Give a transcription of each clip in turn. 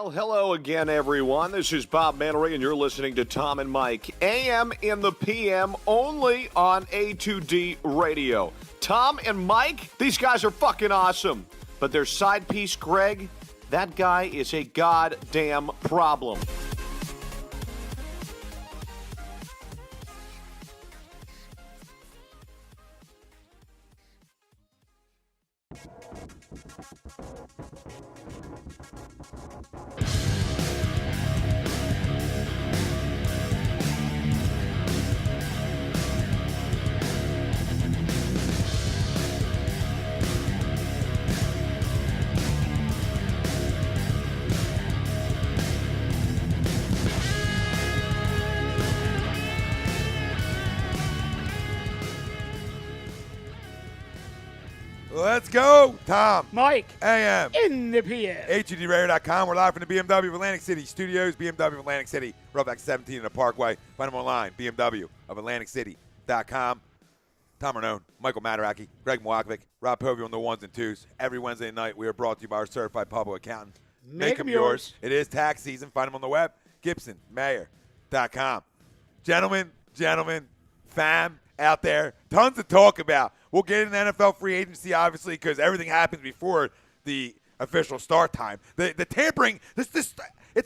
Well, hello again, everyone. This is Bob Mannery, and you're listening to Tom and Mike, AM in the PM, only on A2D Radio. Tom and Mike, these guys are fucking awesome. But their side piece, Greg, that guy is a goddamn problem. Let's go, Tom. Mike. AM. In the PM. HUDRadio.com. We're live from the BMW of Atlantic City Studios. BMW of Atlantic City, Roughback 17 in the Parkway. Find them online, BMW of AtlanticCity.com. Tom Arnone, Michael Mataraki, Greg Mwakvik, Rob Povey on the ones and twos. Every Wednesday night, we are brought to you by our certified public accountant. Make them yours. It is tax season. Find them on the web, GibsonMayor.com. Gentlemen, fam out there, tons to talk about. We'll get into NFL free agency, obviously, because everything happens before the official start time. The tampering, it's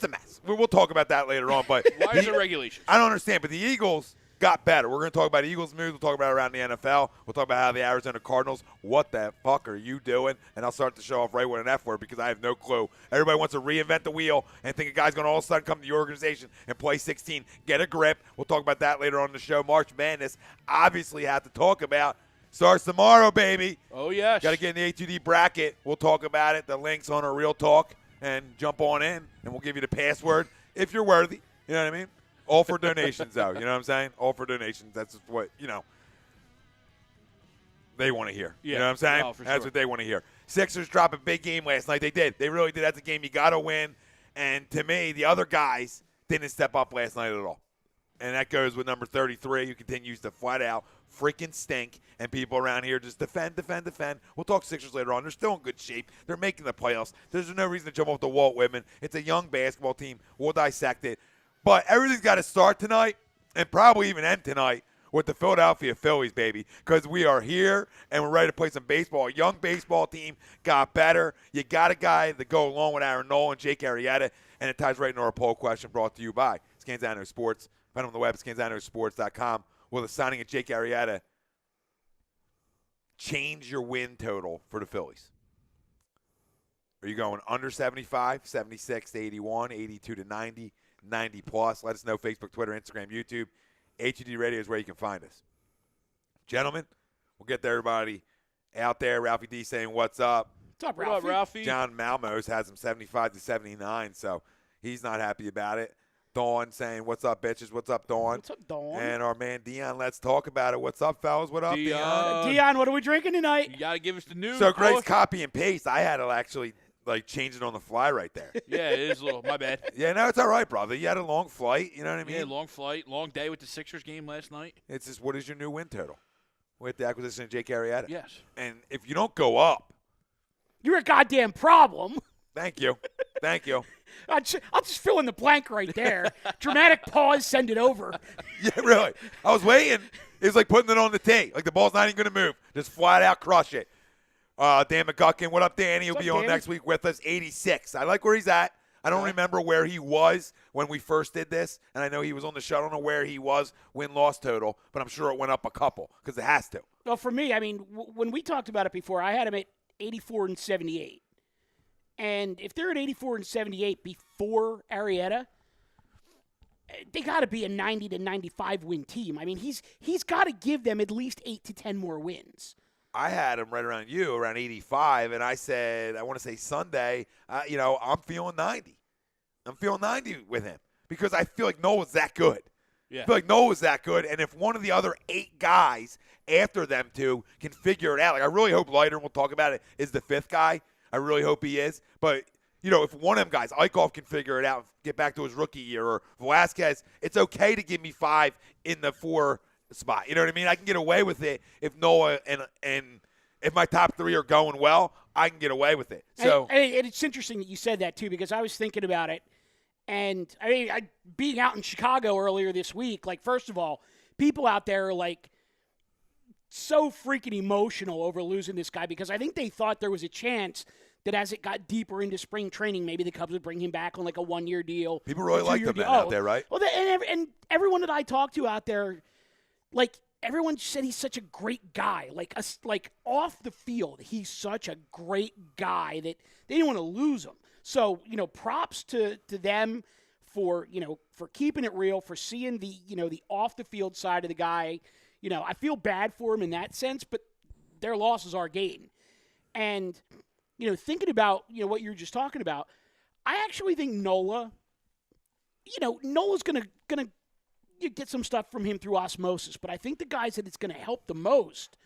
a mess. We'll talk about that later on. But why is it regulation? I don't understand. But the Eagles got better. We're going to talk about Eagles moves. We'll talk about around the NFL. We'll talk about how the Arizona Cardinals, what the fuck are you doing? And I'll start the show off right with an F word because I have no clue. Everybody wants to reinvent the wheel and think a guy's going to all of a sudden come to your organization and play 16. Get a grip. We'll talk about that later on in the show. March Madness, obviously have to talk about. Starts tomorrow, baby. Oh, yes. Got to get in the A2D bracket. We'll talk about it. The link's on our Real Talk. And jump on in, and we'll give you the password if you're worthy. You know what I mean? All for donations, though. You know what I'm saying? All for donations. That's just what, they want to hear. Yeah. You know what I'm saying? Oh, for That's sure. what they want to hear. Sixers dropped a big game last night. They did. They really did. That's a game you got to win. And to me, the other guys didn't step up last night at all. And that goes with number 33, who continues to flat out freaking stink. And people around here just defend. We'll talk Sixers later on. They're still in good shape. They're making the playoffs. There's no reason to jump off the wall at Whitman. It's a young basketball team. We'll dissect it. But everything's got to start tonight and probably even end tonight with the Philadelphia Phillies, baby, because we are here and we're ready to play some baseball. A young baseball team got better. You got a guy to go along with Aaron Nolan, Jake Arrieta, and it ties right into our poll question brought to you by Scanzano Sports. Find them on the web, scanzanosports.com. Will the signing of Jake Arrieta change your win total for the Phillies? Are you going under 75, 76 to 81, 82 to 90, 90 plus? Let us know. Facebook, Twitter, Instagram, YouTube. HUD Radio is where you can find us. Gentlemen, we'll get to everybody out there. Ralphie D saying, what's up? What's up, What Ralphie? up, Ralphie? John Malmos has him 75 to 79, so he's not happy about it. Dawn saying, what's up, bitches? What's up, Dawn? What's up, Dawn? And our man Dion, let's talk about it. What's up, fellas? What up, Dion? Dion, what are we drinking tonight? You got to give us the news. So Greg's boy. copy and paste. I had to actually change it on the fly right there. Yeah, it is a little. My bad. Yeah, no, it's all right, brother. You had a long flight. You know what I mean? Yeah, long flight, long day with the Sixers game last night. It's just, what is your new win total with the acquisition of Jake Arrieta? Yes. And if you don't go up, You're a goddamn problem. thank you. Thank you. I'll just fill in the blank right there. Dramatic pause, send it over. Yeah, really. I was waiting. It was like putting it on the tee. Like the ball's not even going to move. Just flat out crush it. Dan McGuckin, what up, Danny? He'll What's be up, on Danny? next week with us. 86. I like where he's at. I don't remember where he was when we first did this, and I know he was on the show. I don't know where he was win-loss total, but I'm sure it went up a couple because it has to. Well, for me, I mean, when we talked about it before, I had him at 84 and 78. And if they're at 84-78 before Arrieta, they got to be a 90 to 95 win team. I mean, he's got to give them at least 8 to 10 more wins. I had him right around around 85, and I said, I want to say Sunday, I'm feeling 90. I'm feeling 90 with him because I feel like Noah's that good. Yeah. I feel like Noah's that good, and if one of the other 8 guys after them two can figure it out, like I really hope Leiter, and we'll talk about it, is the 5th guy. I really hope he is. But, if one of them guys, Eichhoff, can figure it out, get back to his rookie year, or Velasquez, it's okay to give me 5 in the 4 spot. You know what I mean? I can get away with it if Noah and if my top 3 are going well, I can get away with it. So and it's interesting that you said that, too, because I was thinking about it. And, I mean, being out in Chicago earlier this week, like, first of all, people out there are, like, so freaking emotional over losing this guy because I think they thought there was a chance that as it got deeper into spring training, maybe the Cubs would bring him back on, like, a 1-year deal. People really like the man out there, right? Well, and everyone that I talked to out there, like, everyone said he's such a great guy. Like off the field, he's such a great guy that they didn't want to lose him. So, props to them for keeping it real, for seeing the off the field side of the guy. I feel bad for him in that sense, but their losses are gain. And, thinking about, what you were just talking about, I actually think Nola's going to get some stuff from him through osmosis, but I think the guys that it's going to help the most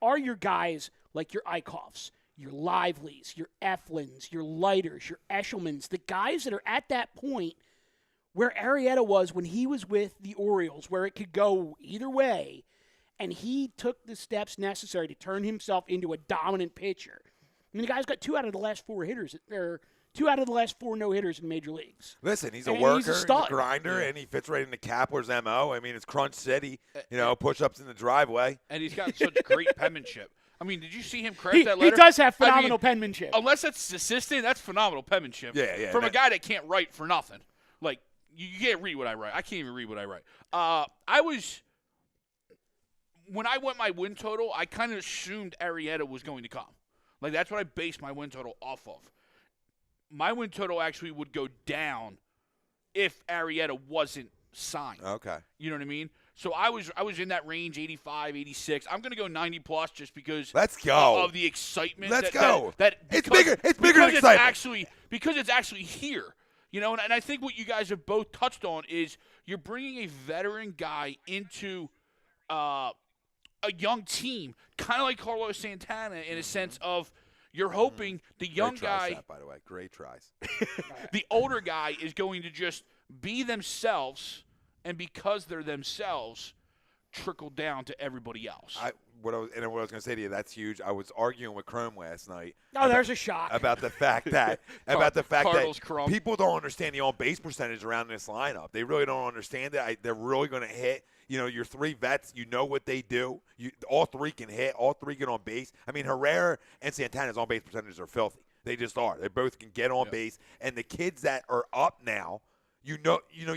are your guys like your Eichhoffs, your Liveleys, your Eflins, your Leiters, your Eshelmans, the guys that are at that point where Arrieta was when he was with the Orioles, where it could go either way, and he took the steps necessary to turn himself into a dominant pitcher. I mean, the guy's got 2 out of the last 4 hitters, or 2 out of the last 4 no-hitters in major leagues. Listen, he's a And worker, he's a grinder, and he fits right into Kapler's MO. I mean, it's Crunch City, push-ups in the driveway. And he's got such great penmanship. I mean, did you see him craft He that letter? does have phenomenal penmanship. Unless that's assistant, that's phenomenal penmanship. Yeah. From a guy that can't write for nothing. Like, you can't read what I write. I can't even read what I write. When I went my win total, I kind of assumed Arrieta was going to come. Like, that's what I based my win total off of. My win total actually would go down if Arrieta wasn't signed. Okay. You know what I mean? So I was in that range, 85, 86. I'm going to go 90+ just because Let's go. of the excitement. Let's go. It's bigger than excitement. Because it's actually here. And I think what you guys have both touched on is you're bringing a veteran guy into a young team, kind of like Carlos Santana in a sense of you're hoping the young guy, Seth, by the way, great tries. the older guy is going to just be themselves, and because they're themselves, trickle down to everybody else. What I was going to say to you, that's huge. I was arguing with Chrome last night. There's a shot. About the fact that Cardinals Chrome. People don't understand the on-base percentage around this lineup. They really don't understand it. They're really going to hit. Your 3 vets, what they do. All 3 can hit. All 3 get on base. I mean, Herrera and Santana's on-base percentages are filthy. They just are. They both can get on base. And the kids that are up now, you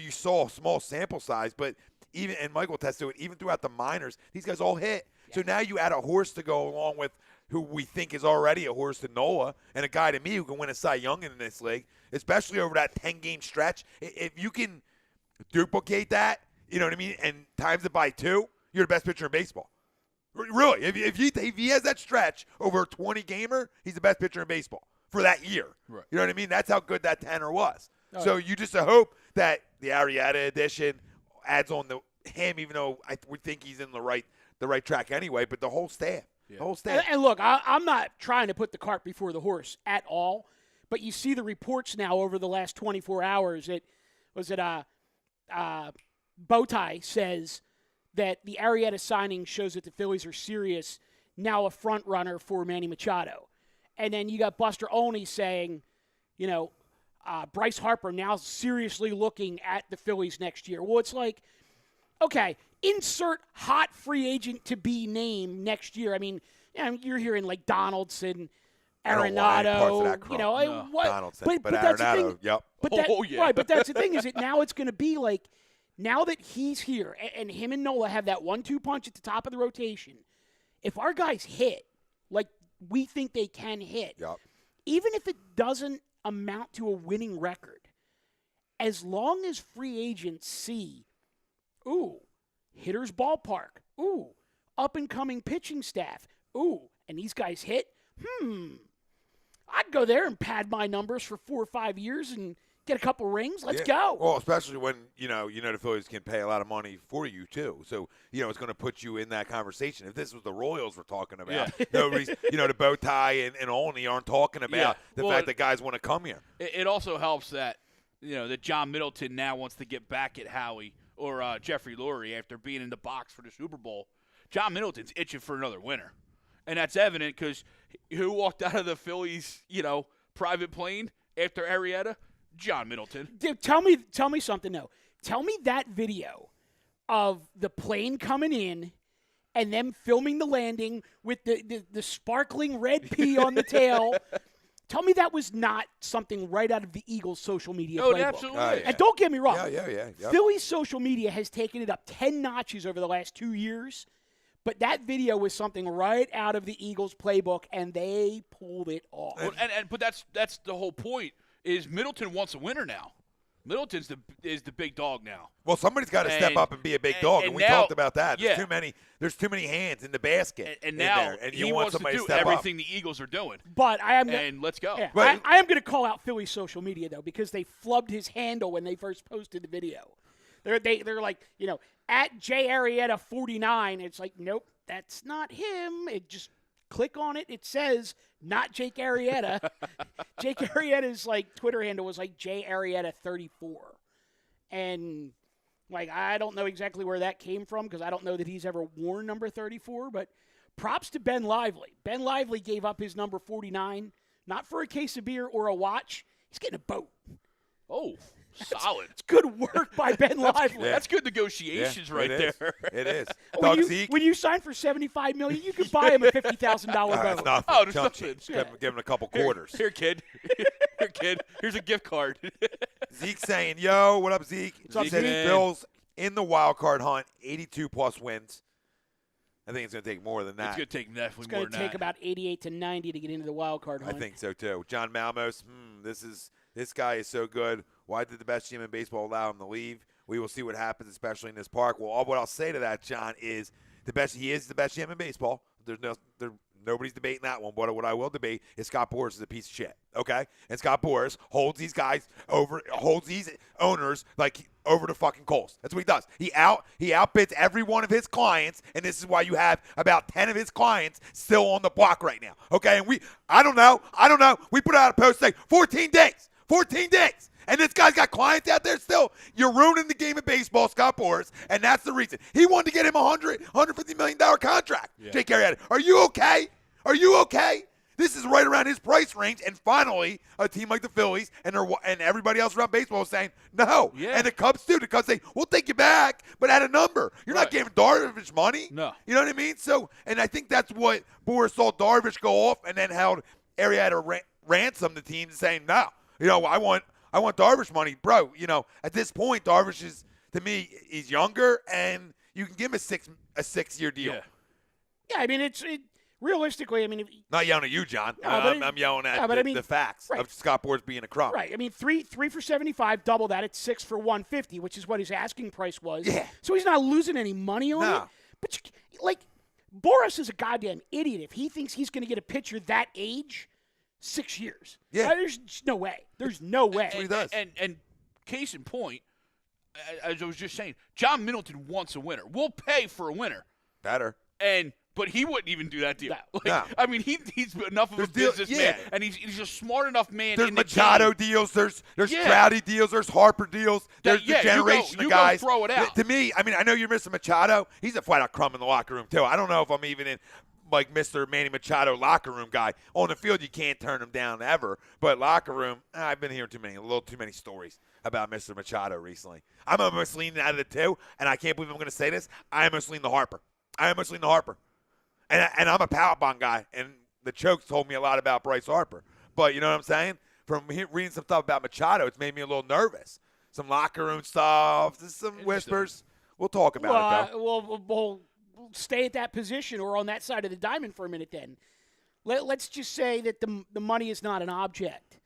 saw a small sample size, but and Michael tested it, even throughout the minors, these guys all hit. Yeah. So now you add a horse to go along with who we think is already a horse to Noah, and a guy to me who can win a Cy Young in this league, especially over that 10-game stretch. If you can duplicate that, you know what I mean, and times it by 2, you're the best pitcher in baseball. Really, if he has that stretch over a 20-gamer, he's the best pitcher in baseball for that year. Right. You know what I mean? That's how good that tenor was. So you just hope that the Arrieta edition adds on him, even though we think he's in the right track anyway. But the whole staff, And look, I'm not trying to put the cart before the horse at all. But you see the reports now over the last 24 hours. Bowtie says that the Arrieta signing shows that the Phillies are serious, now a front runner for Manny Machado. And then you got Buster Olney saying, Bryce Harper now seriously looking at the Phillies next year. Well, it's like, okay, insert hot free agent to be named next year. I mean, you're hearing like Donaldson, Arenado, Donaldson, but that's the thing. Yep. Right, but that's the thing is that now it's going to be like, now that he's here and him and Nola have that 1-2 punch at the top of the rotation, if our guys hit like we think they can hit, yep. even if it doesn't amount to a winning record, as long as free agents see, ooh, hitter's ballpark, ooh, up-and-coming pitching staff, ooh, and these guys hit, I'd go there and pad my numbers for 4 or 5 years and get a couple rings. Let's go. Well, especially when, the Phillies can pay a lot of money for you, too. So, it's going to put you in that conversation. If this was the Royals we're talking about, nobody's, the bow tie and Olney aren't talking about the fact that guys want to come here. It also helps that, that John Middleton now wants to get back at Howie or Jeffrey Lurie after being in the box for the Super Bowl. John Middleton's itching for another winner. And that's evident because who walked out of the Phillies, private plane after Arrieta? John Middleton. Dude, tell me something, though. Tell me that video of the plane coming in and them filming the landing with the sparkling red pea on the tail. Tell me that was not something right out of the Eagles' social media playbook. Absolutely. And don't get me wrong. Yeah. Philly's social media has taken it up 10 notches over the last 2 years. But that video was something right out of the Eagles' playbook, and they pulled it off. Well, but that's the whole point. Is Middleton wants a winner now. Middleton's is the big dog now. Well, somebody's got to step up and be a big dog, and we talked about that. There's too many hands in the basket. And now there, and he wants to do everything the Eagles are doing. But let's go. Yeah, I am going to call out Philly's social media, though, because they flubbed his handle when they first posted the video. They're like, at J Arrieta 49. It's like, nope, that's not him. It just click on it. It says not Jake Arrieta. Jake Arrieta's Twitter handle was J Arrieta 34, and I don't know exactly where that came from because I don't know that he's ever worn number 34. But props to Ben Lively. Ben Lively gave up his number 49 not for a case of beer or a watch. He's getting a boat. Oh. Solid. It's good work by Ben Lively. That's good negotiations there. It is. When you sign for $75 million, you could buy him a $50,000 boat. Nothing. There's nothing. Give him a couple quarters. Here, kid. Here's a gift card. Zeke's saying, "Yo, what up, Zeke?" Zeke, He said Bills in the wild card hunt, 82+ wins. I think it's going to take more than that. It's going to take definitely more than that. It's going to take about 88 to 90 to get into the wild card hunt. I think so too. John Malmos, this guy is so good. Why did the best team in baseball allow him to leave? We will see what happens, especially in this park. Well, what I'll say to that, John, is he is the best GM in baseball. Nobody's debating that one. But what I will debate is Scott Boras is a piece of shit. Okay? And Scott Boras holds these owners over the fucking coals. That's what he does. He outbids every one of his clients, and this is why you have about 10 of his clients still on the block right now. Okay? And I don't know. We put out a post saying 14 days. 14 days. And this guy's got clients out there still. You're ruining the game of baseball, Scott Boras, and that's the reason. He wanted to get him a $150 million contract. Yeah. Jake Arrieta, are you okay? Are you okay? This is right around his price range, and finally, a team like the Phillies and everybody else around baseball is saying no. Yeah. And the Cubs too. The Cubs say, we'll take you back, but at a number. You're not giving Darvish money. No. You know what I mean? So, and I think that's what Boras saw Darvish go off and then held Arrieta ransom the team saying, no, I want Darvish money. Bro, at this point, Darvish is, to me, he's younger, and you can give him a 6-year deal. Yeah, I mean, realistically, not yelling at you, John. I'm yelling at the facts of Scott Boras being a crumb. Right. I mean, three for 75, double that. It's 6 for 150, which is what his asking price was. Yeah. So he's not losing any money on it. But Boras is a goddamn idiot if he thinks he's going to get a pitcher that age 6 years. Yeah. There's no way. There's no way. That's what he does. And case in point, as I was just saying, John Middleton wants a winner. We'll pay for a winner. Better. But he wouldn't even do that deal. No. I mean, he's enough of a businessman, and he's a smart enough man. There's in the Machado game. deals. There's Trouty deals. There's Harper deals. There's the generation of guys. Go throw it out. To me, I know you're missing Machado. He's a flat-out crumb in the locker room too. I don't know if I'm even in Mr. Manny Machado locker room guy. On the field, you can't turn him down ever. But locker room, I've been hearing a little too many stories about Mr. Machado recently. I'm almost leaning out of the two, and I can't believe I'm going to say this. I almost lean to Harper. And I'm a power bond guy, and the Chokes told me a lot about Bryce Harper. But you know what I'm saying? From reading some stuff about Machado, it's made me a little nervous. Some locker room stuff, some whispers. We'll talk about it, though. We'll stay at that position or on that side of the diamond for a minute then. let's just say that the money is not an object.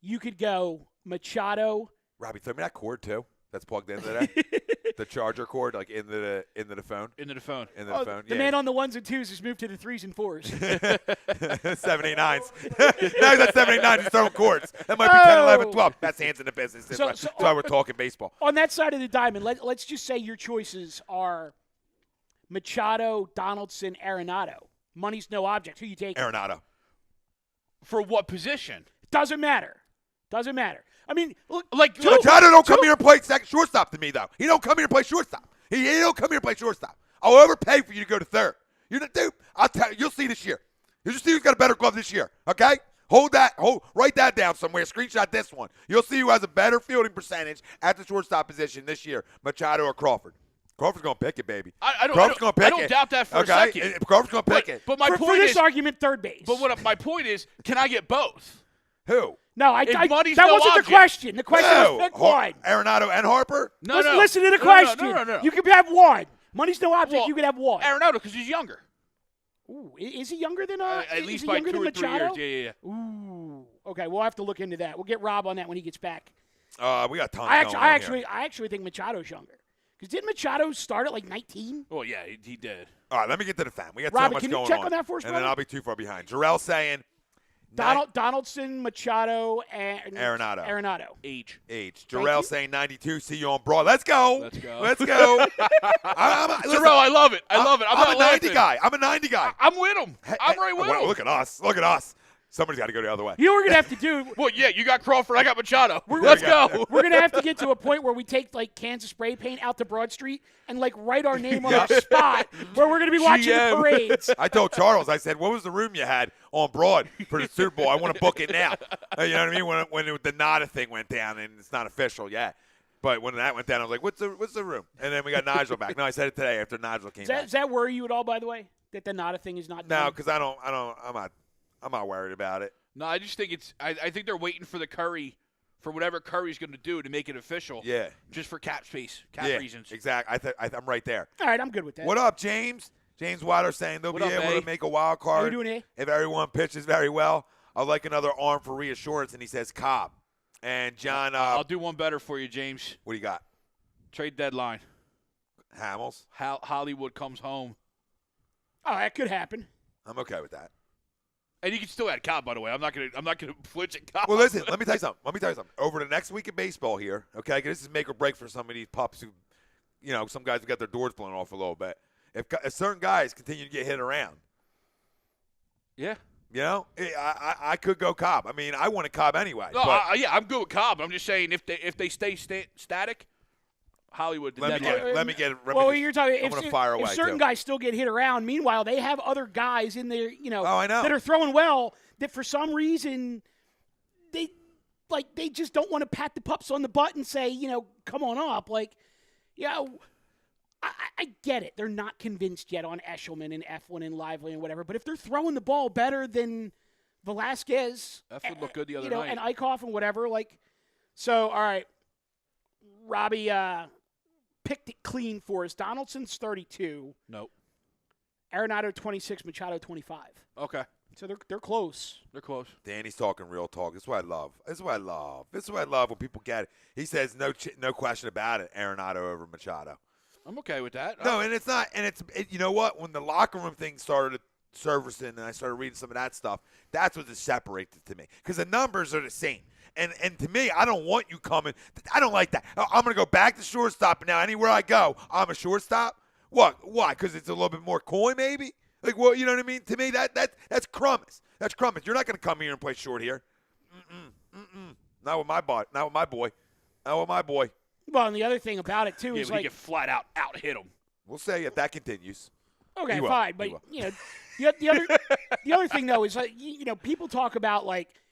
You could go Machado. Robbie, throw me that cord too. That's plugged into that. The charger cord, like into the phone. Into the phone. Into the phone. The man on the 1s and 2s has moved to the 3s and 4s. 789s. Now he's at 789. He's throwing cords. That might be 10, 11, 12. That's hands in the business. That's why we're talking baseball. On that side of the diamond, let's just say your choices are Machado, Donaldson, Arenado. Money's no object. Who you take? Arenado. For what position? Doesn't matter. I mean, look, Machado don't come here and play shortstop to me, though. He don't come here and play shortstop. He don't come here and play shortstop. I'll overpay for you to go to third. You're the dude. I'll tell you. You'll see this year. You'll see who's got a better glove this year. Okay? Write that down somewhere. Screenshot this one. You'll see who has a better fielding percentage at the shortstop position this year, Machado or Crawford. Crawford's going to pick it, baby. I don't doubt that for a second. Crawford's going to pick it. But my point for this is, argument, third base. But my point is, can I get both? Who? No, that wasn't the question. The question was pick one. Arenado and Harper? No. Listen to the question. No. You can have one. Money's no object. Well, you can have one. Arenado, because he's younger. Ooh, is he younger than at least by 2 or 3 Machado? years. Yeah. Ooh. Okay, we'll have to look into that. We'll get Rob on that when he gets back. We got tons going on here. I actually think Machado's younger. Because didn't Machado start at like 19? Well, yeah, he did. All right, let me get to the fan. We got Robbie, so much can going you check on. on that for us, and brother? then I'll be too far behind. Jarrell saying Donaldson, Machado, and Arenado. Age. Jarrell saying 92. See you on Broad. Let's go. Let's go. Jarrell, I love it. I'm a 90 guy. I'm a 90 guy. I'm with him. I'm right with him. Look at us. Somebody's got to go the other way. You know what we're going to have to do? Well, yeah, you got Crawford. I got Machado. Let's go. We're going to have to get to a point where we take, like, cans of spray paint out to Broad Street and, like, write our name on a spot where we're going to be watching the parades. I told Charles, I said, what was the room you had on Broad for the Super Bowl? I want to book it now. You know what I mean? When the Nada thing went down, and it's not official yet. But when that went down, I was like, what's the room? And then we got Nigel back. No, I said it today after Nigel came back. Does that worry you at all, by the way, that the Nada thing is not done? No, because I'm not worried about it. No, I just think I think they're waiting for for whatever Curry's going to do to make it official. Yeah. Just for cap reasons. Exactly. I'm right there. All right, I'm good with that. What up, James? James Water saying they'll be able to make a wild card if everyone pitches very well. I'd like another arm for reassurance, and he says Cobb. And John, I'll do one better for you, James. What do you got? Trade deadline. Hamels. Hollywood comes home. Oh, that could happen. I'm okay with that. And you can still add Cobb, by the way. I'm not gonna flinch at Cobb. Well, listen. Let me tell you something. Over the next week of baseball here, okay? 'Cause this is make or break for some of these pups who, some guys who got their doors blown off a little bit. If certain guys continue to get hit around, yeah, I could go Cobb. I mean, I wanted Cobb anyway. No, I'm good with Cobb. I'm just saying if they stay static, Hollywood. Let me get. Well, you're talking. I'm going to fire away. If certain guys still get hit around, meanwhile they have other guys in there, I know. that are throwing well. That for some reason they just don't want to pat the pups on the butt and say, come on up. I get it. They're not convinced yet on Eshelman and Eflin and Lively and whatever. But if they're throwing the ball better than Velasquez, Eflin looked good the other night, and Eichhoff and whatever, so all right, Robbie. Picked it clean for us. Donaldson's 32. Nope. Arenado 26. Machado 25. Okay. So they're close. They're close. Danny's talking real talk. This is what I love. This is what I love when people get it. He says no question about it. Arenado over Machado. I'm okay with that. No, and it's not. And you know what? When the locker room thing started surfacing, and I started reading some of that stuff, that's what separates it to me. Because the numbers are the same. And to me, I don't want you coming. I don't like that. I'm going to go back to shortstop, and now anywhere I go, I'm a shortstop. What? Why? Because it's a little bit more coin, maybe? You know what I mean? To me, that's crummus. That's crummus. You're not going to come here and play short here. Not with my boy. Not with my boy. Not with my boy. Well, and the other thing about it, too, is you get flat out hit him. We'll say if that continues. Okay, fine. But, the other thing, though, is, people talk about,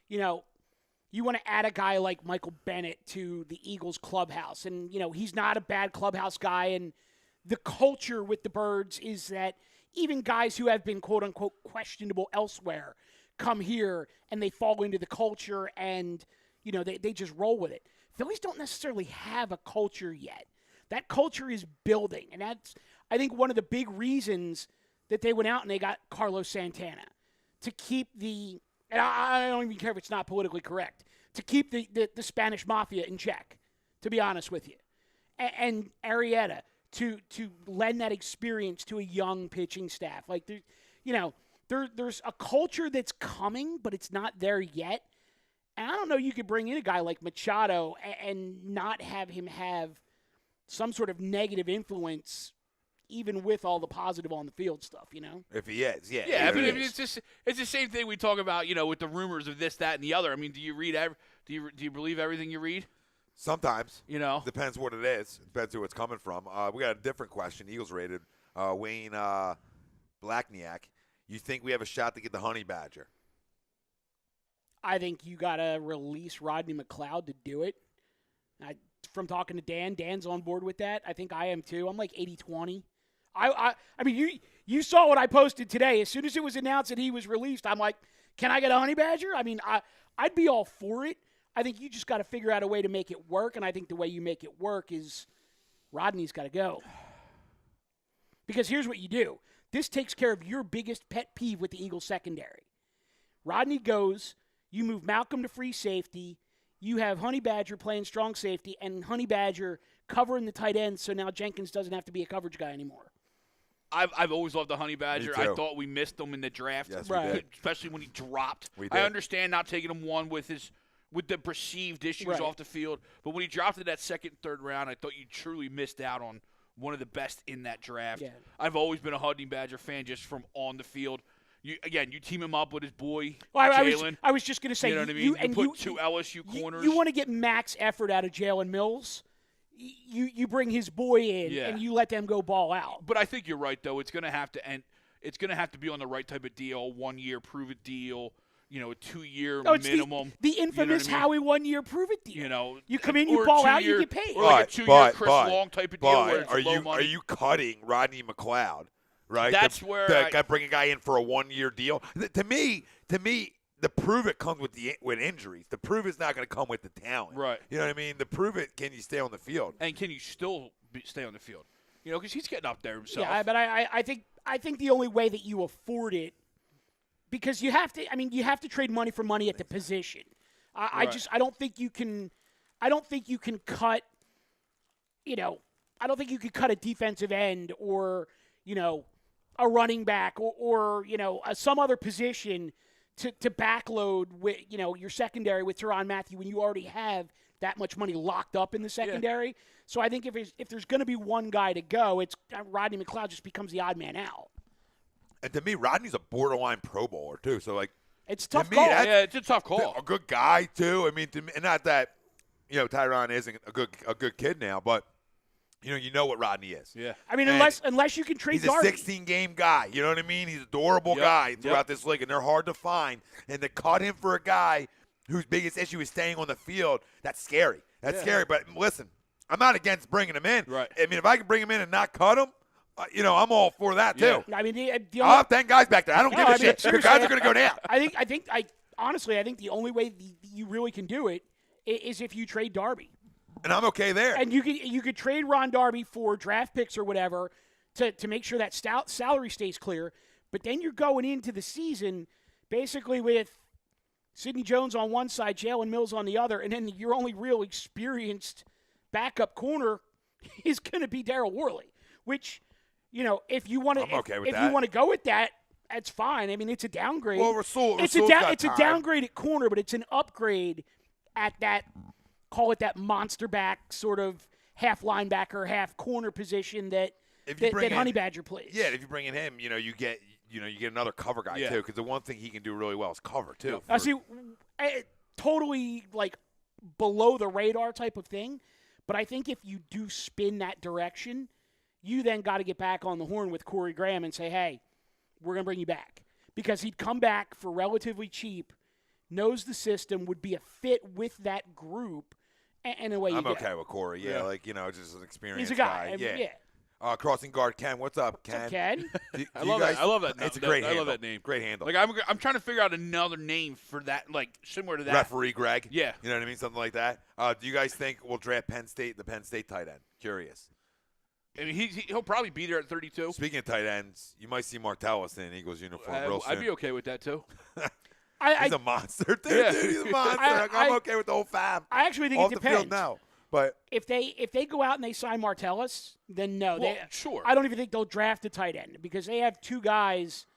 you want to add a guy like Michael Bennett to the Eagles clubhouse. And, he's not a bad clubhouse guy. And the culture with the Birds is that even guys who have been, quote, unquote, questionable elsewhere come here and they fall into the culture and, they just roll with it. Phillies don't necessarily have a culture yet. That culture is building. And that's, I think, one of the big reasons that they went out and they got Carlos Santana. to keep the – and I don't even care if it's not politically correct – to keep the Spanish mafia in check, to be honest with you. And Arrieta to lend that experience to a young pitching staff. Like, there's a culture that's coming, but it's not there yet. And I don't know, you could bring in a guy like Machado and not have him have some sort of negative influence, even with all the positive on the field stuff, If he is, yeah. Yeah, I mean, it's the same thing we talk about, with the rumors of this, that, and the other. I mean, do you read do you believe everything you read? Sometimes. Depends what it is. Depends who it's coming from. We got a different question. Eagles rated. Wayne Blackniak. You think we have a shot to get the Honey Badger? I think you got to release Rodney McLeod to do it. From talking to Dan, Dan's on board with that. I think I am too. I'm like 80-20. I mean, you saw what I posted today. As soon as it was announced that he was released, I'm like, can I get a Honey Badger? I mean, I'd be all for it. I think you just got to figure out a way to make it work, and I think the way you make it work is Rodney's got to go. Because here's what you do. This takes care of your biggest pet peeve with the Eagles secondary. Rodney goes, you move Malcolm to free safety, you have Honey Badger playing strong safety, and Honey Badger covering the tight end, so now Jenkins doesn't have to be a coverage guy anymore. I've always loved the Honey Badger. Me too. I thought we missed him in the draft, Yes, Right. we did. especially when he dropped. We did. I understand not taking him one with the perceived issues Right. off the field, but when he dropped in that second, third round, I thought you truly missed out on one of the best in that draft. Yeah. I've always been a Honey Badger fan just from on the field. You team him up with his boy Well, Jalen. I was just going to say, You know what I mean? You put two LSU corners. You want to get max effort out of Jalen Mills. You bring his boy in, Yeah. and you let them go ball out. But I think you're right, though. It's going to have to end. It's going to have to be on the right type of deal, 1 year prove it deal, a 2-year No, it's minimum. the infamous what I mean? Howie 1 year prove it deal. You come in, or you ball out, 2 year- you get paid. Or like a 2-year Chris but, Long type of deal where it's are low you money. are you cutting Rodney McLeod? Right. That's where bring a guy in for a 1-year deal. To me, the prove it comes with injuries. The prove it's not going to come with the talent. Right. You know what I mean? The prove it. Can you stay on the field? And can you still stay on the field? Because he's getting up there himself. Yeah, but I think the only way that you afford it, because you have to trade money for money at the position. I don't think you can cut, I don't think you could cut a defensive end or, a running back or some other position to backload with, your secondary with Tyrann Mathieu when you already have that much money locked up in the secondary. Yeah. So I think if there's going to be one guy to go, it's Rodney McLeod just becomes the odd man out. And to me, Rodney's a borderline Pro Bowler too. So it's a tough me, call. Yeah, it's a tough call. A good guy too. I mean, to me, and not that Tyrann isn't a good kid now, but you know what Rodney is. Yeah. I mean, And unless you can trade he's Darby. a 16-game guy. You know what I mean? He's a durable guy throughout this league, and they're hard to find. And to cut him for a guy whose biggest issue is staying on the field, that's scary. That's scary. But listen, I'm not against bringing him in. Right. I mean, if I can bring him in and not cut him, I'm all for that too. I mean, the I'll have 10 guys back there. I don't give a shit. The seriously, guys are going to go down. Honestly, I think the only way you really can do it is if you trade Darby. And I'm okay there. And you could trade Ron Darby for draft picks or whatever to make sure that salary stays clear. But then you're going into the season basically with Sidney Jones on one side, Jalen Mills on the other, and then your only real experienced backup corner is going to be Darryl Worley. Which, if you want to, you want to go with that, that's fine. I mean, it's a downgrade. Well, it's a downgrade at corner, but it's an upgrade at that. Call it that monster back sort of half linebacker, half corner position that Honey Badger plays. Yeah, if you bring in him, you get another cover guy too. Because the one thing he can do really well is cover too. I see, totally like below the radar type of thing. But I think if you do spin that direction, you then got to get back on the horn with Corey Graham and say, hey, we're going to bring you back. Because he'd come back for relatively cheap, knows the system, would be a fit with that group, and away you go. I'm okay with Corey. Yeah, just an experienced He's a guy. Yeah. Crossing guard Ken, what's up, Ken? What's up, Ken? I love that. I love that. It's a great handle. I love that name. Great handle. Like I'm trying to figure out another name for that, like similar to that. Referee Greg. Yeah. You know what I mean? Something like that. Do you guys think we'll draft the Penn State tight end? Curious. I mean, he'll probably be there at 32. Speaking of tight ends, you might see Martellus in an Eagles uniform real soon. I'd be okay with that too. He's a monster, dude. Yeah. Dude, he's a monster. I'm okay with the whole fam. I actually think Off it the depends. field now. But If they go out and they sign Martellus, then no. Well, sure. I don't even think they'll draft a tight end because they have two guys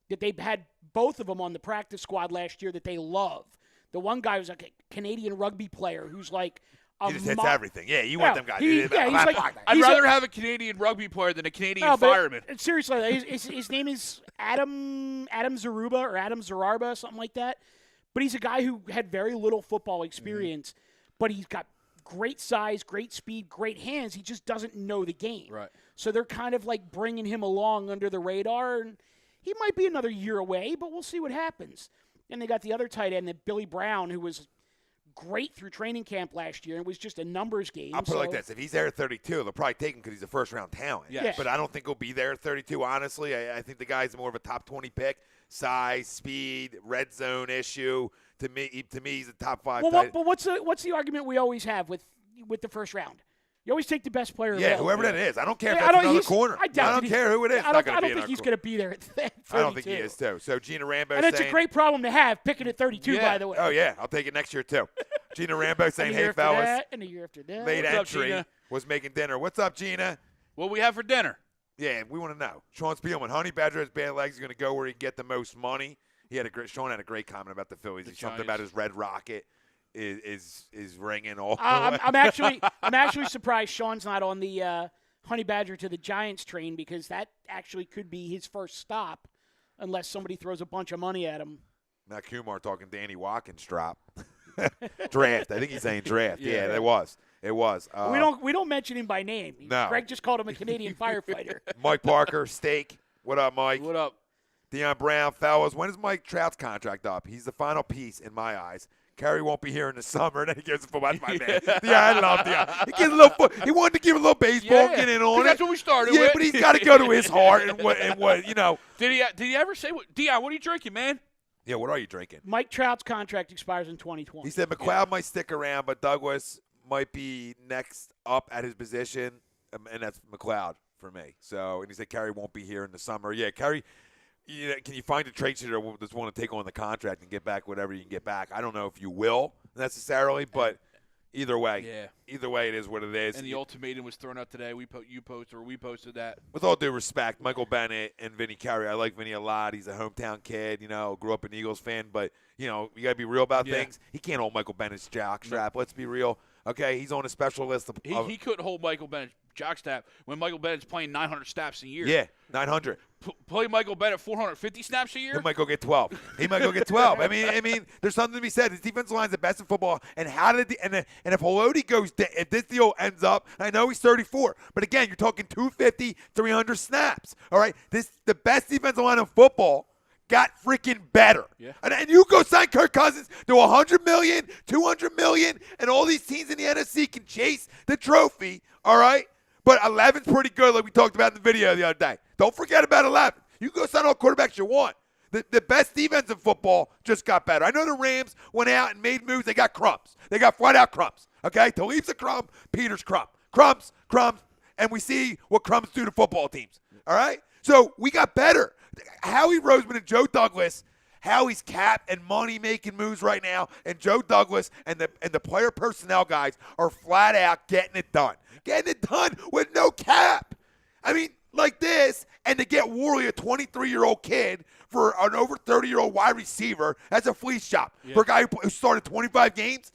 that they've had both of them on the practice squad last year that they love. The one guy was like a Canadian rugby player who's like he just hits everything. Yeah, you want them guys. he's like, I'd rather have a Canadian rugby player than a Canadian fireman. Seriously, his name is Adam Zaruba or Adam Zararba, something like that. But he's a guy who had very little football experience, but he's got great size, great speed, great hands. He just doesn't know the game. Right. So they're kind of like bringing him along under the radar, and he might be another year away, but we'll see what happens. And they got the other tight end, Billy Brown, who was great through training camp last year. It was just a numbers game. I'll put it like this. If he's there at 32, they'll probably take him because he's a first-round talent. Yes. But I don't think he'll be there at 32, honestly. I think the guy's more of a top 20 pick. Size, speed, red zone issue. To me, he's a top 5 tight. But what's the argument we always have with the first round? You always take the best player Yeah, available. whoever that is. I don't care if I that's don't- another he's- corner. I doubt don't that care who it is. I don't think he's going to be there at 32. I don't think he is, too. So Gina Rambo And it's saying, a great problem to have, picking at 32, Yeah. by the way. oh, yeah, I'll take it next year, too. Gina Rambo saying, And a hey, year after fellas, that, and a year after that. late What's up, entry Gina? was making dinner. What's up, Gina? What we have for dinner? Yeah, we want to know. Sean Spielman, Honey Badger has bad legs. He's going to go where he can get the most money. Sean had a great comment about the Phillies. The He's something Giants. about his red rocket is ringing all the I'm, way. I'm actually surprised Sean's not on the Honey Badger to the Giants train because that actually could be his first stop unless somebody throws a bunch of money at him. Matt Kumar talking Danny Watkins drop. Draft. I think he's saying draft. Yeah, it was. It was. We don't mention him by name. No. Greg just called him a Canadian firefighter. Mike Parker, Steak. What up, Mike? What up? Deion Brown, fellas. When is Mike Trout's contract up? He's the final piece in my eyes. Kerry won't be here in the summer. Then he gives a football. That's my man. Yeah, I love Deion. He gives a little. He wanted to give a little baseball, get in on it. That's what we started yeah, with. but he's got to go to his heart and what you know. Did he ever say what? Deion, what are you drinking, man? Yeah, what are you drinking? Mike Trout's contract expires in 2020. He said McLeod might stick around, but Douglas might be next up at his position, and that's McLeod for me. So, and he said Kerry won't be here in the summer. Yeah, Kerry. Can you find a trade that just want to take on the contract and get back whatever you can get back? I don't know if you will necessarily, but either way, it is what it is. And the ultimatum was thrown out today. We posted that. With all due respect, Michael Bennett and Vinny Kerry, I like Vinny a lot. He's a hometown kid, grew up an Eagles fan, but you got to be real about things. He can't hold Michael Bennett's jockstrap. Let's be real. Okay, he's on a special list. He couldn't hold Michael Bennett's jockstrap when Michael Bennett's playing 900 snaps a year. Yeah, 900. Play Michael Bennett 450 snaps a year? He might go get 12. I mean, there's something to be said. His defensive line's the best in football. And if Haloti goes, if this deal ends up, I know he's 34, but again, you're talking 250, 300 snaps. All right, the best defensive line in football got freaking better. Yeah. And you go sign Kirk Cousins to $100 million, $200 million, and all these teams in the NFC can chase the trophy. All right, but 11's pretty good, like we talked about in the video the other day. Don't forget about 11. You can go sign all quarterbacks you want. The best defense in football just got better. I know the Rams went out and made moves. They got crumbs. They got flat-out crumbs. Okay? Talib's a crumb. Peter's crumb. Crumbs. And we see what crumbs do to football teams. All right? So we got better. Howie Roseman and Joe Douglas, Howie's cap and money-making moves right now, and Joe Douglas and the player personnel guys are flat-out getting it done. Getting it done with no cap. I mean, like this, and to get Worley, a 23-year-old kid, for an over 30-year-old wide receiver, that's a fleece shop. Yeah. For a guy who started 25 games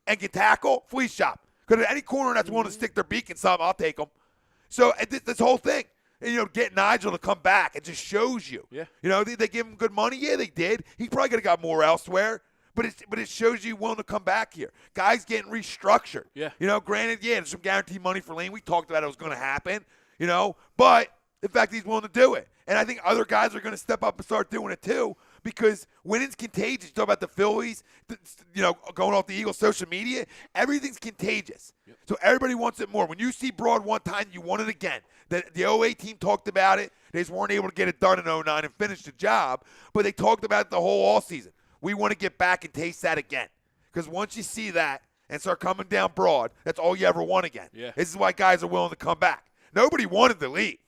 and can tackle, fleece shop. Because any corner that's willing to stick their beak in something, I'll take them. So this whole thing, and, get Nigel to come back, it just shows you. Yeah. They give him good money. Yeah, they did. He probably could have got more elsewhere. But it shows you willing to come back here. Guys getting restructured. Yeah. Granted, there's some guaranteed money for Lane. We talked about it was going to happen. But the fact he's willing to do it. And I think other guys are going to step up and start doing it too, because winning's contagious. You talk about the Phillies, going off the Eagles' social media, everything's contagious. Yep. So everybody wants it more. When you see Broad one time, you want it again. The 08 team talked about it. They just weren't able to get it done in 09 and finish the job, but they talked about it the whole offseason. We want to get back and taste that again, because once you see that and start coming down Broad, that's all you ever want again. Yeah. This is why guys are willing to come back. nobody wanted to leave.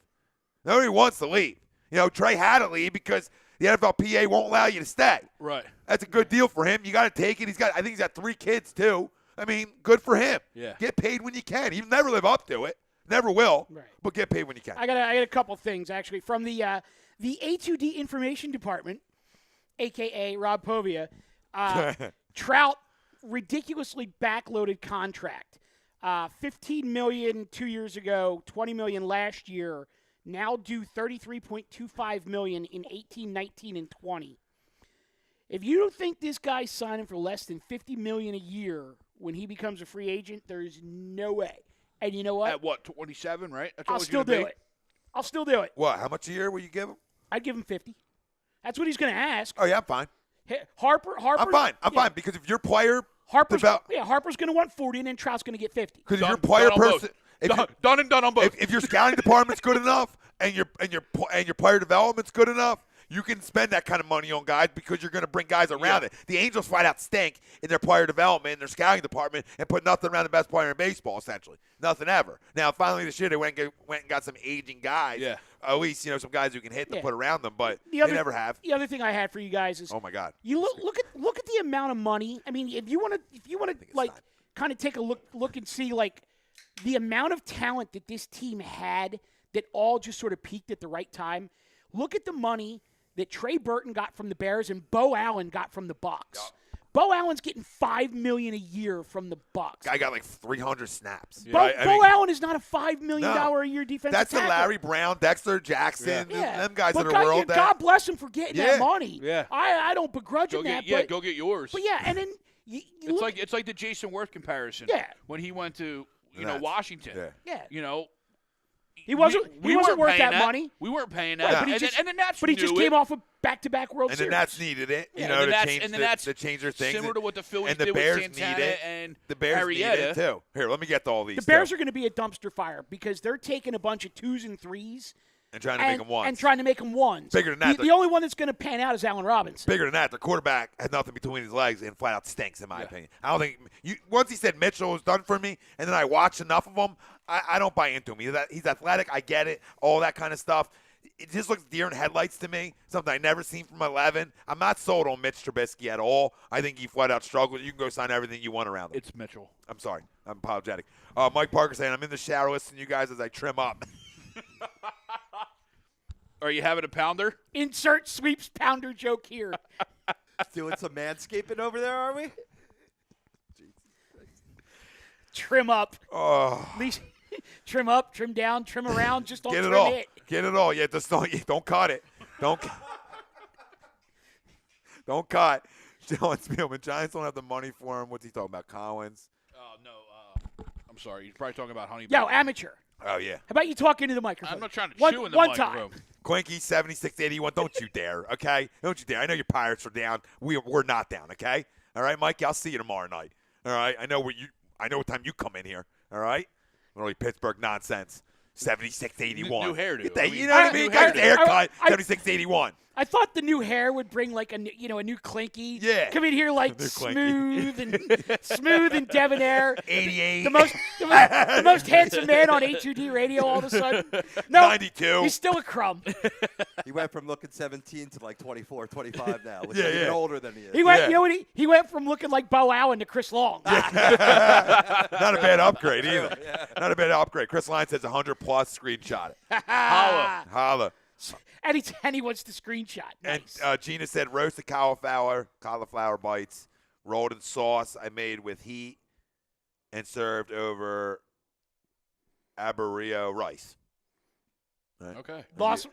Nobody wants to leave. You know, Trey had to leave because the NFLPA won't allow you to stay. Right. That's a good deal for him. You got to take it. I think he's got 3 kids too. I mean, good for him. Yeah. Get paid when you can. He'll never live up to it. Never will. Right. But get paid when you can. I got a couple things actually from the A2D Information Department, aka Rob Povia. Trout ridiculously backloaded contract. $15 million 2 years ago, $20 million last year. Now due $33.25 million in 18, 19, and 20. If you don't think this guy's signing for less than $50 million a year when he becomes a free agent, there's no way. And you know what? At what, 27, right? That's I'll all he's still gonna do be? it. I'll still do it. What? How much a year will you give him? I'd give him 50. That's what he's going to ask. Oh, yeah, I'm fine. Harper. I'm fine. I'm fine because if your player Harper's going to want 40, and then Trout's going to get 50. Because if Done- your player done on both. person, Done and done on both. if your scouting department's good enough and your player development's good enough, you can spend that kind of money on guys because you're going to bring guys around it. The Angels flat out stink in their player development and their scouting department and put nothing around the best player in baseball, essentially. Nothing ever. Now, finally this year they went and got some aging guys. Yeah. At least, some guys who can hit to put around them, but they never have. The other thing I had for you guys is, Oh, my God. you look at the amount of money. I mean, if you want to like time. kind of take a look and see like the amount of talent that this team had that all just sort of peaked at the right time. Look at the money that Trey Burton got from the Bears and Bo Allen got from the Bucks. Yep. Bo Allen's getting $5 million a year from the Bucks. Guy got like 300 snaps. Bo Allen is not a $5 million a year defensive That's the tackle. Larry Brown, Dexter Jackson, them guys but of the world. God bless him for getting that money. Yeah. I don't begrudge him that. Go get yours. But yeah, and then It's like the Jason Worth comparison. Yeah. When he went to Nats. Washington. Yeah. He wasn't worth that money. We weren't paying Right, that. but he and, just, then, and the Nats but he knew just it. came off a back-to-back World And Series. the Nats needed it, Yeah, to and the Nats- change and the Nats, to change their things. similar to what the Phillies and the did Bears with Santana need it. and The Bears need Arrieta. it too. Here, let me get to all these. The Bears are going to be a dumpster fire because they're taking a bunch of 2s and 3s and trying to make them ones. and trying to make them ones. Bigger than that, The only one that's going to pan out is Allen Robinson. Bigger than that, the quarterback has nothing between his legs and flat out stinks, in my opinion. I don't think once he said Mitchell was done for me, and then I watched enough of him, I don't buy into him. He's athletic, I get it, all that kind of stuff. It just looks deer in headlights to me, something I never seen from 11. I'm not sold on Mitch Trubisky at all. I think he flat out struggled. You can go sign everything you want around him. It's Mitchell. I'm sorry. I'm apologetic. Mike Parker saying, I'm in the shower listening to you guys as I trim up. Are you having a pounder? Insert sweeps pounder joke here. Doing some manscaping over there, are we? Trim up. Oh. At least trim up, trim down, trim around. Just don't Get trim it all. it. Get it all. Yeah, just don't cut it. Don't cut. John Spielman, Giants don't have the money for him. What's he talking about? Collins? No. I'm sorry. You're probably talking about Honey. Yo, amateur. Oh, yeah. How about you talk into the microphone? I'm not trying to one, chew in the one microphone. time. Quinky 7681. Don't you dare, okay? Don't you dare. I know your Pirates are down. We're not down, okay? All right, Mikey, I'll see you tomorrow night. All right? I know what time you come in here. All right? Really Pittsburgh nonsense. 7681. New hairdo. Get that, I mean, you know what I mean? new Got his hairdo. haircut. I- 7681. I thought the new hair would bring like a new clinky. Yeah. Come in here like New clinky. smooth and debonair. 88. The most handsome man on A2D radio all of a sudden. No, 92. he's still a crumb. He went from looking 17 to like 24, 25 now, which Yeah, is even yeah. older than he is. He went, Yeah. you know what? He went from looking like Bo Allen to Chris Long. Not a bad upgrade either. Not a bad upgrade. Chris Line says 100-plus screenshot it. Holla. And he wants the screenshot. Nice. And Gina said roasted cauliflower bites, rolled in sauce I made with heat and served over arborio rice. Right. Okay.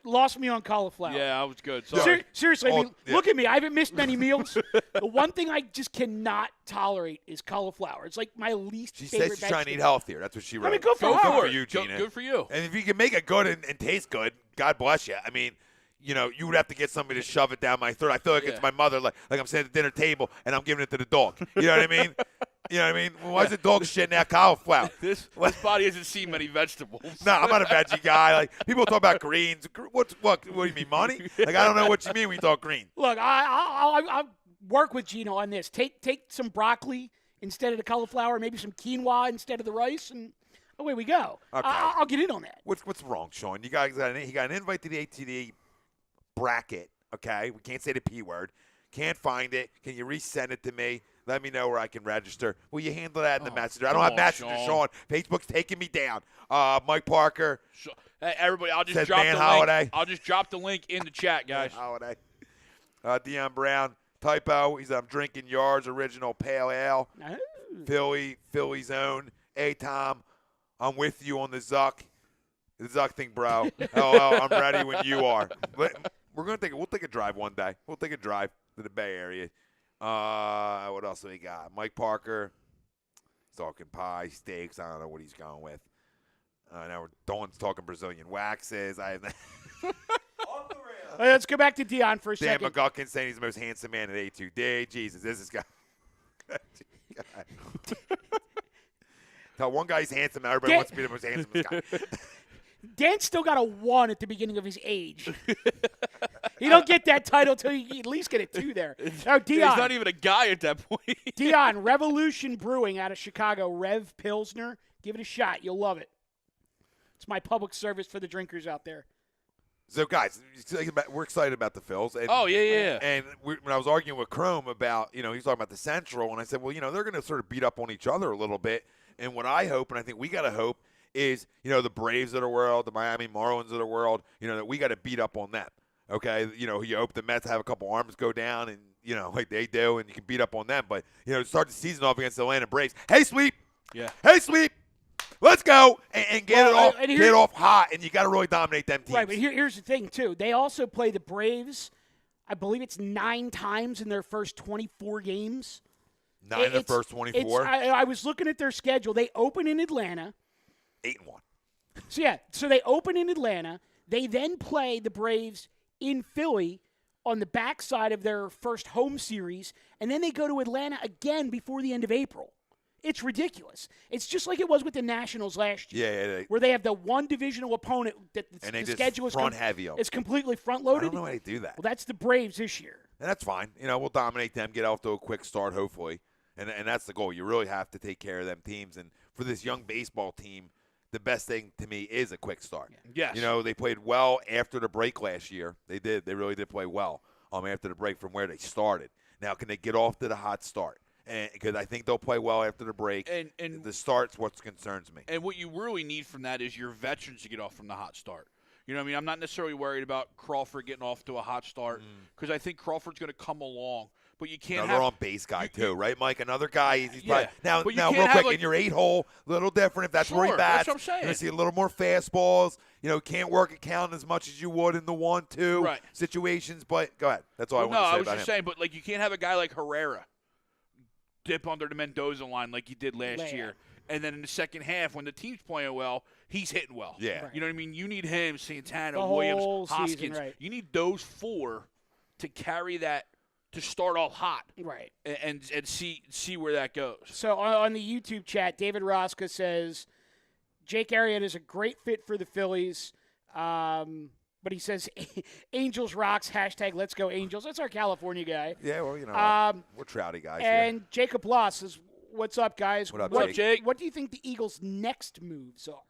Lost me on cauliflower. Yeah, I was good. Sorry. Seriously, I mean, Yeah. look at me. I haven't missed many meals. The one thing I just cannot tolerate is cauliflower. It's like my least She favorite says she's trying to eat vegetable. healthier. That's what she wrote. I mean, go for Go her. for for it. you, Gina. Good for you. And if you can make it good and taste good, God bless you. I mean, you would have to get somebody to shove it down my throat. I feel like it's my mother, like I'm sitting at the dinner table and I'm giving it to the dog. You know what I mean? You know what I mean? Why is the dog shitting out cauliflower? This body hasn't seen many vegetables. No, I'm not a veggie guy. Like people talk about greens. What do you mean, money? Like I don't know what you mean when you talk green. Look, I'll work with Gino on this. Take some broccoli instead of the cauliflower, maybe some quinoa instead of the rice, and away we go. Okay. I'll get in on that. What's wrong, Sean? He got an invite to the ATD bracket. Okay, we can't say the P word. Can't find it. Can you resend it to me? Let me know where I can register. Will you handle that in the messenger? I don't have messenger, Sean. Facebook's taking me down. Mike Parker. Hey, everybody, I'll just says drop Man the Holiday. link. I'll just drop the link in the chat, guys. Holiday. Deion Brown. Typo. I'm drinking Yard's original pale ale. Oh. Philly's own. Hey, Tom, I'm with you on the Zuck thing, bro. I'm ready when you are. We'll take a drive one day. We'll take a drive to the Bay Area. What else do we got? Mike Parker. He's talking pie, steaks. I don't know what he's going with. Now Dawn's talking Brazilian waxes. I have Let's go back to Deion for a Dan second. McGuckin saying he's the most handsome man at A2D. Jesus, this is guy. Tell one guy he's handsome, now everybody wants to be the most handsome guy. Dan still got a 1 at the beginning of his age. You don't get that title till you at least get a 2 there. Now, Deion. He's not even a guy at that point. Deion, Revolution Brewing out of Chicago, Rev Pilsner. Give it a shot. You'll love it. It's my public service for the drinkers out there. So, guys, we're excited about the Phils. And, yeah. And when I was arguing with Chrome about, he's talking about the Central, and I said, well, they're going to sort of beat up on each other a little bit. And what I hope, and I think we got to hope, is, the Braves of the world, the Miami Marlins of the world, that we got to beat up on them. Okay? You hope the Mets have a couple arms go down and, like they do, and you can beat up on them. But, start the season off against the Atlanta Braves. Hey, sweep! Yeah. Hey, sweep! Let's go and get it off hot, and you got to really dominate them teams. Right, but here's the thing, too. They also play the Braves, I believe it's 9 times in their first 24 games. 9 in the first 24? I was looking at their schedule. They open in Atlanta. 8-1. So they open in Atlanta. They then play the Braves in Philly on the backside of their first home series, and then they go to Atlanta again before the end of April. It's ridiculous. It's just like it was with the Nationals last year, where they have the one divisional opponent that the schedule is heavy. It's completely front loaded. I don't know why they do that. Well, that's the Braves this year. And that's fine. We'll dominate them, get off to a quick start, hopefully, and that's the goal. You really have to take care of them teams, and for this young baseball team, the best thing to me is a quick start. Yes. They played well after the break last year. They did. They really did play well after the break from where they started. Now, can they get off to the hot start? Because I think they'll play well after the break. And the start's what concerns me. And what you really need from that is your veterans to get off from the hot start. You know what I mean? I'm not necessarily worried about Crawford getting off to a hot start because I think Crawford's going to come along. But you can't Another on-base guy, too, right, Mike? Another guy. He's yeah. Probably, now real quick, in your 8-hole, a little different if that's where he bats. That's what I'm saying. You're going to see a little more fastballs. Can't work it count as much as you would in the 1-2 situations. But go ahead. That's all I want to say about him. No, I was just saying, but you can't have a guy like Herrera dip under the Mendoza line like he did last year. And then in the second half, when the team's playing well, he's hitting well. Yeah. Right. You know what I mean? You need him, Santana, the Williams, Hoskins. Season, right. You need those 4 to carry that to start off hot. Right. And see where that goes. So on the YouTube chat, David Rosca says, Jake Arrieta is a great fit for the Phillies. But he says, Angels rocks, # let's go Angels. That's our California guy. Yeah, well, we're Trouty guys. And Jacob Loss says, what's up, guys? What up, Jake? What do you think the Eagles' next moves are?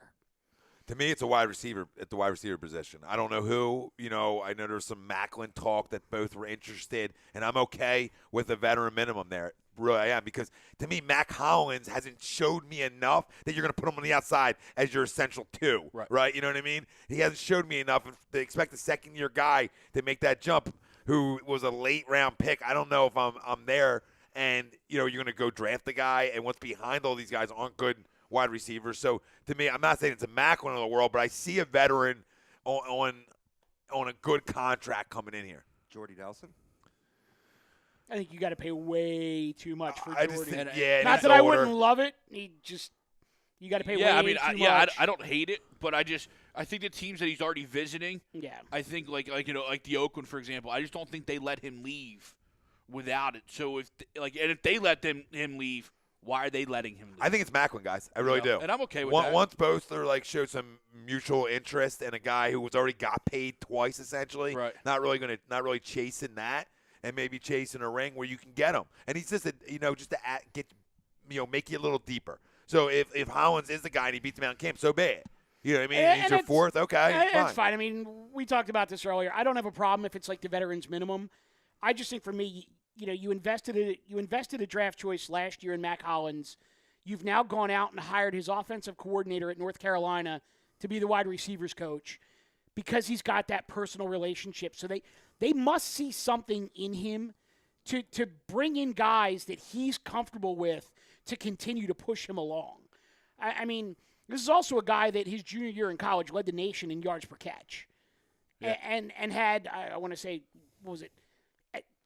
To me, it's a wide receiver at the wide receiver position. I don't know who. I know there's some Macklin talk that both were interested, and I'm okay with a veteran minimum there. Really, I am, because to me, Mac Hollins hasn't showed me enough that you're going to put him on the outside as your essential 2, right? You know what I mean? He hasn't showed me enough to expect a second-year guy to make that jump who was a late-round pick. I don't know if I'm there, and, you're going to go draft the guy, and what's behind all these guys aren't good wide receivers. So, to me, I'm not saying it's a Macklin of the world, but I see a veteran on a good contract coming in here. Jordy Nelson? I think you got to pay way too much for Jordy. Not that I wouldn't love it. You got to pay way too much. I don't hate it, but I think the teams that he's already visiting. Yeah. I think like the Oakland, for example. I just don't think they let him leave without it. So if they let him leave, why are they letting him leave? I think it's Macklin, guys. I really do. And I'm okay with that. Once both are showed some mutual interest in a guy who was already got paid twice, essentially. Right. Not really chasing that. And maybe chasing a ring where you can get him. And he's just, just to make you a little deeper. So if Hollins is the guy and he beats him out in camp, so bad. You know what I mean? And He's your fourth. Okay, That's fine. I mean, we talked about this earlier. I don't have a problem if it's like the veterans minimum. I just think for me, you invested a draft choice last year in Mac Hollins. You've now gone out and hired his offensive coordinator at North Carolina to be the wide receivers coach because he's got that personal relationship. So they must see something in him to bring in guys that he's comfortable with to continue to push him along. I mean, this is also a guy that his junior year in college led the nation in yards per catch. Yeah. And had, I want to say, what was it?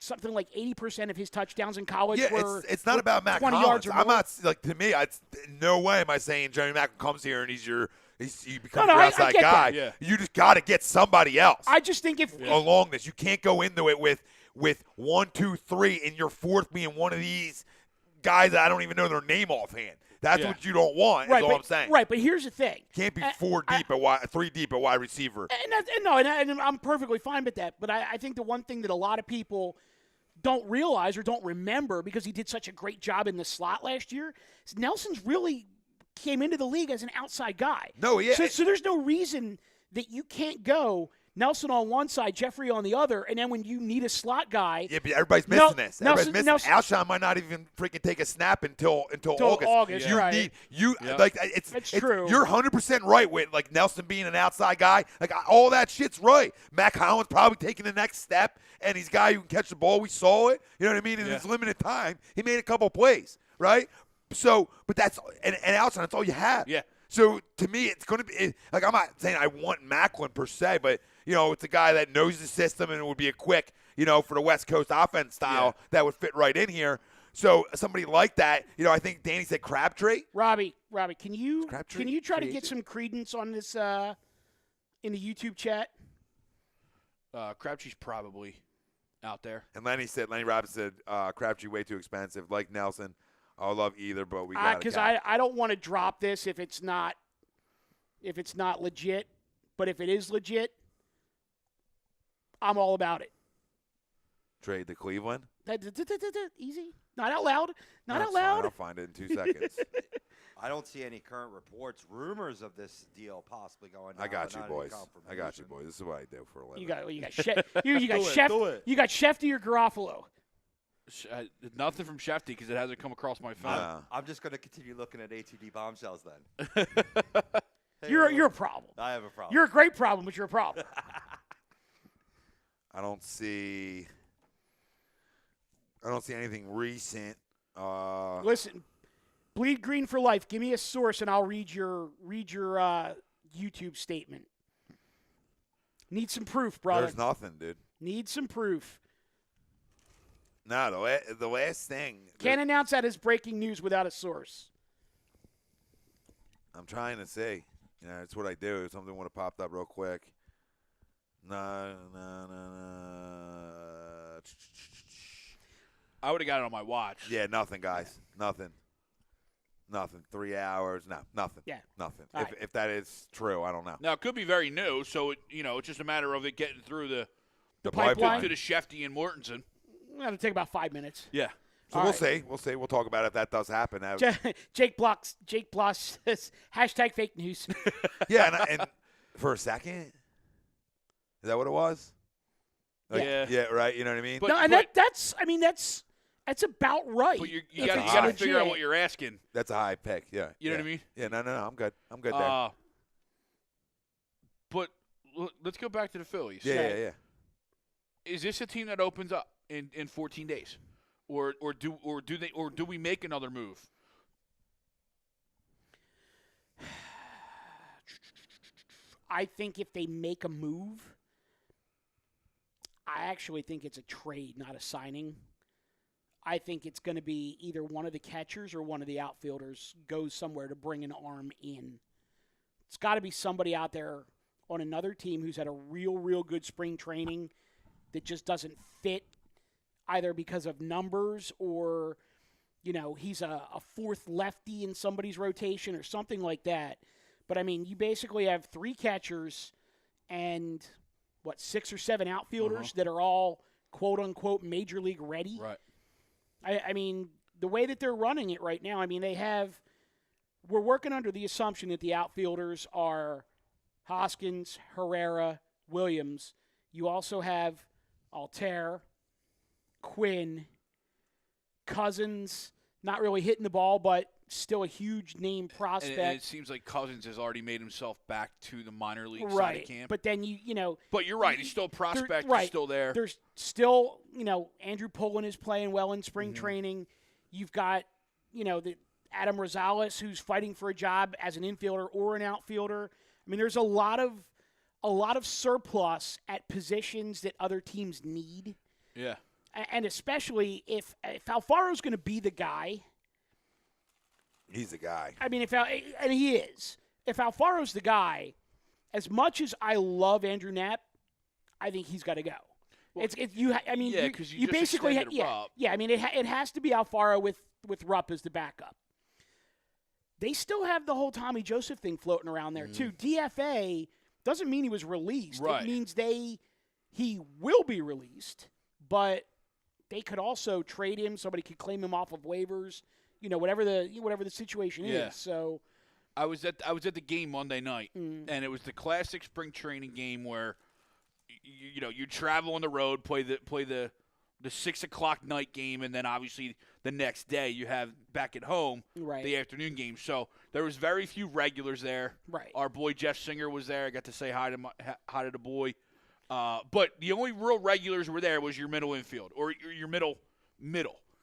Something like 80% of his touchdowns in college were it's not about Mac 20 Hollins. yards or more. I'm not, like, to me, no way am I saying Johnny Mac comes here and he becomes your I outside get guy. that. Yeah. You just got to get somebody else. I just think if along this, you can't go into it with 1, 2, 3, and your fourth being one of these guys that I don't even know their name offhand. That's what you don't want. Is all I'm saying. Right, but here's the thing: can't be 3 deep at wide receiver. And I'm perfectly fine with that. But I think the one thing that a lot of people don't realize or don't remember because he did such a great job in the slot last year is Nelson's really came into the league as an outside guy. No, yeah. So there's no reason that you can't go Nelson on one side, Jeffrey on the other, and then when you need a slot guy. Yeah, but everybody's missing this. Everybody's missing Nelson, Alshon might not even freaking take a snap until August. Yeah. You right. like it's true. You're 100% right with like Nelson being an outside guy. Like all that shit's right. Mac Hollins probably taking the next step, and he's a guy who can catch the ball. We saw it. You know what I mean? In his limited time, he made a couple plays, right? So, but that's and Alshon, that's all you have. Yeah. So to me, it's going to be like I'm not saying I want Macklin per se, but it's a guy that knows the system and it would be a quick, for the West Coast offense style that would fit right in here. So somebody like that, I think Danny said Crabtree. Robbie, can you try to get agent? some credence on this in the YouTube chat? Crabtree's probably out there. And Lenny Robinson said Crabtree way too expensive. Like Nelson, I love either, but we got because I don't want to drop this if it's not legit. But if it is legit, I'm all about it. Trade to Cleveland. Easy. Not out loud. Not That's out loud. Fine. I'll find it in 2 seconds. I don't see any current reports, rumors of this deal possibly going down. I got you, not boys. any I got you, confirmation. boys. This is what I do for a living. You got Chef. Do it. You got Shefty or Garofalo. Nothing from Shefty because it hasn't come across my phone. Nah. I'm just going to continue looking at ATD bombshells then. Hey, You're a problem. I have a problem. You're a great problem, but you're a problem. I don't see anything recent. Listen, Bleed Green for life. Give me a source, and I'll read your YouTube statement. Need some proof, brother. There's nothing, dude. Need some proof. No, the last thing. Can't announce that as breaking news without a source. I'm trying to say. It's what I do. Something would have popped up real quick. No. I would have got it on my watch. Yeah, nothing, guys. Nothing. 3 hours. No, nothing. Yeah. Nothing. All right. If that is true, I don't know. Now, it could be very new, so it's just a matter of it getting through the pipeline. to the Shefty and Mortensen. It'll take about 5 minutes. Yeah. So All we'll right. see. We'll see. We'll talk about it if that does happen. Jake Bloss says, #fake news. Yeah, and for a second, is that what it was? Yeah. Yeah, right. You know what I mean? But- No, and that's about right. But you if got it's to legit. figure out what you're asking. That's a high pick. Yeah. You know what I mean? Yeah. No. I'm good. I'm good there. But let's go back to the Phillies. Yeah. Is this a team that opens up in 14 days, or do we make another move? I think if they make a move, I actually think it's a trade, not a signing. I think it's going to be either one of the catchers or one of the outfielders goes somewhere to bring an arm in. It's got to be somebody out there on another team who's had a real good spring training that just doesn't fit either because of numbers or, he's a fourth lefty in somebody's rotation or something like that. But, I mean, you basically have 3 catchers and, 6 or 7 outfielders that are all, quote-unquote, major league ready. Right. I mean, the way that they're running it right now, I mean, they have we're working under the assumption that the outfielders are Hoskins, Herrera, Williams. You also have Altair, Quinn, Cousins, not really hitting the ball, but still a huge name prospect. And it seems like Cousins has already made himself back to the minor league side right. of camp. But then you know. But you're right. He's still a prospect. Right. He's still there. There's still, Andrew Pullen is playing well in spring training. You've got, the Adam Rosales who's fighting for a job as an infielder or an outfielder. I mean, there's a lot of surplus at positions that other teams need. Yeah. And especially if Alfaro's going to be the guy. He's the guy. I mean, and he is. If Alfaro's the guy, as much as I love Andrew Knapp, I think he's got to go. Well, because you basically Rupp. Yeah. I mean, it has to be Alfaro with Rupp as the backup. They still have the whole Tommy Joseph thing floating around there too. DFA doesn't mean he was released. Right. It means he will be released, but they could also trade him. Somebody could claim him off of waivers. Whatever the situation is. So, I was at the game Monday night, and it was the classic spring training game where, you travel on the road, play the 6:00 night game, and then obviously the next day you have back at home the afternoon game. So there was very few regulars there. Right. Our boy Jeff Singer was there. I got to say hi to the boy. But the only real regulars were there was your middle infield or your middle.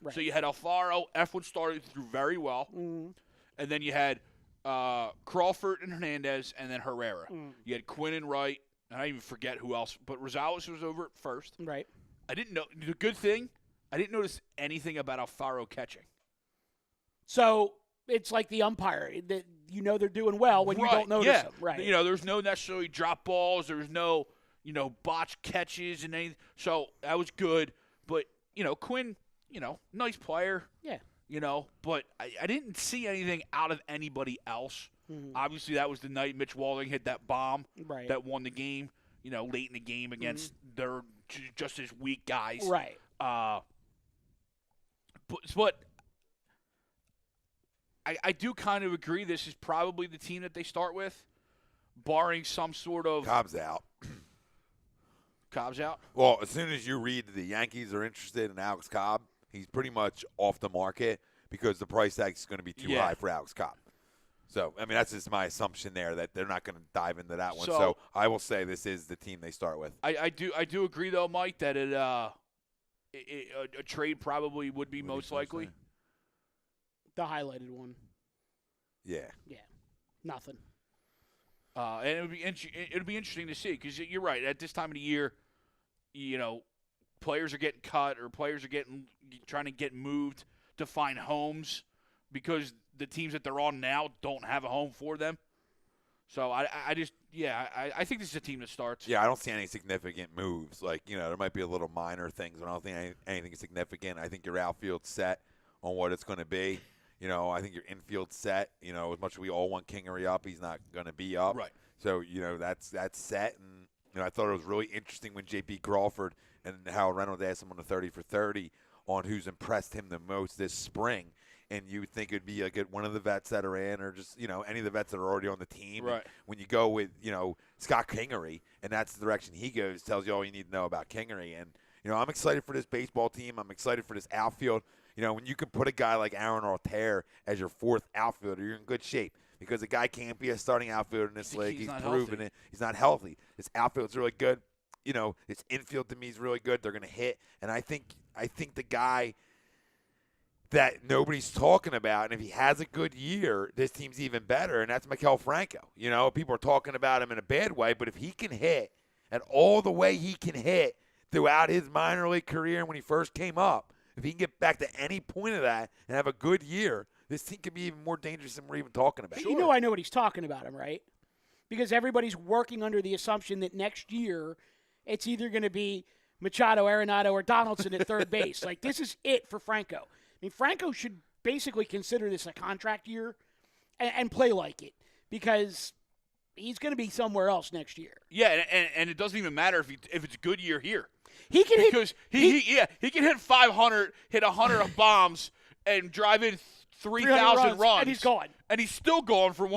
Right. So you had Alfaro. F1 started through very well. And then you had Crawford and Hernandez, and then Herrera. You had Quinn and Wright. I don't even forget who else. But Rosales was over at first. Right. I didn't know. The good thing, I didn't notice anything about Alfaro catching. So it's like the umpire that they're doing well when you don't notice them. Right. There's no necessarily drop balls. There's no, botched catches and anything. So that was good. But, Quinn, nice player. Yeah. But I didn't see anything out of anybody else. Obviously, that was the night Mitch Walding hit that bomb that won the game, late in the game against their just as weak guys. Right. But I do kind of agree this is probably the team that they start with, barring some sort of – Cobb's out. Cobb's out? Well, as soon as you read the Yankees are interested in Alex Cobb, he's pretty much off the market because the price tag is going to be too high for Alex Cobb. So, I mean, that's just my assumption there that they're not going to dive into that one. So I will say this is the team they start with. I do agree, though, Mike, that a trade probably would be most likely. The highlighted one. Yeah. Yeah. Nothing. And it would be interesting to see because you're right. At this time of the year, players are getting cut or players are trying to get moved to find homes because the teams that they're on now don't have a home for them. So I think this is a team that starts. Yeah, I don't see any significant moves. Like, there might be a little minor things, but I don't think anything significant. I think your outfield's set on what it's going to be. I think your infield's set. As much as we all want Kingery up, he's not going to be up. Right. So, that's set. And I thought it was really interesting when J.P. Crawford and Howard Reynolds asked him on the 30 for 30 on who's impressed him the most this spring. And you would think it would be one of the vets that are in or just, any of the vets that are already on the team. Right. And when you go with, Scott Kingery, and that's the direction he goes, tells you all you need to know about Kingery. And, I'm excited for this baseball team. I'm excited for this outfield. When you can put a guy like Aaron Altair as your fourth outfielder, you're in good shape because the guy can't be a starting outfielder in this league. He's proven it. He's not healthy. His outfield's really good. His infield to me is really good. They're going to hit. And I think the guy that nobody's talking about, and if he has a good year, this team's even better, and that's Maikel Franco. People are talking about him in a bad way, but if he can hit and all the way he can hit throughout his minor league career and when he first came up, if he can get back to any point of that and have a good year, this team could be even more dangerous than we're even talking about. I know what he's talking about him, right? Because everybody's working under the assumption that next year it's either going to be Machado, Arenado, or Donaldson at third base. Like, this is it for Franco. I mean, Franco should basically consider this a contract year and play like it because he's going to be somewhere else next year. Yeah, and it doesn't even matter if it's a good year here. He can he can hit 500, hit 100 bombs, and drive in 3,000 runs, and he's gone. and he's still gone for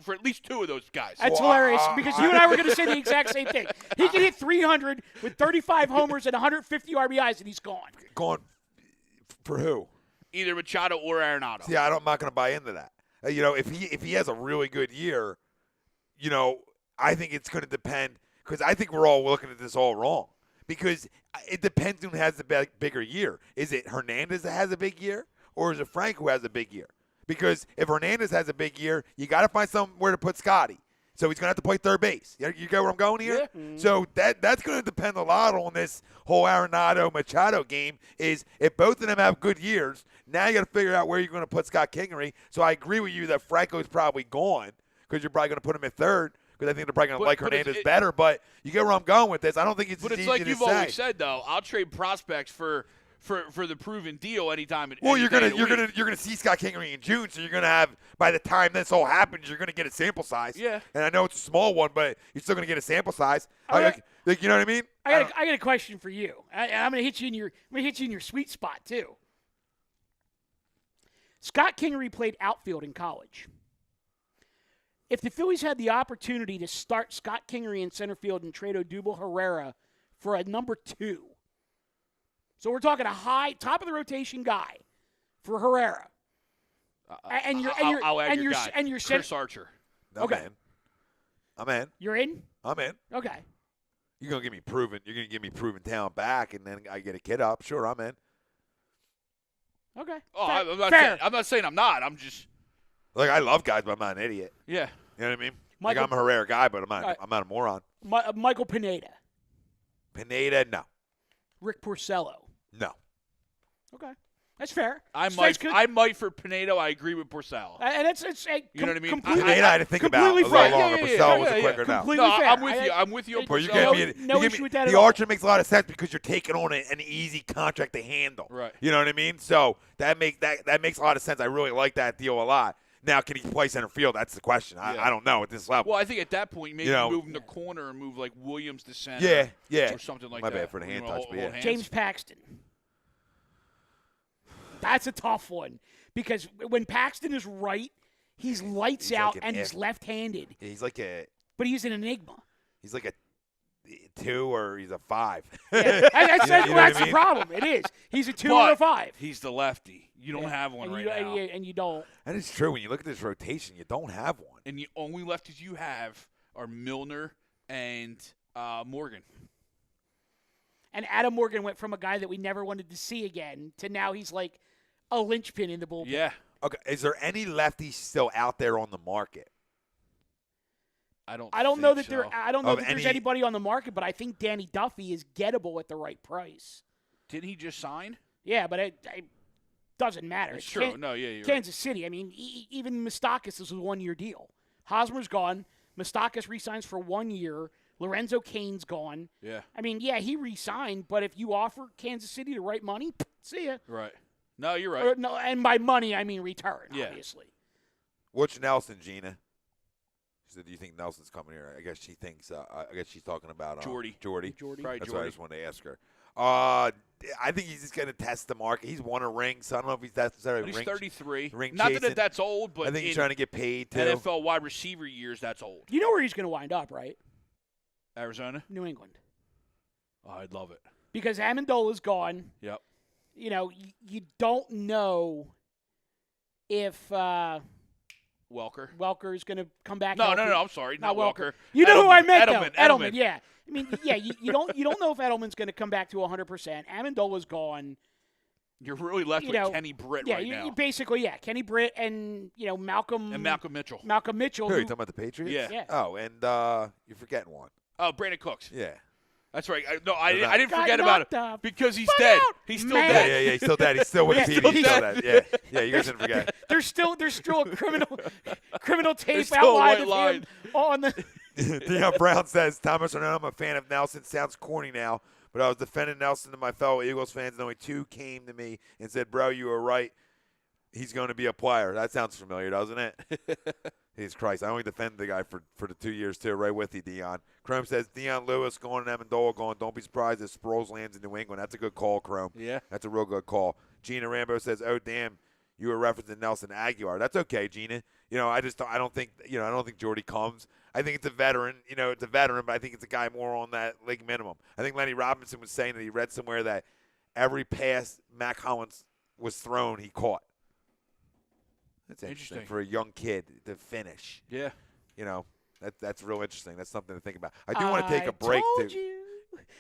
for at least two of those guys. That's hilarious because you and I were going to say the exact same thing. He can hit 300 with 35 homers and 150 RBIs, and he's gone. Gone for who? Either Machado or Arenado. Yeah, I'm not going to buy into that. If he has a really good year, I think it's going to depend because I think we're all looking at this all wrong because it depends who has the bigger year. Is it Hernandez that has a big year or is it Frank who has a big year? Because if Hernandez has a big year, you got to find somewhere to put Scotty. So he's going to have to play third base. You get where I'm going here? Yeah. Mm-hmm. So that's going to depend a lot on this whole Arenado-Machado game is if both of them have good years, now you got to figure out where you're going to put Scott Kingery. So I agree with you that Franco's probably gone because you're probably going to put him at third because I think they're probably going to like Hernandez better. But you get where I'm going with this. I don't think it's But as it's easy like to you've say. always said, though. I'll trade prospects for the proven deal anytime. Well, any you're day gonna of the you're gonna see Scott Kingery in June, so you're gonna have by the time this all happens, you're gonna get a sample size. Yeah. And I know it's a small one, but you're still gonna get a sample size. Okay. Like, you know what I mean? I got a question for you. I'm going to hit you in your sweet spot too. Scott Kingery played outfield in college. If the Phillies had the opportunity to start Scott Kingery in center field and trade Odubel Herrera for a number 2, so we're talking a high top of the rotation guy for Herrera, I'll add your guy, and your Chris Archer. Okay. I'm in. You're in. I'm in. Okay. You're gonna give me proven talent back, and then I get a kid up. Sure, I'm in. Okay. Oh, Fair. I'm not saying I'm not. I'm just Like I love guys, but I'm not an idiot. yeah. You know what I mean? Michael- Like I'm a Herrera guy, but I'm not. Right. I'm not a moron. Michael Pineda, Pineda, no, Rick Porcello. no. Okay, that's fair. I Strikes might for Pinedo. I agree with Porcello. And it's You know what I mean? Completely, Pineda, I had to think about completely a little fair. longer. Yeah, Porcello yeah, was a yeah. quicker no. Completely No, fair. I'm with you. I'm with you on But you're Porcello. giving me No you issue give me- with that at the all. Archer makes a lot of sense because you're taking on an easy contract to handle. Right. You know what I mean? So that makes a lot of sense. I really like that deal a lot. Now, can he play center field? That's the question. Yeah. I don't know at this level. Well, I think at that point, maybe move him to corner and move like Williams to center. Yeah. Or something like My that. bad for the hand touch, but yeah. hands. James Paxton. That's a tough one because when Paxton is right, he's lights He's out like an and F. he's left-handed, He's like a but he's an enigma. 2 or he's a 5. Yeah, that's You know what I the mean? problem. It is. He's a 2 or a But 5. he's the lefty. You don't have one and right you, now. And you don't. That is true. When you look at this rotation, you don't have one. And the only lefties you have are Milner and Morgan. And Adam Morgan went from a guy that we never wanted to see again to now he's like a linchpin in the bullpen. Yeah. Okay, is there any lefties still out there on the market? I don't know think that there. so. I don't know Of that there's any- anybody on the market, but I think Danny Duffy is gettable at the right price. Didn't he just sign? Yeah, but it doesn't matter. It's true. No, yeah, you're Kansas City. I mean, even Moustakas is a 1-year deal. Hosmer's gone. Moustakas re-signs for 1 year. Lorenzo Cain's gone. Yeah. I mean, yeah, he re-signed, but if you offer Kansas City the right money, see ya. Right. No, you're right. Or, no, and by money, I mean return, Yeah. obviously. What's Nelson, Gina? She said, "Do you think Nelson's coming here?" I guess she thinks. I guess she's talking about Jordy. Jordy. Jordy. Right, That's why I Jordy. just wanted to ask her. I think he's just going to test the market. He's won a ring, so I don't know if he's necessarily But he's 33. ring Not chasing. that that's old, but I think he's in trying to get paid too. NFL wide receiver years, that's old. You know where he's going to wind up, right? Arizona? New England. Oh, I'd love it. Because Amendola's gone. Yep. You know, you don't know if Welker. is going to come back. No, healthy. I'm sorry. Not Welker. You know who I meant, Edelman, though. Edelman, yeah. I mean, yeah, you don't know if Edelman's going to come back to 100%. Amendola's gone. You're really left with Kenny Britt Yeah, right you now. basically, Kenny Britt and, Malcolm. And Malcolm Mitchell. Malcolm Mitchell. Who are you who- talking about the Patriots? Yeah. Yeah. Oh, and you're forgetting one. Oh, Brandon Cooks. Yeah. That's right. I didn't Got forget about knocked it because he's Fuck dead. out, He's still man. dead. Yeah, he's still dead. He's still with Yeah, the still team. He's still dead. dead. Yeah, you guys didn't forget. There's still a criminal tape There's still a outlined white of him on the. Deion Brown says, Thomas Arnett, I'm a fan of Nelson. Sounds corny now, but I was defending Nelson to my fellow Eagles fans, and only 2 came to me and said, bro, you were right. He's going to be a player. That sounds familiar, doesn't it? Jesus Christ. I only defended the guy for the 2 years, too, right with you, Deion. Chrome says, Deion Lewis going and Amendola going. Don't be surprised if Sproles lands in New England. That's a good call, Chrome. Yeah. That's a real good call. Gina Rambo says, oh, damn, you were referencing Nelson Aguilar. That's okay, Gina. I don't think Jordy comes. I think it's a veteran. It's a veteran, but I think it's a guy more on that league minimum. I think Lenny Robinson was saying that he read somewhere that every pass Mac Hollins was thrown, he caught. That's interesting for a young kid to finish. Yeah. That's real interesting. That's something to think about. I do want to take a break. Told you.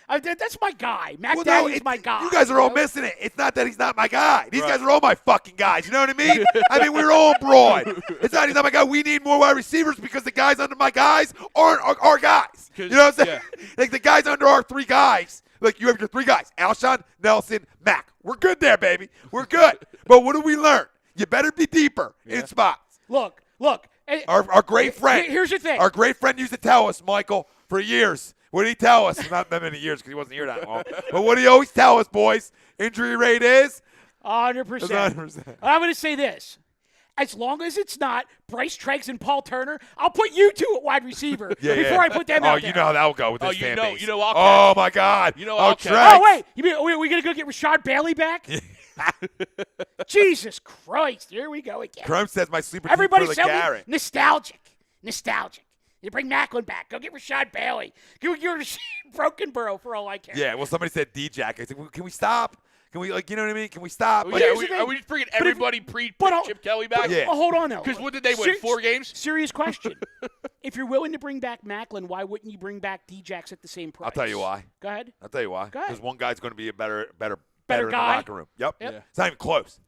That's my guy. Mac Daddy's my guy. You guys are all missing it. It's not that he's not my guy. These guys are all my fucking guys. You know what I mean? We're all broad. It's not he's not my guy. We need more wide receivers because the guys under my guys aren't our guys. You know what I'm saying? Yeah. Like the guys under our 3 guys. Like you have your 3 guys: Alshon, Nelson, Mac. We're good there, baby. We're good. But what do we learn? You better be deeper in spots. Look. Our great friend. Here's the thing. Our great friend used to tell us, Michael, for years. What did he tell us? Not that many years because he wasn't here that long. But what did he always tell us, boys? Injury rate is? 100%. 100%. I'm going to say this. As long as it's not Bryce Treggs and Paul Turner, I'll put you 2 at wide receiver before I put them out there. Oh, you know how that will go with this fan base. I'll my God. I'll Treggs. Oh, wait. You mean, are we going to go get Rashad Bailey back? Jesus Christ. Here we go again. Crumb says my sleeper Everybody team for sell me Garrett. nostalgic. You bring Macklin back. Go get Rashad Bailey. Go get Broken Burrow for all I care. Yeah, well, somebody said D-Jack. I said, well, can we stop? Can we, you know what I mean? Can we stop? Well, are we just bringing everybody Chip Kelly back? Yeah. Well, hold on, though. Because what did they win, 4 games? Serious question. If you're willing to bring back Macklin, why wouldn't you bring back D-Jacks at the same price? I'll tell you why. Go ahead. I'll tell you why. Go ahead. Because one guy's going to be a better in guy? the locker room. Yep. Yeah. It's not even close.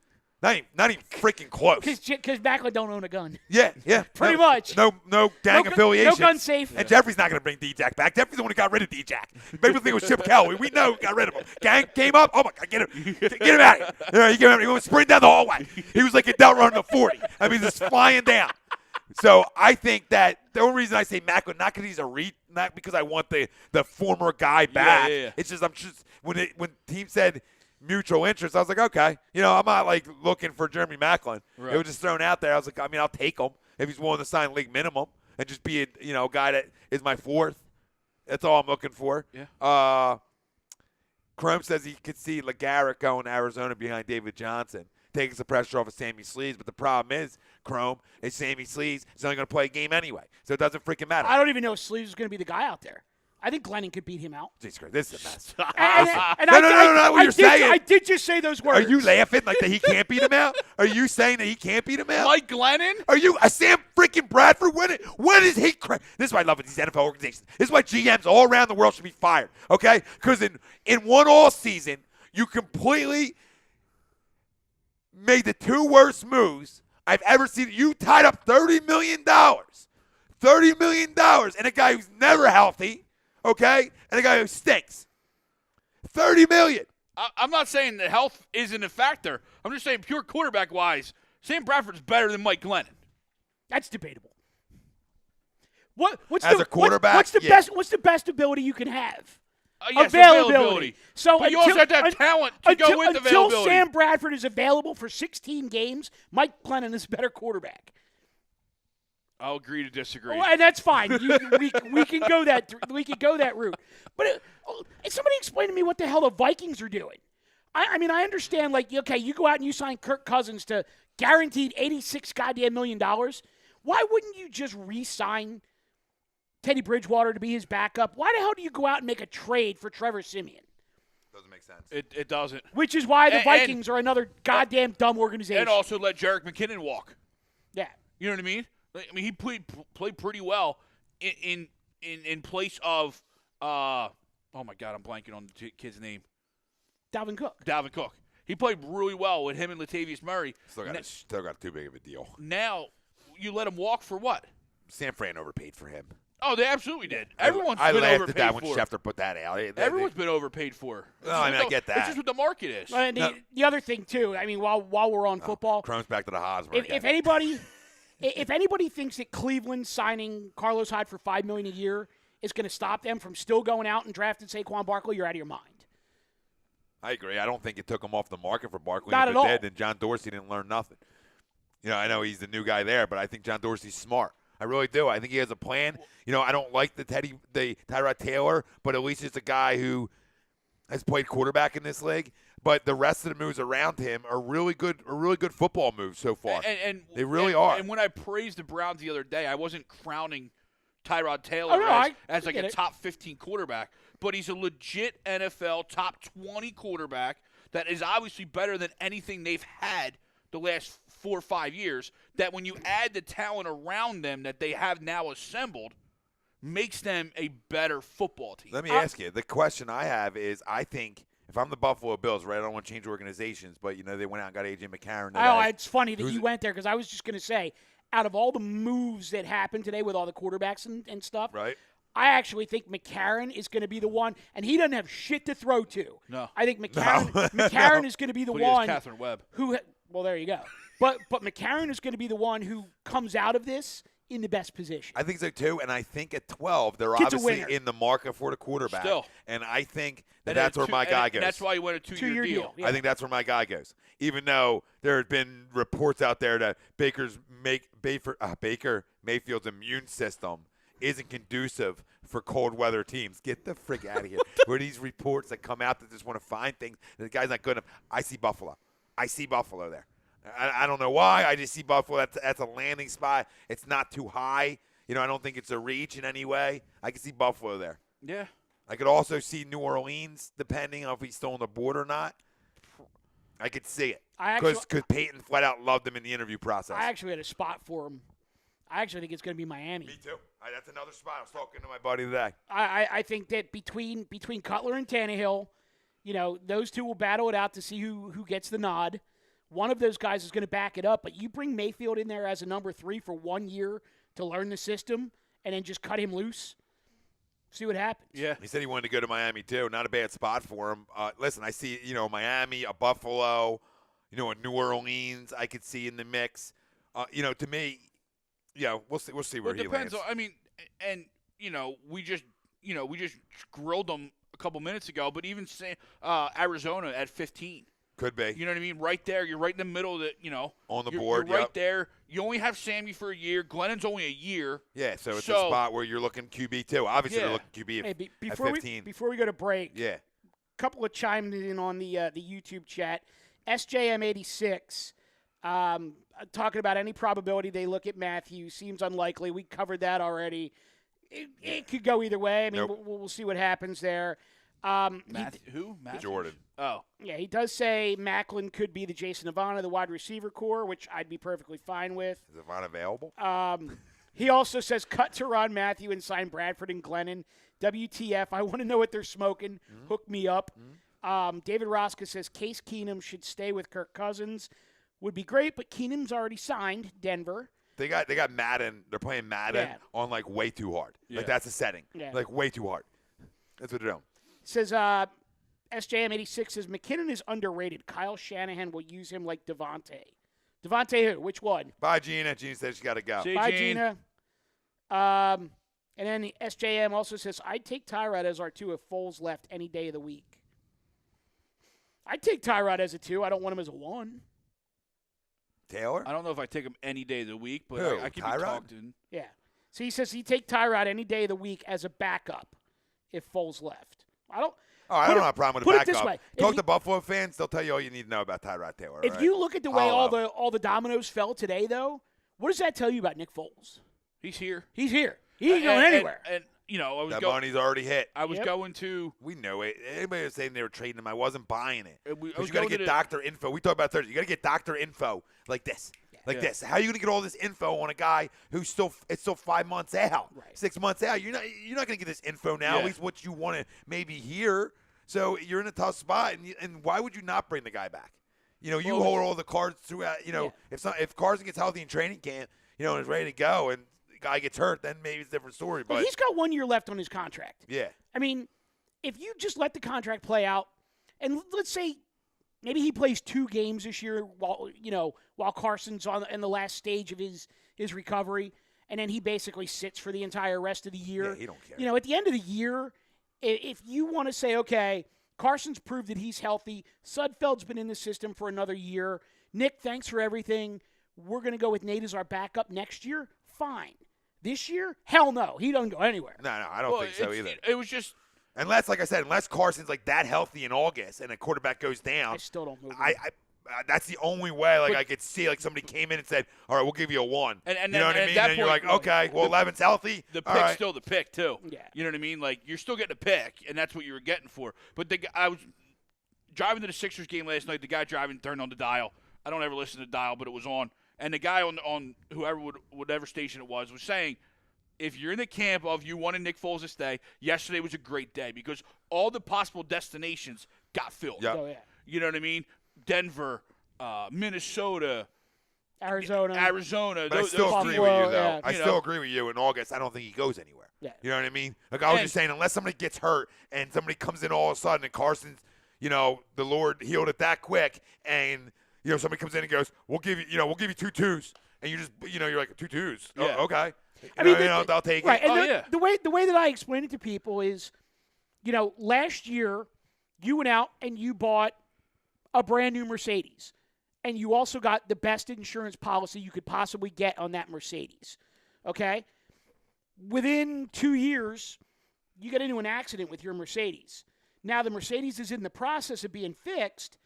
Not even freaking close. Because Macklin don't own a gun. Yeah. Pretty much. No gang affiliation. No gun safe. And Jeffrey's not going to bring D-Jack back. Jeffrey's the one who got rid of D-Jack. People think it was Chip Kelly. We know who got rid of him. Gang came up. Oh, my God. Get him out of here. He went sprint down the hallway. He was like a doubt running the 40. Just flying down. So I think that the only reason I say Macklin, not because he's not because I want the former guy back. Yeah. It's just when team said mutual interest, I was like, okay. I'm not like looking for Jeremy Macklin. Right. It was just thrown out there. I was like, I'll take him if he's willing to sign league minimum and just be a guy that is my 4th. That's all I'm looking for. Yeah. Chrome says he could see LeGarrette going to Arizona behind David Johnson, taking some pressure off of Sammy Sleeves. But the problem is, Chrome, is Sammy Sleeves is only going to play a game anyway, so it doesn't freaking matter. I don't even know if Sleeves is going to be the guy out there. I think Glennon could beat him out. Jesus Christ, this is a mess. No, what you're saying. I did just say those words. Are you laughing like that he can't beat him out? Are you saying that he can't beat him out? Mike Glennon? Are you a Sam freaking Bradford? When is he? This is why I love it, these NFL organizations. This is why GMs all around the world should be fired. Okay, because in one all season you completely made the 2 worst moves I've ever seen. You tied up $30 million. $30 million, and a guy who's never healthy. Okay? And a guy who stinks. $30 million. I'm not saying that health isn't a factor. I'm just saying pure quarterback-wise, Sam Bradford's better than Mike Glennon. That's debatable. What's As a quarterback, what's the best ability you can have? Yes, availability. So but you also have to have talent to go with availability. Until Sam Bradford is available for 16 games, Mike Glennon is a better quarterback. I'll agree to disagree. And that's fine. We can go that route. But somebody explain to me what the hell the Vikings are doing. I mean, I understand. Like, okay, you go out and you sign Kirk Cousins to guaranteed $86 goddamn million. Why wouldn't you just re-sign Teddy Bridgewater to be his backup? Why the hell do you go out and make a trade for Trevor Siemian? Doesn't make sense. It doesn't. Which is why the Vikings are another goddamn dumb organization. And also let Jerick McKinnon walk. Yeah. You know what I mean? I mean, he played pretty well in place of oh my God, I'm blanking on the kid's name. Dalvin Cook. He played really well with him and Latavius Murray. Still got too big of a deal. Now you let him walk for what? San Fran overpaid for him. Oh, they absolutely did. Everyone's I been laughed overpaid at that when for. Schefter put that out. Everyone's been overpaid for. I get that. It's just what the market is. The other thing too. I mean, while we're on football, Crohn's back to the Hosmer. If anybody thinks that Cleveland signing Carlos Hyde for $5 million a year is going to stop them from still going out and drafting Saquon Barkley, you're out of your mind. I agree. I don't think it took him off the market for Barkley. Not at all. Then John Dorsey didn't learn nothing. I know he's the new guy there, but I think John Dorsey's smart. I really do. I think he has a plan. I don't like the Tyrod Taylor, but at least it's a guy who has played quarterback in this league. but the rest of the moves around him are really good football moves so far. And they really are. And when I praised the Browns the other day, I wasn't crowning Tyrod Taylor as like a top 15 quarterback, but he's a legit NFL top 20 quarterback that is obviously better than anything they've had the last 4 or 5 years, that when you add the talent around them that they have now assembled, makes them a better football team. Let me ask you. The question I have is, I think if I'm the Buffalo Bills, right, I don't want to change organizations, but, they went out and got A.J. McCarron today. Oh, it's funny that you went there because I was just going to say, out of all the moves that happened today with all the quarterbacks and stuff, right? I actually think McCarron is going to be the one, and he doesn't have shit to throw to. No. I think McCarron is going to be the one Catherine Webb. Well, there you go. But McCarron is going to be the one who comes out of this in the best position. I think so, too, and I think at 12, they're Kid's obviously in the market for the quarterback. Still. And I think that's where my guy goes. That's why he went a two-year deal. Yeah. I think that's where my guy goes. Even though there have been reports out there that Baker Mayfield's immune system isn't conducive for cold weather teams. Get the frick out of here. Where these reports that come out that just want to find things, and the guy's not good enough. I see Buffalo there. I don't know why. I just see Buffalo. That's a landing spot. It's not too high. I don't think it's a reach in any way. I can see Buffalo there. Yeah. I could also see New Orleans, depending on if he's still on the board or not. I could see it. Because Peyton flat out loved him in the interview process. I actually had a spot for him. I actually think it's going to be Miami. Me too. That's another spot. I was talking to my buddy today. I think that between Cutler and Tannehill, those two will battle it out to see who gets the nod. One of those guys is going to back it up, but you bring Mayfield in there as a number 3 for 1 year to learn the system and then just cut him loose. See what happens. Yeah. He said he wanted to go to Miami, too. Not a bad spot for him. Listen, I see, Miami, a Buffalo, a New Orleans I could see in the mix. To me, we'll see where he lands. I mean, and, we just grilled them a couple minutes ago, but even say Arizona at 15. Could be. You know what I mean? Right there. You're right in the middle of the, on the you're board. You're right there. You only have Sammy for a year. Glennon's only a year. Yeah, so it's a spot where you're looking QB too. Obviously, Yeah. they're looking QB at 15. Before we go to break, Yeah. a couple of chimed in on the YouTube chat. SJM86 talking about any probability they look at Matthew. Seems unlikely. We covered that already. It could go either way. I mean, Nope. we'll see what happens there. Who? Matthew? Jordan. Oh. Yeah, he does say Macklin could be the Jason Ivana, the wide receiver core, which I'd be perfectly fine with. Is Ivana available? He also says cut to Ron Matthew and sign Bradford and Glennon. WTF, I want to know what they're smoking. Hook me up. David Rosca says Case Keenum should stay with Kirk Cousins. Would be great, but Keenum's already signed Denver. They got Madden. They're playing Madden on way too hard. Yeah. That's a setting. Yeah. Way too hard. That's what they're doing. Says SJM86 says McKinnon is underrated. Kyle Shanahan will use him like Devontae. Devontae who? Which one? Bye, Gina. Gina says she's got to go. See, Bye, Gene. Gina. And then the SJM also says, I'd take Tyrod as our 2 if Foles left any day of the week. I'd take Tyrod as a 2. I don't want him as a 1. Taylor? I don't know if I take him any day of the week, but Who? I can Tyrod? be talked in. Yeah. So he says he'd take Tyrod any day of the week as a backup if Foles left. I don't don't have a problem with put a it backup. this way. Talk to Buffalo fans. They'll tell you all you need to know about Tyrod Taylor. If right? you look at the way Hollow. all the dominoes fell today, though, what does that tell you about Nick Foles? He's here. He's here. He ain't going anywhere. And I was that money's already hit. I was Yep. going to. We know it. Anybody was saying they were trading him, I wasn't buying it. I Because was you got to going get to doctor info. We talked about Thursday. You got to get doctor info like this. Like this. How are you going to get all this info on a guy who's still 5 months out, Right. 6 months out? You're not going to get this info now. Yeah. At least what you want to maybe hear. So you're in a tough spot. And why would you not bring the guy back? You hold all the cards throughout. If Carson gets healthy in training camp, and is ready to go, and the guy gets hurt, then maybe it's a different story. But he's got 1 year left on his contract. yeah, I mean, if you just let the contract play out, and let's say maybe he plays 2 games this year while Carson's in the last stage of his recovery, and then he basically sits for the entire rest of the year. Yeah, he don't care. At the end of the year, if you want to say, okay, Carson's proved that he's healthy, Sudfeld's been in the system for another year, Nick, thanks for everything, we're going to go with Nate as our backup next year, fine. This year, hell no. He doesn't go anywhere. no, I don't think so either. It was just, Unless, like I said, unless Carson's like that healthy in August and a quarterback goes down, I still don't move him. that's the only way. Like But- I could see, like somebody came in and said, "All right, we'll give you a 1." And you know what I at mean? that And you're point, like, okay, well, 11's healthy. The All pick's right. still the pick too. Yeah. You know what I mean? Like you're still getting a pick, and that's what you were getting for. But I was driving to the Sixers game last night. The guy driving turned on the dial. I don't ever listen to the dial, but it was on. And the guy on whatever station it was saying, if you're in the camp of you wanted Nick Foles to stay, yesterday was a great day because all the possible destinations got filled. Yeah. Oh, yeah. You know what I mean? Denver, Minnesota, Arizona. But I still those agree with you, though. yeah. I You still know. agree with you. In August, I don't think he goes anywhere. Yeah. You know what I mean? Like I was And- just saying, unless somebody gets hurt and somebody comes in all of a sudden and Carson's, the Lord healed it that quick, and somebody comes in and goes, we'll give you 2 twos, and you just, you're like 2 twos. Yeah. Oh, okay. I mean, I'll take right, it. and the way that I explain it to people is, last year you went out and you bought a brand new Mercedes, and you also got the best insurance policy you could possibly get on that Mercedes. Okay? Within 2 years, you get into an accident with your Mercedes. Now the Mercedes is in the process of being fixed.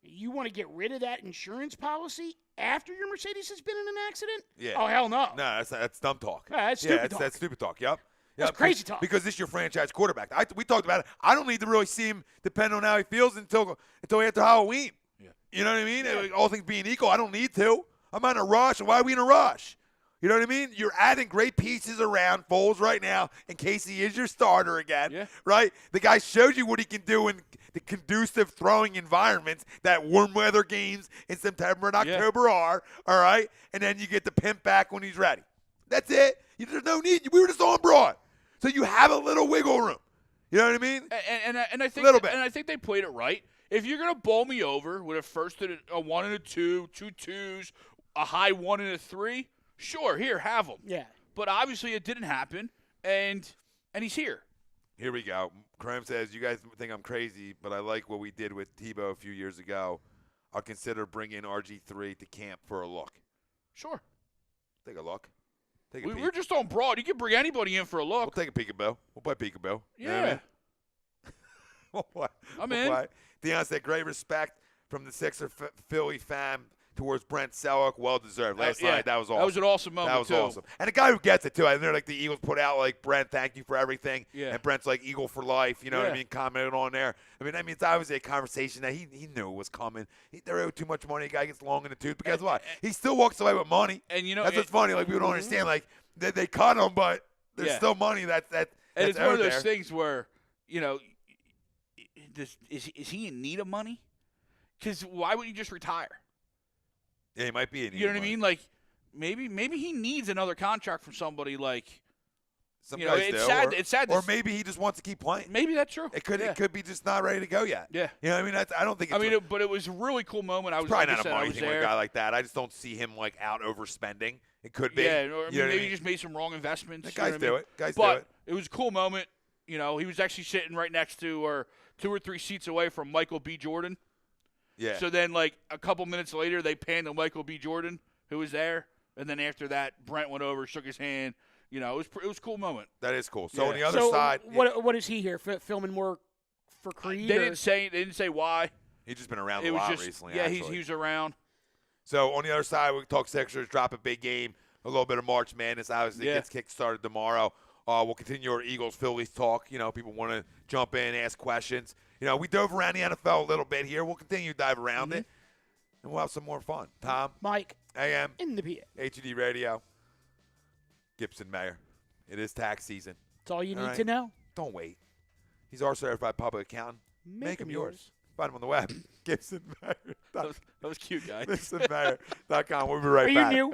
You want to get rid of that insurance policy after your Mercedes has been in an accident? Yeah. Oh, hell no. No, that's dumb talk. Yeah, that's stupid that's, talk. That's stupid talk. Yep. That's crazy talk. Because this is your franchise quarterback. We talked about it. I don't need to really see him depend on how he feels until after Halloween. Yeah. You know what I mean? All things being equal, I don't need to. I'm not in a rush. Why are we in a rush? You know what I mean? You're adding great pieces around Foles right now in case he is your starter again. Yeah. Right? The guy shows you what he can do in the conducive throwing environments that warm weather games in September and October are. All right? And then you get the pimp back when he's ready. That's it. There's no need. We were just on broad. So you have a little wiggle room. You know what I mean? And I think Little bit. And I think they played it right. If you're gonna bowl me over with a first and a 1 and a 2, 2 twos, a high 1 and a 3, sure, here, have them. Yeah. But obviously it didn't happen, and he's here. Here we go. Cram says, you guys think I'm crazy, but I like what we did with Tebow a few years ago. I'll consider bringing RG3 to camp for a look. Sure. Take a look. Take a peek. We're just on broad. You can bring anybody in for a We'll look. take a peekaboo. We'll play peekaboo. You know what I Yeah. mean? We'll play. I'm We'll in. play. Deion said, great respect from the Sixer Philly fam towards Brent Selleck. Well deserved. Last night, that was awesome. That was an awesome moment, That was too. awesome. And a guy who gets it, too. I know, like, the Eagles put out, like, Brent, thank you for everything. Yeah. And Brent's like, Eagle for life. You know what I Yeah. mean? Commented on there. I mean, it's obviously a conversation that he knew was coming. They're owed too much money. The guy gets long in the tooth. But guess what? He still walks away with money. And, you know, that's what's funny. Like, people don't understand. Like, they cut him, but there's Yeah. still money that's And it's one owed of those there. things where, is he in need of money? Because why would you just retire? Yeah, he might be in need You know of what I money. mean? Like, maybe he needs another contract from somebody. Like, Some you know, guys it's do. sad. It's sad. Or maybe he just wants to keep playing. maybe that's true. It could Yeah. it could be just not ready to go yet. Yeah. You know what I mean? I don't think it's I mean, but it was a really cool moment. I was probably like I not a said, I money was thing with a there. guy like that. I just don't see him like out overspending. It could be. Yeah, or You know what maybe I he mean? just made some wrong investments. The you know guys what I do mean? it. Guys but do it. It was a cool moment. You know, he was actually sitting right next to or 2 or 3 seats away from Michael B. Jordan. Yeah. So then, like, a couple minutes later, they panned to Michael B. Jordan, who was there. And then after that, Brent went over, shook his hand. You know, it was a cool moment. That is cool. So Yeah. on the other So side, what is he here? Filming more for Creed? They or- didn't say why. he's just been around It a was lot just recently. yeah, actually. he was around. So on the other side, we talk Sixers, drop a big game, a little bit of March Madness. Obviously, Yeah. gets kick-started tomorrow. We'll continue our Eagles-Phillies talk. You know, people want to jump in, ask questions. You know, we dove around the NFL a little bit here. We'll continue to dive around it, and we'll have some more fun. Tom, Mike AM, in the PA. HED Radio, Gibson Mayor. It is tax season. That's all you All need right. to know. Don't wait. He's our certified public accountant. Make him yours. Find him on the web. Gibson Mayor. That was cute, guys. GibsonMayor.com. We'll be right Are back. you new?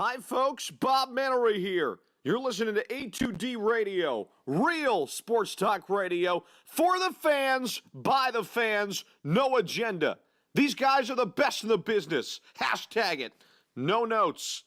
Hi, folks. Bob Mannery here. You're listening to A2D Radio, real sports talk radio for the fans, by the fans, no agenda. These guys are the best in the business. Hashtag it. No notes.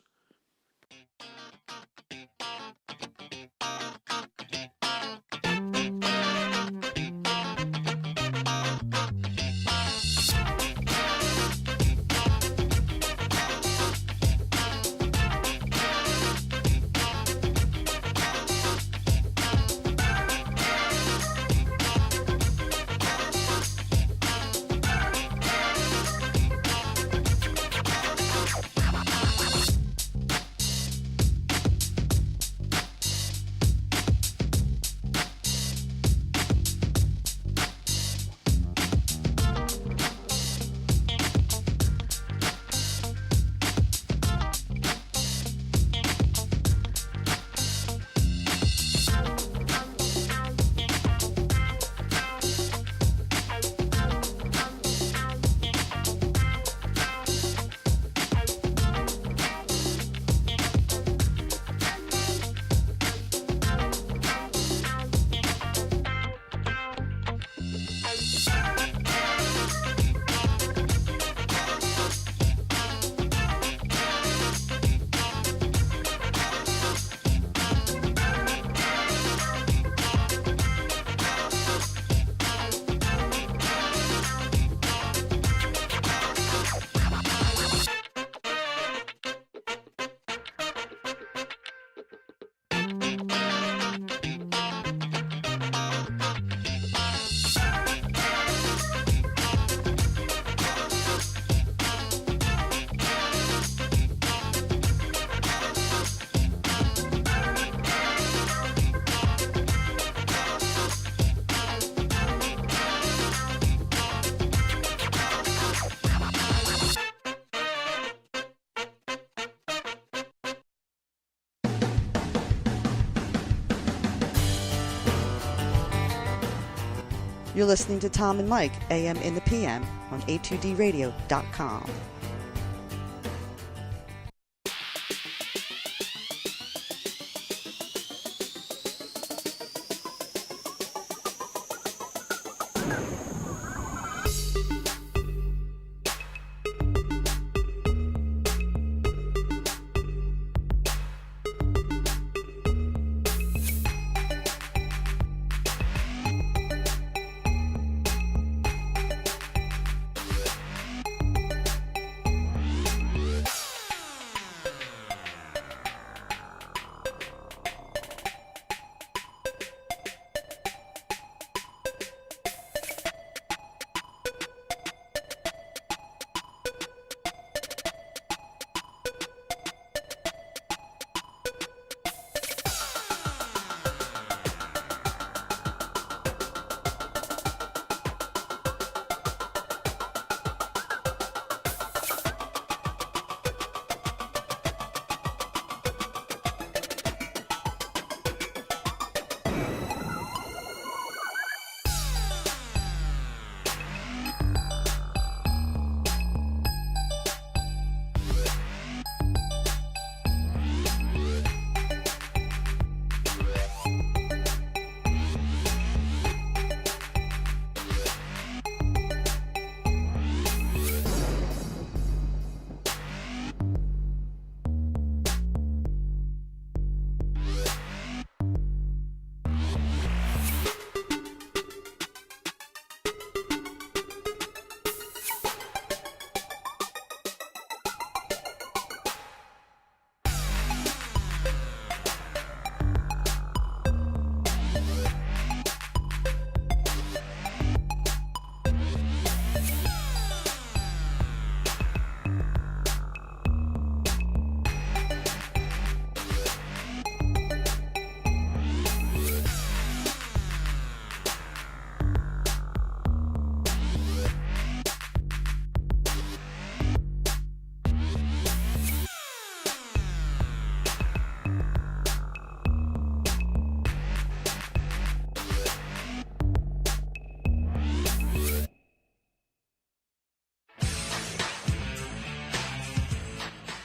You're listening to Tom and Mike, AM in the PM, on a2dradio.com.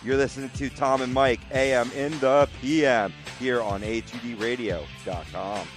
You're listening to Tom and Mike, AM in the PM, here on A2DRadio.com.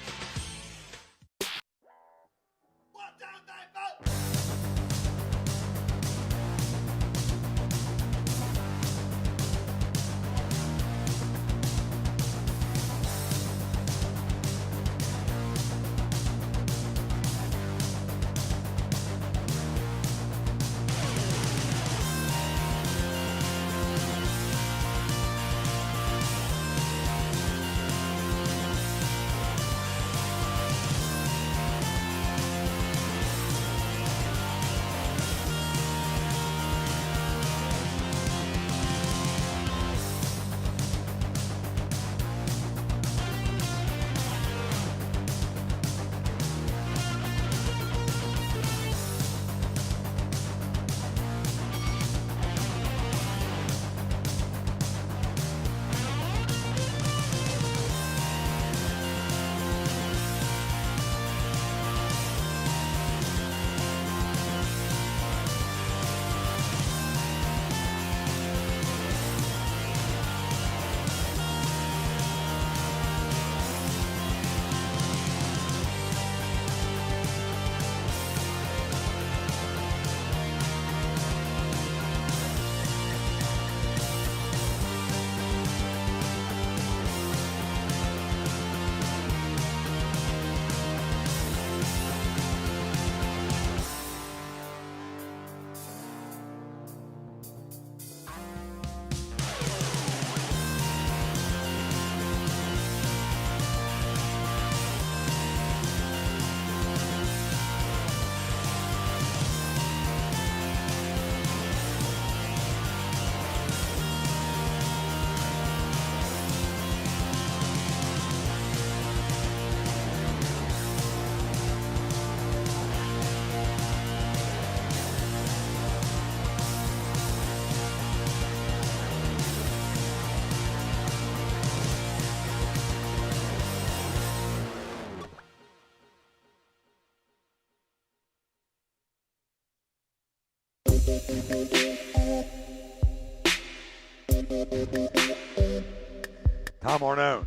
Tom Arnone,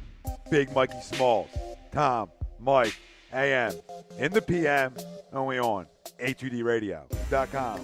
Big Mikey Smalls, Tom, Mike, AM, in the PM, only on A2DRadio.com.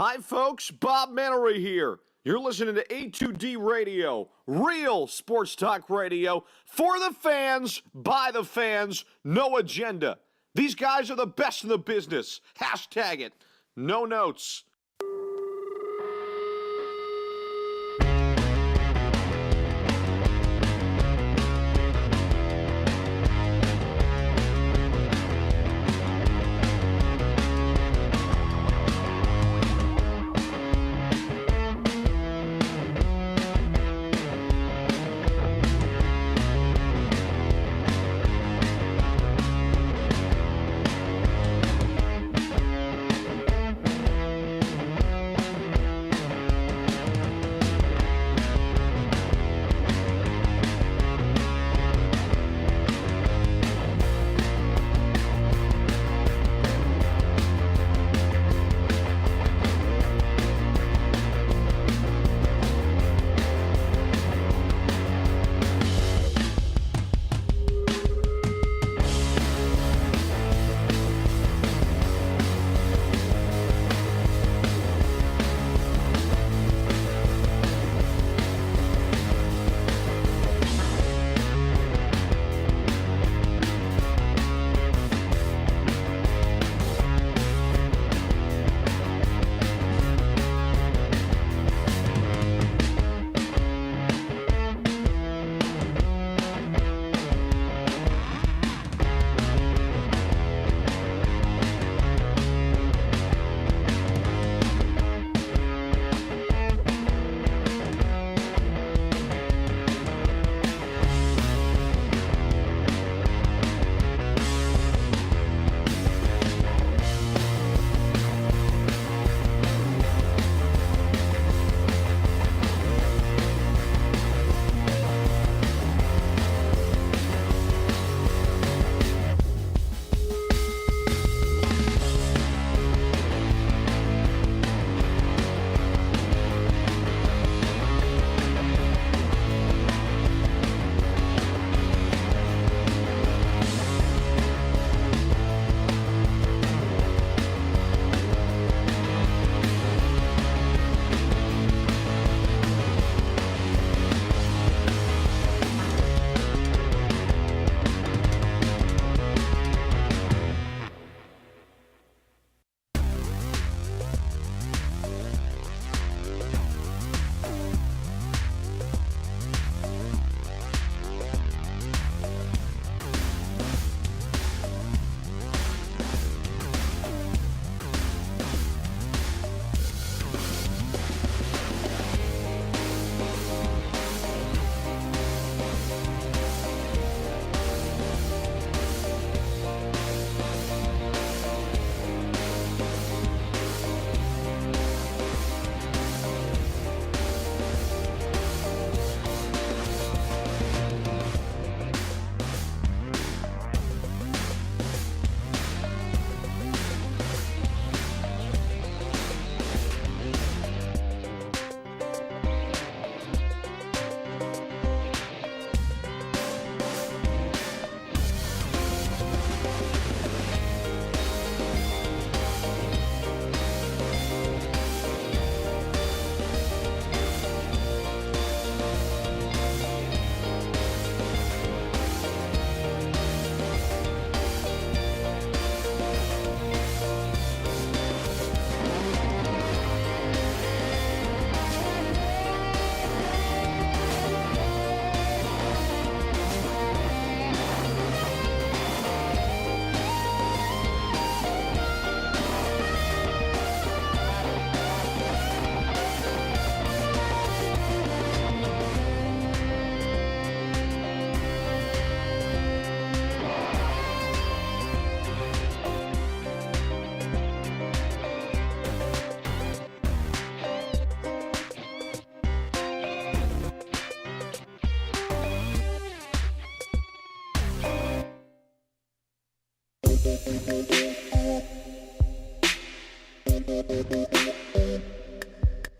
Hi, folks. Bob Mannery here. You're listening to A2D Radio, real sports talk radio for the fans, by the fans, no agenda. These guys are the best in the business. Hashtag it. No notes.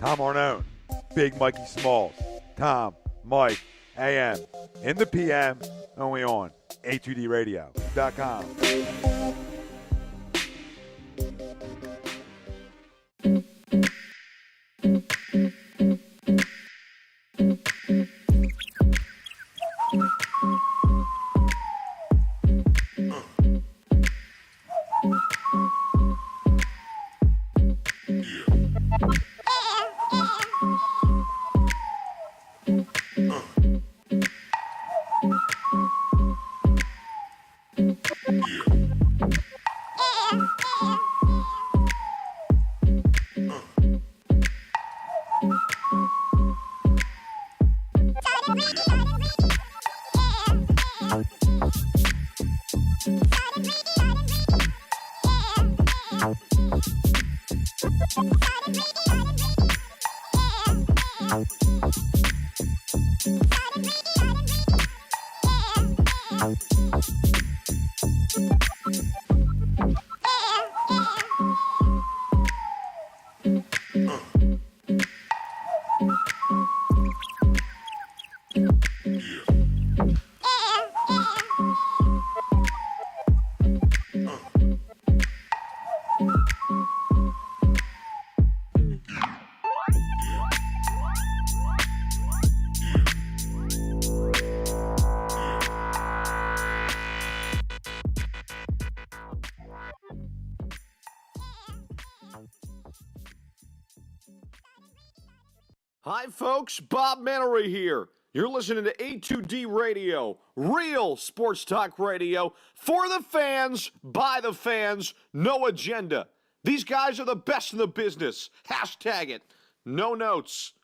Tom Arnone, Big Mikey Smalls, Tom, Mike, AM, in the PM, only on A2DRadio.com. Hi, folks. Bob Mannery here. You're listening to A2D Radio, real sports talk radio for the fans, by the fans, no agenda. These guys are the best in the business. Hashtag it. No notes.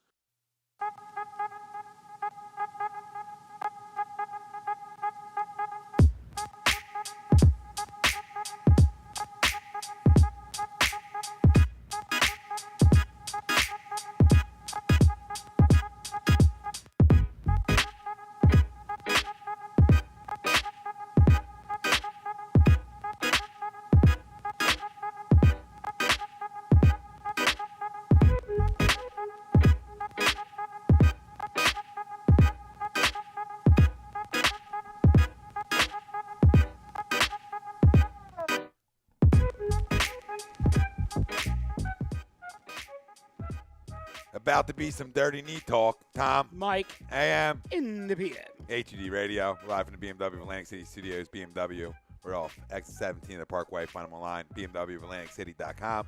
About to be some dirty knee talk. Tom, Mike, AM, in the PM. A2D Radio, live from the BMW of Atlantic City Studios, BMW. We're off exit 17 of the Parkway. Find them online, BMW of AtlanticCity.com.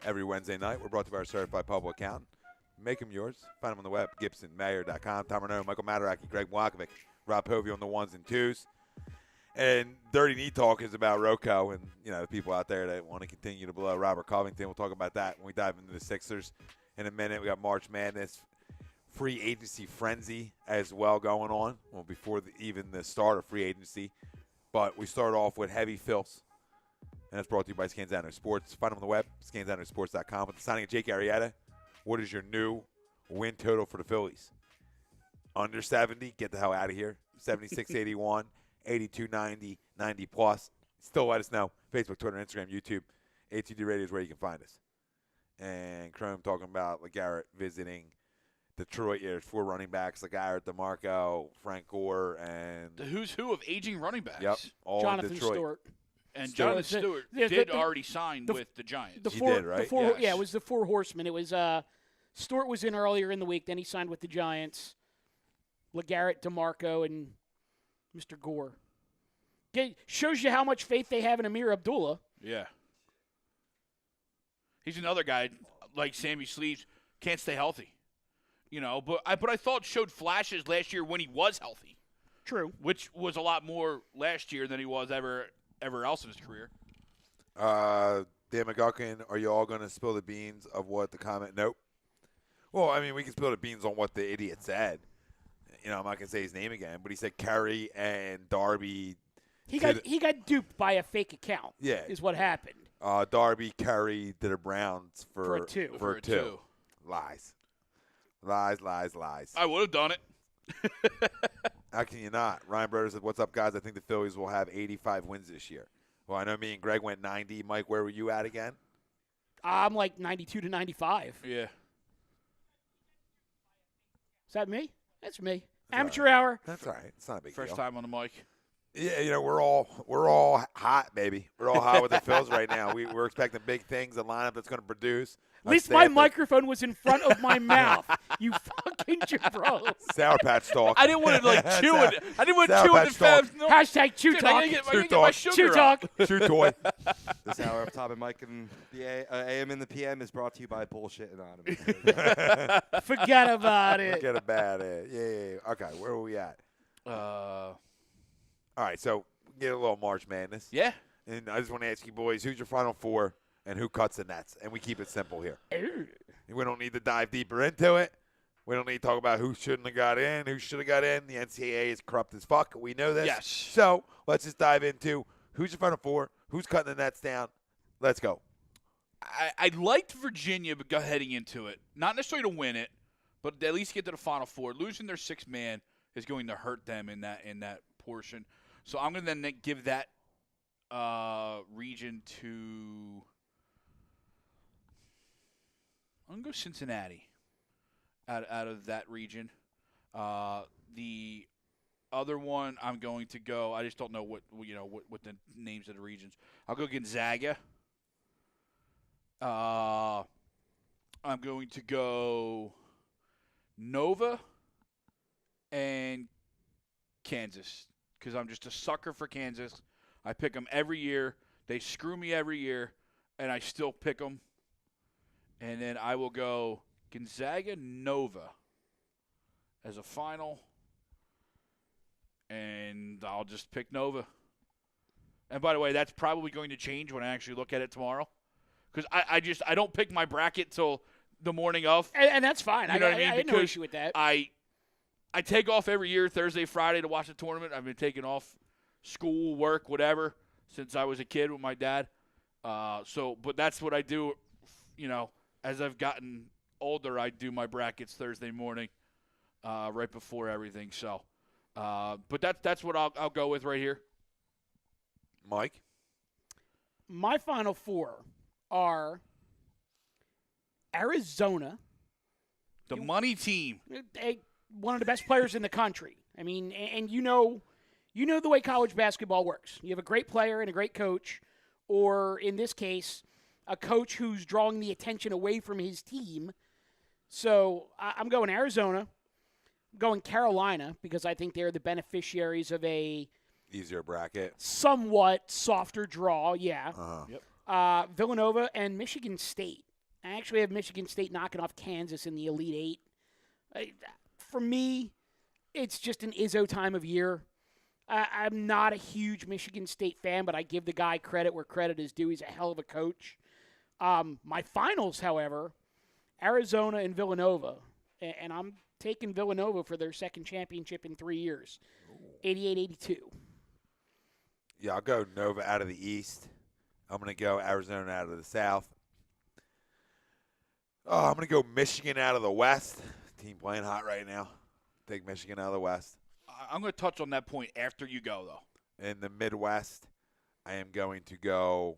Every Wednesday night, we're brought to you by our certified public accountant. Make them yours. Find them on the web, GibsonMayor.com. Tom Arnone, Michael Mataraki, Greg Mlakovic, Rob Povey on the ones and twos. And Dirty Knee Talk is about Rocco and, the people out there that want to continue to blow Robert Covington. We'll talk about that when we dive into the Sixers in a minute. We got March Madness, free agency frenzy as well going on. Well, before even the start of free agency. But we start off with heavy fills. And that's brought to you by Scanzano Sports. Find them on the web, scanzanosports.com. With the signing of Jake Arrieta, what is your new win total for the Phillies? Under 70, get the hell out of here. 76-81, 82-90, 90+. Still let us know. Facebook, Twitter, Instagram, YouTube. A2D Radio is where you can find us. And Chrome talking about LeGarrette visiting Detroit. Yeah, there's 4 running backs: LeGarrette, DeMarco, Frank Gore, and The who's who of aging running backs. Yep, all Jonathan in Detroit. Stewart. And Jonathan Stewart did already sign with the Giants. He did, right? Yeah, Yes. it was the 4 horsemen. It was Stewart was in earlier in the week. Then he signed with the Giants. LeGarrette, DeMarco, and Mr. Gore. Shows you how much faith they have in Amir Abdullah. Yeah. He's another guy, like Sammy Sleeves, can't stay healthy. But I thought showed flashes last year when he was healthy. True. Which was a lot more last year than he was ever else in his career. Dan McGuckin, are you all going to spill the beans of what the comment? Nope. Well, I mean, we can spill the beans on what the idiot said. I'm not going to say his name again, but he said Kerry and Darby. He got duped by a fake account. Yeah. Is what happened. Darby Kerry to the Browns for a 2. For a 2. Lies. I would have done it. How can you not? Ryan Broder said, "What's up, guys? I think the Phillies will have 85 wins this year." Well, I know me and Greg went 90. Mike, where were you at again? I'm like 92 to 95. Yeah. Is that me? That's me. That's Amateur hour. That's all right. It's not a big First deal. time on the mic. Yeah, we're all hot, baby. We're all hot with the Phils right now. We're expecting big things, a lineup that's going to produce. At least my microphone was in front of my mouth. You fucking jabros. Sour Patch talk. I didn't want to chew it. I didn't want to Sour chew it. Patch The Fabs. No. Hashtag chew Dude, talk. I gotta get my sugar Chew up. talk. True toy. This hour of Tom and Mike and the AM and the PM is brought to you by Bullshit Anonymous. Forget about it. Forget about it. Yeah. Okay, where are we at? All right, so we get a little March Madness. Yeah. And I just want to ask you boys, who's your Final Four and who cuts the nets? And we keep it simple here. We don't need to dive deeper into it. We don't need to talk about who shouldn't have got in, who should have got in. The NCAA is corrupt as fuck. We know this. Yes. So let's just dive into who's your Final Four, who's cutting the nets down. Let's go. I liked Virginia heading into it. Not necessarily to win it, but at least get to the Final Four. Losing their sixth man is going to hurt them in that portion. So I'm going to then give that region to – I'm going to go Cincinnati out of that region. The other one I'm going to go – I just don't know what the names of the regions. I'll go Gonzaga. I'm going to go Nova and Kansas because I'm just a sucker for Kansas. I pick them every year. They screw me every year, and I still pick them. And then I will go Gonzaga Nova as a final, and I'll just pick Nova. And by the way, that's probably going to change when I actually look at it tomorrow. Because I don't pick my bracket till the morning of. And that's fine. You know what I mean? I have no issue with that. I take off every year, Thursday, Friday, to watch the tournament. I've been taking off school, work, whatever, since I was a kid with my dad. But that's what I do, as I've gotten older, I do my brackets Thursday morning, right before everything. So, but that's what I'll go with right here. Mike? My Final Four are Arizona. The money team. One of the best players in the country. I mean, and you know the way college basketball works. You have a great player and a great coach, or in this case, a coach who's drawing the attention away from his team. So I'm going Arizona. I'm going Carolina because I think they're the beneficiaries of a easier bracket. Somewhat softer draw, yeah. Uh-huh. Yep. Villanova and Michigan State. I actually have Michigan State knocking off Kansas in the Elite Eight. For me, it's just an Izzo time of year. I'm not a huge Michigan State fan, but I give the guy credit where credit is due. He's a hell of a coach. My finals, however, Arizona and Villanova. And I'm taking Villanova for their second championship in 3 years, 88-82. Yeah, I'll go Nova out of the East. I'm going to go Arizona out of the South. Oh, I'm going to go Michigan out of the West. Team playing hot right now. Take Michigan out of the West. I'm going to touch on that point after you go, though. In the Midwest, I am going to go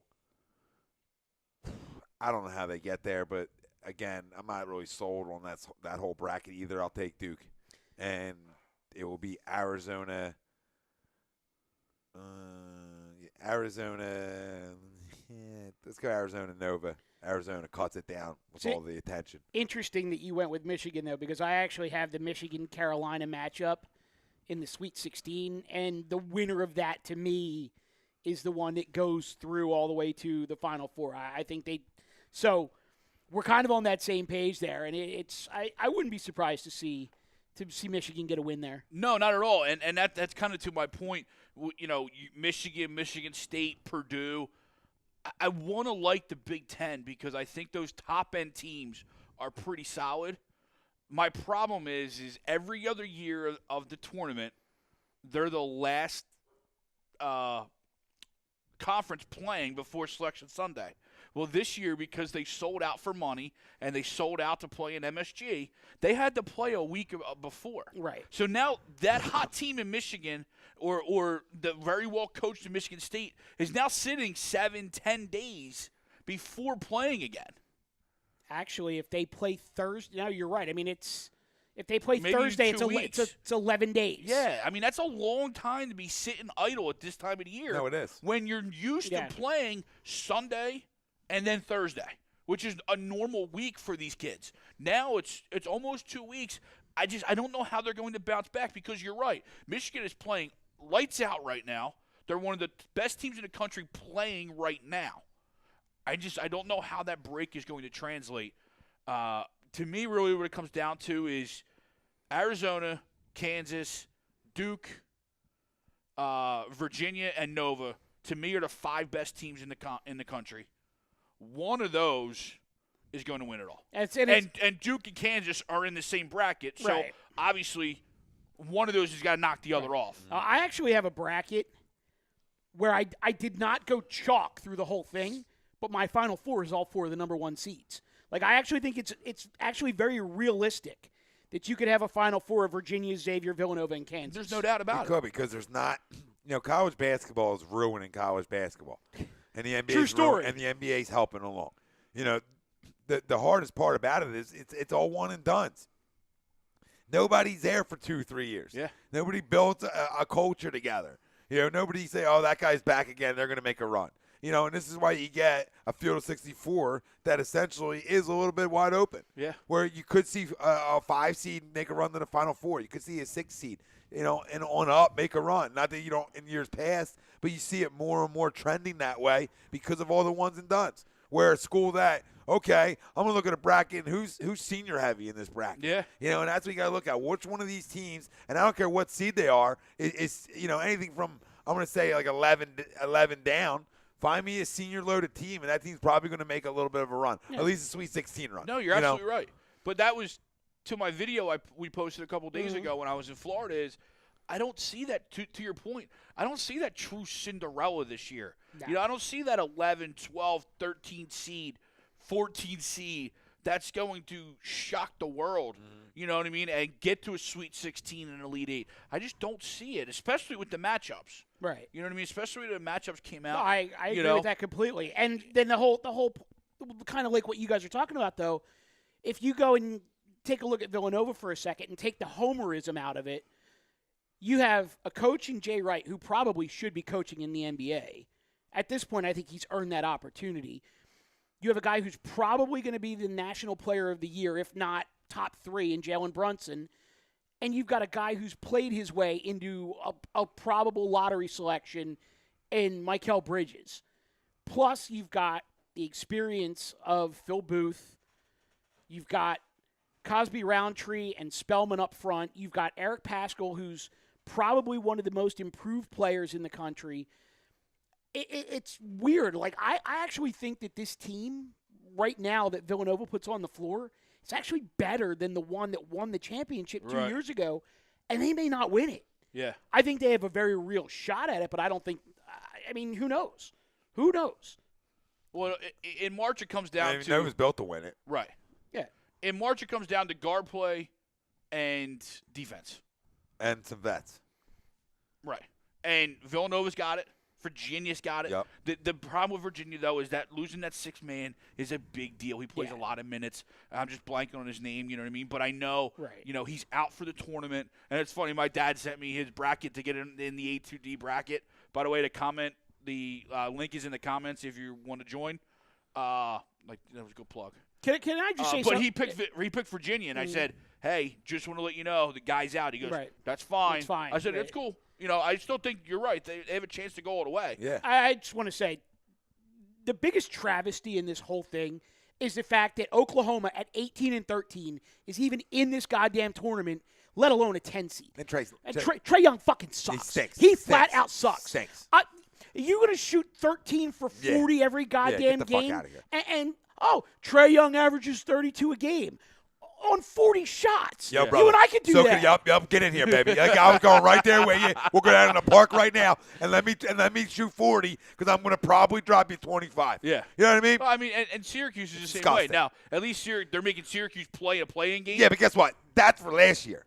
– I don't know how they get there, but, again, I'm not really sold on that whole bracket either. I'll take Duke. And it will be Arizona – let's go Arizona Nova. Arizona cuts it down with all the attention. Interesting that you went with Michigan, though, because I actually have the Michigan-Carolina matchup in the Sweet 16, and the winner of that, to me, is the one that goes through all the way to the Final Four. I think so we're kind of on that same page there, and I wouldn't be surprised to see Michigan get a win there. No, not at all. And that's kind of to my point. Michigan State, Purdue. I want to like the Big Ten because I think those top-end teams are pretty solid. My problem is every other year of the tournament, they're the last conference playing before Selection Sunday. Well, this year, because they sold out for money and they sold out to play in MSG, they had to play a week before. Right. So now that hot team in Michigan or the very well-coached Michigan State is now sitting 7-10 days before playing again. Actually, if they play Thursday, now you're right. I mean, it's If they play Maybe in Thursday, 2 weeks. it's 11 days. Yeah, I mean, that's a long time to be sitting idle at this time of the year. No, it is. When you're used to playing Sunday and then Thursday, which is a normal week for these kids. Now it's almost 2 weeks. I don't know how they're going to bounce back because you're right. Michigan is playing lights out right now. They're one of the best teams in the country playing right now. I don't know how that break is going to translate. To me, really what it comes down to is Arizona, Kansas, Duke, Virginia, and Nova, to me, are the 5 best teams in the country. One of those is going to win it all. And Duke and Kansas are in the same bracket, so obviously one of those has got to knock the other off. I actually have a bracket where I did not go chalk through the whole thing, but my Final Four is all 4 of the number 1 seeds. Like, I actually think it's actually very realistic that you could have a Final Four of Virginia, Xavier, Villanova, and Kansas. There's no doubt about it. Could, because there's not – college basketball is ruining college basketball. And the NBA True story. And the NBA's helping along. The hardest part about it is it's all one and dones. Nobody's there for 2-3 years. Yeah. Nobody built a culture together. Nobody say, oh, that guy's back again. They're going to make a run. And this is why you get a field of 64 that essentially is a little bit wide open. Yeah. Where you could see a 5 seed make a run to the Final Four. You could see a 6 seed, and on up make a run. Not that you don't in years past, but you see it more and more trending that way because of all the ones and dones. Where a school that, okay, I'm going to look at a bracket and who's senior heavy in this bracket. Yeah. And that's what you got to look at. Which one of these teams, and I don't care what seed they are, is anything from, I'm going to say like 11 down. Find me a senior-loaded team, and that team's probably going to make a little bit of a run, at least a Sweet 16 run. No, you're absolutely right. But that was to my video we posted a couple days ago when I was in Florida. Is I don't see that, to your point, I don't see that true Cinderella this year. No. I don't see that 11, 12, 13 seed, 14 seed that's going to shock the world, you know what I mean, and get to a Sweet 16 and Elite 8. I just don't see it, especially with the matchups. Right. You know what I mean? Especially when the matchups came out. No, I agree with that completely. And then the whole kind of like what you guys are talking about, though, if you go and take a look at Villanova for a second and take the homerism out of it, you have a coach in Jay Wright who probably should be coaching in the NBA. At this point, I think he's earned that opportunity. You have a guy who's probably going to be the National Player of the Year, if not top 3, in Jalen Brunson. And you've got a guy who's played his way into a probable lottery selection in Mikal Bridges. Plus, you've got the experience of Phil Booth. You've got Cosby Roundtree and Spellman up front. You've got Eric Paschal, who's probably one of the most improved players in the country. It's weird. Like, I actually think that this team right now that Villanova puts on the floor, it's actually better than the one that won the championship 2 years ago, and they may not win it. Yeah. I think they have a very real shot at it, but I don't think – I mean, who knows? Who knows? Well, in March it comes down to – Nova's built to win it. Right. Yeah. In March it comes down to guard play and defense. And some vets. Right. And Villanova's got it. Virginia's got it. Yep. The problem with Virginia, though, is that losing that 6th man is a big deal. He plays a lot of minutes. I'm just blanking on his name, you know what I mean? But I know, he's out for the tournament. And it's funny, my dad sent me his bracket to get in the A2D bracket. By the way, to comment, the link is in the comments if you want to join. That was a good plug. Can I just say something? But he picked Virginia, and I said, hey, just want to let you know the guy's out. He goes, that's fine. That's fine. I said, it's cool. I still think you're right. They have a chance to go all the way. Yeah. I just want to say the biggest travesty in this whole thing is the fact that Oklahoma at 18 and 13 is even in this goddamn tournament, let alone a 10 seed. And Trae Young fucking sucks. He stinks. He flat out sucks. Stinks. Are you going to shoot 13 for 40 every goddamn get the game? fuck out of here. And Trae Young averages 32 a game. On 40 shots. Yo, You brother. and I could do that. Yup, get in here, baby. I was going right there with you. We'll go down in the park right now and let me shoot 40 because I'm going to probably drop you 25. Yeah. You know what I mean? Well, I mean, and Syracuse is the same Disgusting. way. Now, at least they're making Syracuse play a playing game. Yeah, but guess what? That's for last year.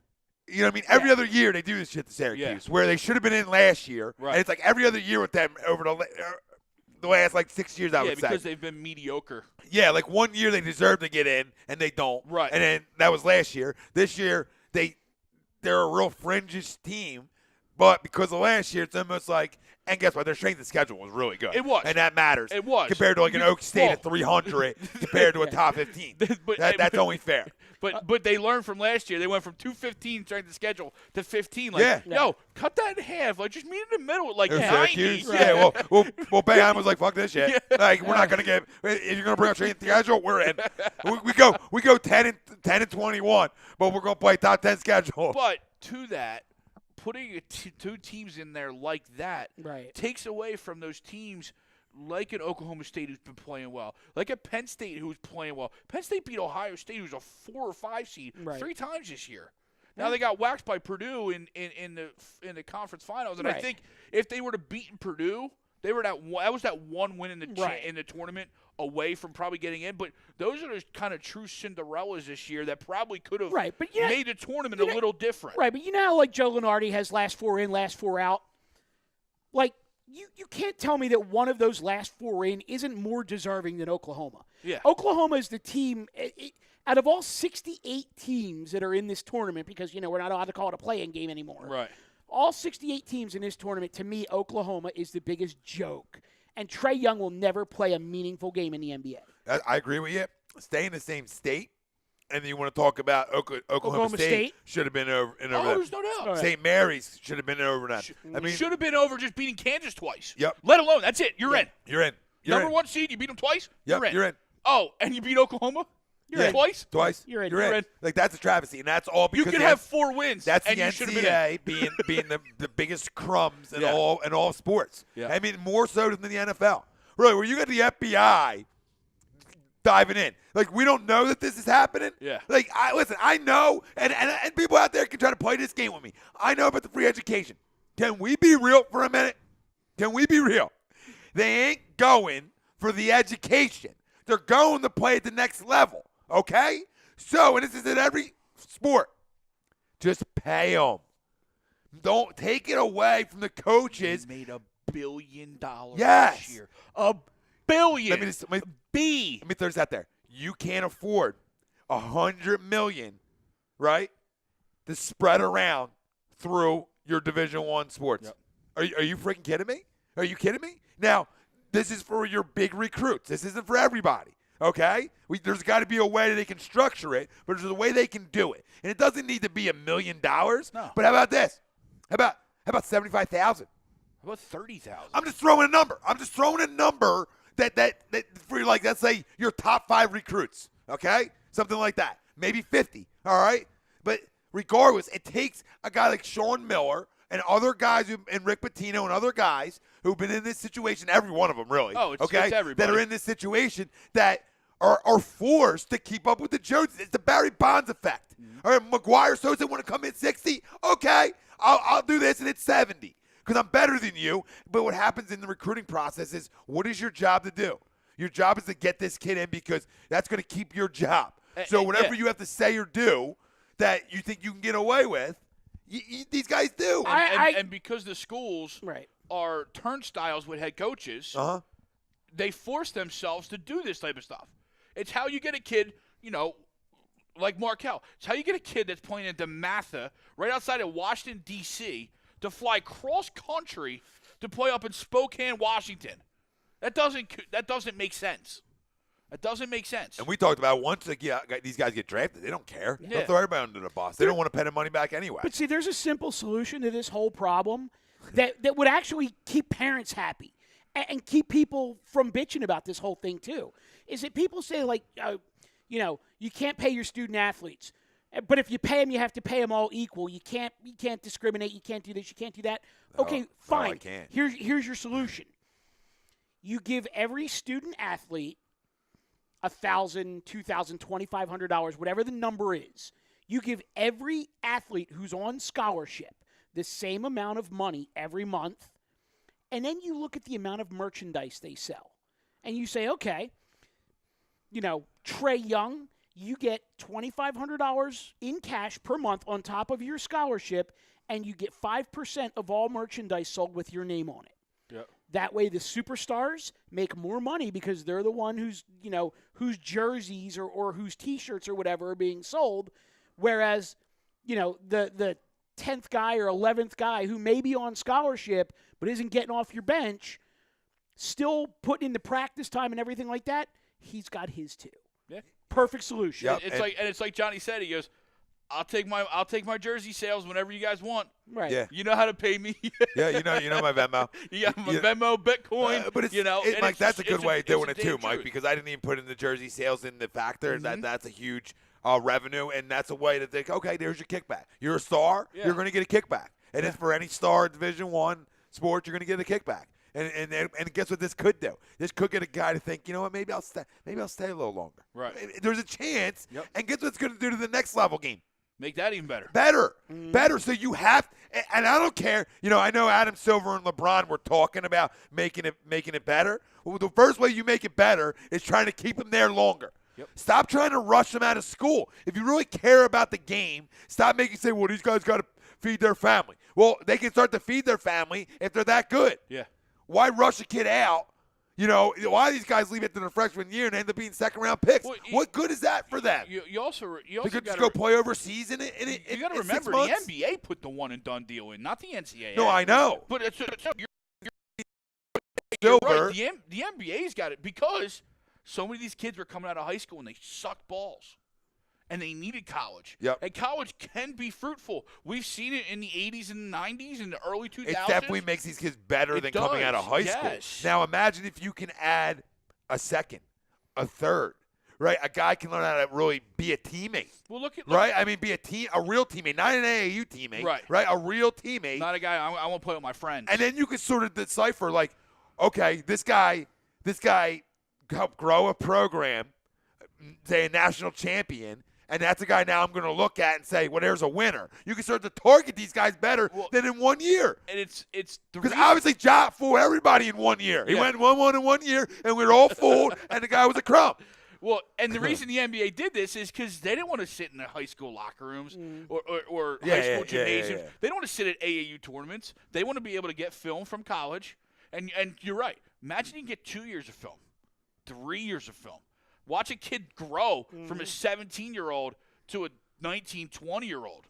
You know what I mean? Every other year they do this shit to Syracuse where they should have been in last year. Right. And it's like every other year with them over the last 6 years, I would say. Yeah, because they've been mediocre. Yeah, like 1 year they deserve to get in, and they don't. Right. And then that was last year. This year, they're a real fringish team. But because of last year, it's almost like, and guess what? Their strength of schedule was really good. It was. And that matters. It was. Compared to like an Oak State at 300 compared to a top 15. That's only fair. But they learned from last year. They went from 215 strength of schedule to 15. Like, yo, cut that in half. Like, just meet in the middle. Like, 90. Yeah, well, Boeheim was like, fuck this shit. Like, we're not going to get, if you're going to bring up strength of schedule, we're in. We go 10 and 21, but we're going to play top 10 schedule. But to that, putting two teams in there like that takes away from those teams like an Oklahoma State who's been playing well, like a Penn State who's playing well. Penn State beat Ohio State, who's a 4 or 5 seed, 3 times this year. Now they got waxed by Purdue in the conference finals, and I think if they were to beat Purdue, they were that was that one win in the tournament away from probably getting in. But those are the kind of true Cinderellas this year that probably could have made the tournament a little different. Right, but you know how like Joe Lunardi has last 4 in, last 4 out? Like, you can't tell me that one of those last 4 in isn't more deserving than Oklahoma. Yeah. Oklahoma is the team out of all 68 teams that are in this tournament, because, you know, we're not allowed to call it a play-in game anymore. Right. All 68 teams in this tournament, to me, Oklahoma is the biggest joke. And Trae Young will never play a meaningful game in the NBA. I agree with you. Stay in the same state. And then you want to talk about Oklahoma State should have been over. There's no doubt. St. Mary's should have been over that. Should have been over just beating Kansas twice. Yep. Let alone, that's it. You're in. You're in. Number 1 seed, you beat them twice? Yep, you're in. Oh, and you beat Oklahoma? You're in. Twice? You're in. Like, that's a travesty, and that's all because you can have 4 wins. That's and the NCAA being the biggest crumbs in all sports. Yeah. I mean, more so than the NFL. Really, where you got the FBI diving in. Like, we don't know that this is happening. Yeah. Like, I know, and people out there can try to play this game with me. I know about the free education. Can we be real for a minute? Can we be real? They ain't going for the education. They're going to play at the next level, okay? So, and this is in every sport, just pay them. Don't take it away from the coaches. They made $1 billion yes. this year. $1 billion. Let me throw this out there. You can't afford $100 million, right, to spread around through your Division I sports. Yep. Are you freaking kidding me? Are you kidding me? Now, this is for your big recruits. This isn't for everybody, okay? There's got to be a way that they can structure it, but there's a way they can do it. And it doesn't need to be $1 million. No. But how about this? How about $75,000? How about $30,000? I'm just throwing a number. that for, like, let's say your top 5 recruits, okay? Something like that. Maybe 50, all right? But regardless, it takes a guy like Sean Miller and other guys, and Rick Pitino and other guys who've been in this situation, every one of them really, it's everybody. that are in this situation that are forced to keep up with the Joneses. It's the Barry Bonds effect. Mm-hmm. All right, McGuire Sosa want to come in 60? Okay, I'll do this, and it's 70 because I'm better than you. But what happens in the recruiting process is, what is your job to do? Your job is to get this kid in because that's going to keep your job. So whatever you have to say or do that you think you can get away with, these guys do. And because the schools are turnstiles with head coaches, they force themselves to do this type of stuff. It's how you get a kid, like Markel. It's how you get a kid that's playing in DeMatha right outside of Washington, D.C., to fly cross-country to play up in Spokane, Washington. That doesn't make sense. That doesn't make sense. And we talked about once these guys get drafted, they don't care. They'll throw everybody under the bus. They don't want to pay their money back anyway. But see, there's a simple solution to this whole problem that would actually keep parents happy and keep people from bitching about this whole thing too. Is that people say, like, you can't pay your student athletes, but if you pay them, you have to pay them all equal. You can't discriminate. You can't do this. You can't do that. Okay, fine. No, I can't. Here's your solution. You give every student athlete $1,000, $2,000, $2,500, whatever the number is. You give every athlete who's on scholarship the same amount of money every month, and then you look at the amount of merchandise they sell, and you say, okay, Trae Young, you get $2,500 in cash per month on top of your scholarship, and you get 5% of all merchandise sold with your name on it. Yep. That way the superstars make more money because they're the one whose jerseys or whose T-shirts or whatever are being sold, whereas, the 10th guy or 11th guy who may be on scholarship but isn't getting off your bench, still putting in the practice time and everything like that, he's got his too. Yeah. Perfect solution. Yep. It's like Johnny said. He goes, I'll take my jersey sales whenever you guys want. Right. Yeah. You know how to pay me. Yeah, you know my Venmo. You got my Venmo, Bitcoin. But it's, and Mike, that's a good way of doing it damn too, Mike, truth. because I didn't even put in the jersey sales in the factor. Mm-hmm. That's a huge revenue, and that's a way to think, okay, there's your kickback. You're a star, Yeah. you're going to get a kickback. And it's for any star in Division I sport, you're going to get a kickback. And guess what this could do? This could get a guy to think, you know what, maybe I'll stay a little longer. Right. There's a chance. Yep. And guess what it's going to do to the next level game? Make that even better. Better. So you have, and I don't care. I know Adam Silver and LeBron were talking about making it better. Well, the first way you make it better is trying to keep them there longer. Yep. Stop trying to rush them out of school. If you really care about the game, stop say, well, these guys got to feed their family. Well, they can start to feed their family if they're that good. Yeah. Why rush a kid out? Why these guys leave after their freshman year and end up being second-round picks? Well, what good is that for them? You also They could just gotta, go play overseas in you got to in 6 remember months? the NBA put the one and done deal in, not the NCAA. No, I know. But you're Silver. right. The NBA's got it because so many of these kids were coming out of high school and they sucked balls. And they needed college. Yep. And college can be fruitful. We've seen it in the 80s and 90s and the early 2000s. It definitely makes these kids better It than coming out of high yes. school. Now imagine if you can add a second, a third, right? A guy can learn how to really be a teammate. Well, look right? I mean, be a real teammate, not an AAU teammate. Right. A real teammate. Not a guy I want to play with my friends. And then you can sort of decipher, like, okay, this guy helped grow a program, say a national champion, and that's a guy now I'm going to look at and say, well, there's a winner. You can start to target these guys better than in 1 year. And it's the Because reason. obviously Ja fooled everybody in 1 year. He Yeah. went 1-1 in 1 year, and we were all fooled, and the guy was a crumb. Well, and the reason the NBA did this is because they didn't want to sit in the high school locker rooms or high school gymnasiums. Yeah. They don't want to sit at AAU tournaments. They want to be able to get film from college. And you're right. Imagine you get 2 years of film, 3 years of film. Watch a kid grow from a 17-year-old to a 19, 20-year-old.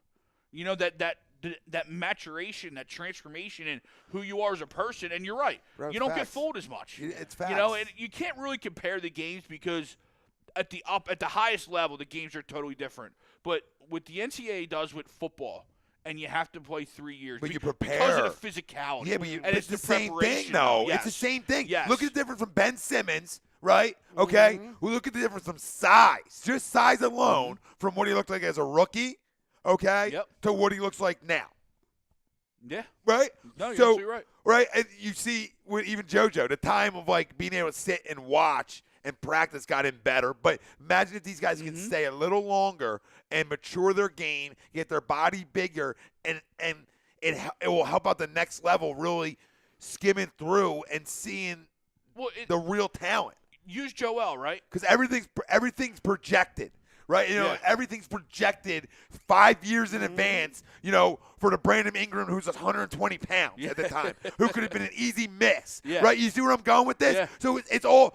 You know, that maturation, that transformation in who you are as a person. And you're right. Bro, you don't get facts. fooled as much. It's facts. You know, and you can't really compare the games because at the highest level, the games are totally different. But what the NCAA does with football, and you have to play 3 years. But you prepare. Because of the physicality. Yeah, but and it's the same thing, though. Yes. It's the same thing. Yes. Look at the difference from Ben Simmons, right? Okay? We look at the difference from size, just size alone, from what he looked like as a rookie, okay, Yep. to what he looks like now. Yeah. Right? No, you're so, absolutely right. Right? And you see, with even JoJo, the time of, like, being able to sit and watch and practice got him better. But imagine if these guys can stay a little longer and mature their game, get their body bigger, and it will help out the next level, really skimming through and seeing the real talent. Use Joel, right? Because everything's projected. Right, Yeah. everything's projected 5 years in advance. For the Brandon Ingram, who's 120 pounds at the time, who could have been an easy miss. Yeah. Right, you see where I'm going with this? Yeah. So it's all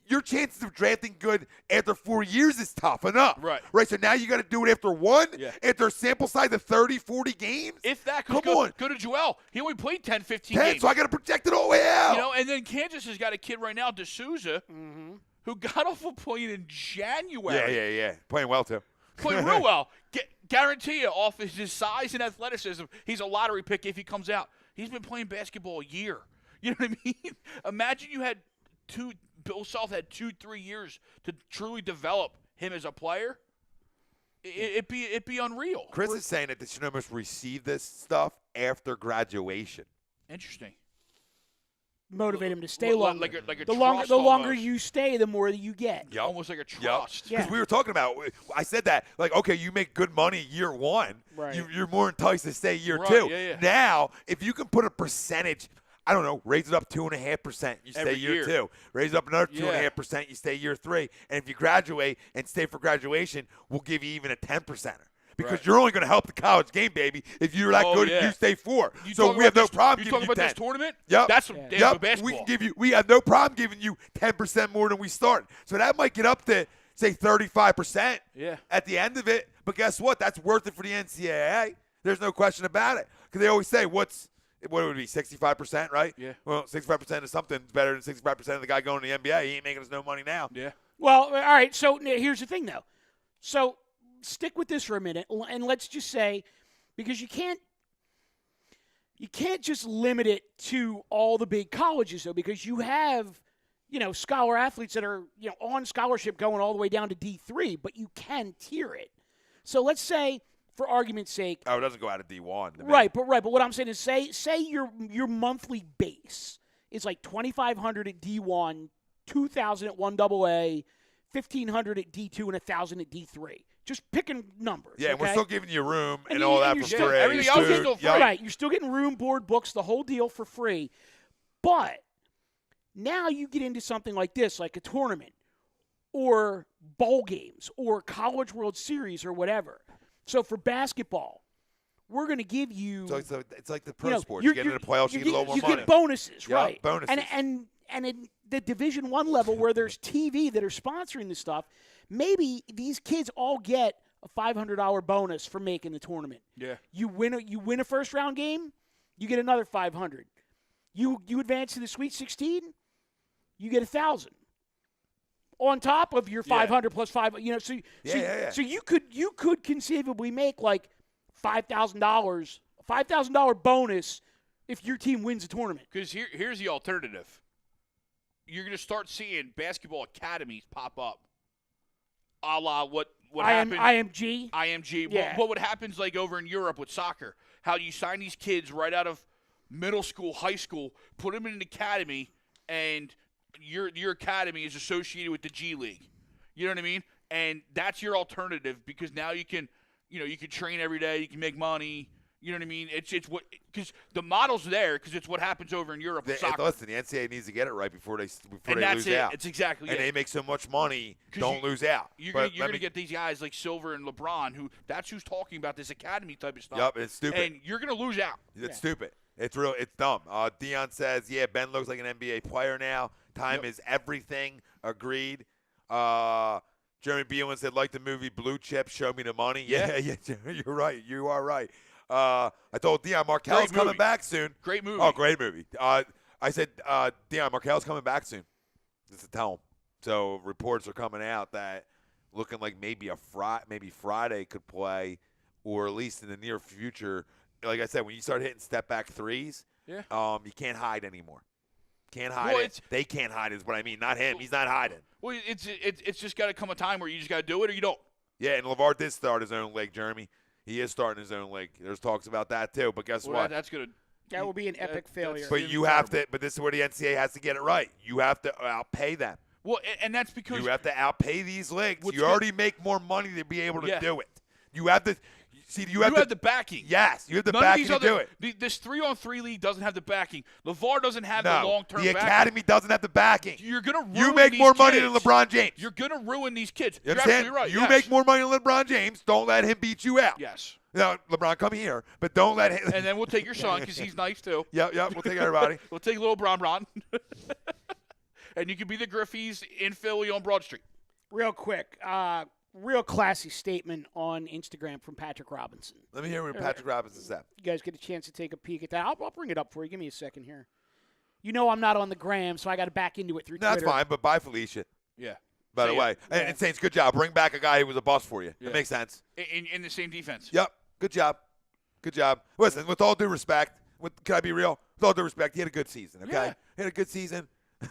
your chances of drafting good after 4 years is tough enough. Right. Right. So now you got to do it after one. Yeah. After a sample size of 30, 40 games. If that Come could on. go to Joel. He only played 10, 15 10, games. so I got to project it all the way out. And then Kansas has got a kid right now, D'Souza, who got off of playing in January. Yeah. Playing well too. Playing real well. Guarantee you, off his size and athleticism, he's a lottery pick if he comes out. He's been playing basketball a year. You know what I mean? Imagine you had Bill Self had 2-3 years to truly develop him as a player. It'd be unreal. Chris is saying that the should almost receive this stuff after graduation. Interesting. Motivate him to stay Like longer. a the longer trust you stay, the more you get. Yep. Almost like a trust. Yeah. Because we were talking about, I said that, like, okay, you make good money year one. Right. You're more enticed to stay year Right, two. yeah. Now, if you can put a percentage, I don't know, raise it up 2.5%, you stay Every year year. two. Raise it up another Yeah. 2.5%, you stay year three. And if you graduate and stay for graduation, we'll give you even a 10%er. Because Right. you're only going to help the college game, baby. If you're that good, yeah. you stay 4. You So talking we have about no this- problem You giving talking you about 10. this tournament? Yep. That's some Yeah. damn good basketball. We have no problem giving you 10% more than we started. So that might get up to, say, 35% Yeah. at the end of it. But guess what? That's worth it for the NCAA. There's no question about it. Because they always say, what would it be, 65%, right? Yeah. Well, 65% of something's better than 65% of the guy going to the NBA. He ain't making us no money now. Yeah. Well, all right. So here's the thing, though. So stick with this for a minute, and let's just say, because you can't just limit it to all the big colleges, though, because you have, scholar athletes that are, on scholarship going all the way down to D3, but you can tier it. So let's say, for argument's sake, Oh, it doesn't go out of D1. right. But what I'm saying is, say your monthly base is like $2,500 at D1, $2,000 at 1AA, $1,500 at D2, and $1,000 at D3. Just picking numbers. Yeah, and we're okay? still giving you room and you- all and that you're for still- free. everything else is still free. Right. You're still getting room, board, books, the whole deal for free. But now you get into something like this, like a tournament or bowl games or College World Series or whatever. So for basketball, we're going to give you. So it's like the pro sports. you're- You get into the playoffs, you get a little more you money. get bonuses, Yeah, right? bonuses. And in the Division I level where there's TV that are sponsoring this stuff, maybe these kids all get a $500 bonus for making the tournament. Yeah. You win a first round game, you get another $500. You advance to the Sweet 16, you get $1,000. On top of your 500 plus 5, so you could conceivably make like $5,000 bonus if your team wins a tournament. Because here's the alternative. You're going to start seeing basketball academies pop up, a la what happened. IMG. IMG. Yeah. What happens like over in Europe with soccer? How you sign these kids right out of middle school, high school, put them in an academy, and your academy is associated with the G League. You know what I mean? And that's your alternative because now you can train every day, you can make money. You know what I mean? It's what because the model's there because it's what happens over in Europe with soccer. Listen, the NCAA needs to get it right before they And that's lose it. out. It's exactly and it. they make so much money, don't lose out. You're going to get these guys like Silver and LeBron, that's who's talking about this academy type of stuff. Yep, it's stupid. And you're going to lose out. It's stupid. It's dumb. Dion says, yeah, Ben looks like an NBA player now. Time is everything. Agreed. Jeremy Beelin said, like the movie Blue Chips, Show Me the Money. Yeah, you're right. You are right. I told Dion Markel's coming back soon. Great movie. Oh, great movie. I said, Dion Markel's coming back soon. Just to tell him. So reports are coming out that looking like maybe Friday could play, or at least in the near future. Like I said, when you start hitting step back threes, you can't hide anymore. Can't hide it. They can't hide is what I mean. Not him. He's not hiding. Well, it's just got to come a time where you just got to do it or you don't. Yeah, and LeVar did start his own league, Jeremy. He is starting his own league. There's talks about that too. But guess what? That's gonna. That will be an epic failure. But you have to. But this is where the NCAA has to get it right. You have to outpay them. Well, and that's because you have to outpay these leagues. You already make more money to be able to do it. You have to. See, you have the backing. Yes, you have the backing to do it. This 3-on-3 league doesn't have the backing. LeVar doesn't have the long-term the backing. academy doesn't have the backing. You're going to ruin You make these more kids. money than LeBron James. You're going to ruin these kids. You You're understand? absolutely right. You yes. make more money than LeBron James. Don't let him beat you out. Yes. Now, LeBron, come here, but don't let him. And then we'll take your son because he's nice too. Yep. We'll take everybody. We'll take little Bron. And you can be the Griffies in Philly on Broad Street. Real quick, real classy statement on Instagram from Patrick Robinson. Let me hear what Patrick Robinson said. You guys get a chance to take a peek at that. I'll bring it up for you. Give me a second here. You know I'm not on the gram, so I got to back into it through Twitter. That's fine, but bye, Felicia. Yeah. By the way. And Saints, good job. Bring back a guy who was a bust for you. Yeah. It makes sense. In the same defense. Yep. Good job. Good job. Listen, with all due respect, can I be real? With all due respect, he had a good season, okay? Yeah. He had a good season. He's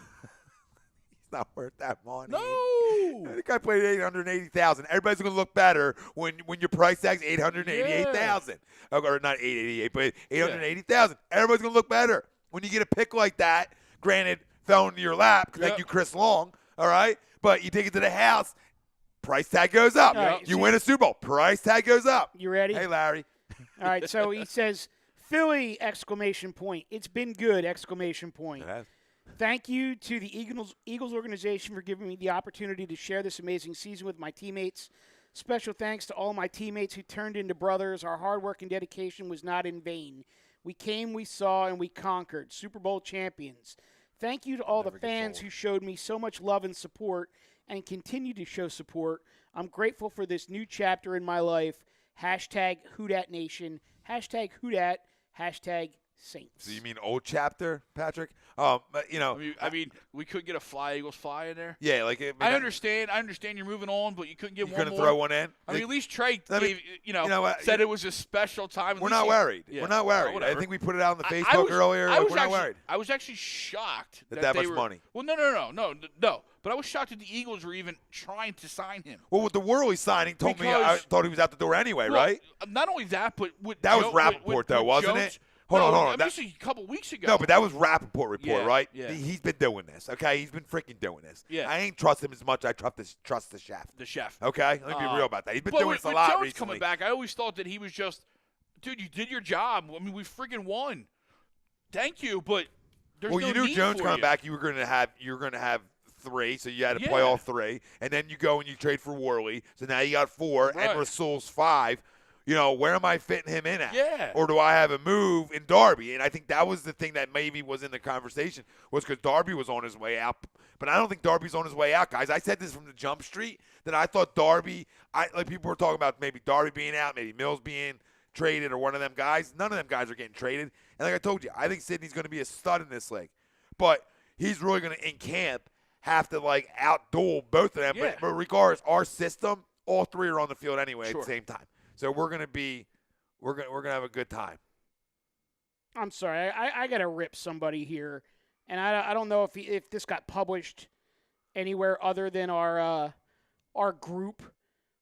not worth that money. No. The guy played $880,000. Everybody's going to look better when your price tag's $888,000. Or not $888, but $880,000. Everybody's going to look better when you get a pick like that. Granted, fell into your lap. Thank you, Chris Long. All right, but you take it to the house. Price tag goes up. Right, you win a Super Bowl. Price tag goes up. You ready? Hey, Larry. All right, so he says, Philly, exclamation point. It's been good, exclamation point. Thank you to the Eagles organization for giving me the opportunity to share this amazing season with my teammates. Special thanks to all my teammates who turned into brothers. Our hard work and dedication was not in vain. We came, we saw, and we conquered. Super Bowl champions. Thank you to all the fans who showed me so much love and support and continue to show support. I'm grateful for this new chapter in my life. Hashtag #WhoDatNation. Hashtag #WhoDat. Hashtag Saints. So you mean old chapter, Patrick? You know. I mean, we could get a Fly Eagles fly in there. Yeah, like I understand you're moving on, but you couldn't get you one couldn't more. throw one in. I mean, at least Trey gave, what? said it was a special time. We're not worried. Yeah. We're not worried. I Whatever. think we put it out on the I Facebook was- earlier. I was we're not actually- worried. I was actually shocked That they much were, money. Well, no. But I was shocked that the Eagles were even trying to sign him. Well, with the Worley signing, told me I Because- thought he was out the door anyway, Well, right? Not only that, but with That was Jo- Rappaport, though, with wasn't Jones, it? Hold on. I mean, That- this was a couple weeks ago. No, but that was Rappaport report, Yeah, right? yeah. He's been doing this, okay? He's been freaking doing this. Yeah. I ain't trust him as much. I trust the chef. The chef. Okay? Let me be real about that. He's been But doing with, this a with lot Jones recently. coming back, I always thought that he was just, dude, you did your job. I mean, we freaking won. Thank you, but there's Well, no you knew need Jones for coming you. back. You were going to have 3, so you had to play Yeah. all 3, and then you go and you trade for Worley, so now you got 4, Right. and Rasul's 5. You know, where am I fitting him in at? Yeah. Or do I have a move in Darby? And I think that was the thing that maybe was in the conversation, was because Darby was on his way out. But I don't think Darby's on his way out, guys. I said this from the jump street, that I thought Darby, like people were talking about maybe Darby being out, maybe Mills being traded, or one of them guys. None of them guys are getting traded. And like I told you, I think Sidney's going to be a stud in this league. But he's really going to, in camp, have to like out-duel both of them. Yeah. But regardless, our system, all 3 are on the field anyway Sure. at the same time. So we're gonna have a good time. I'm sorry. I got to rip somebody here. And I don't know if this got published anywhere other than our group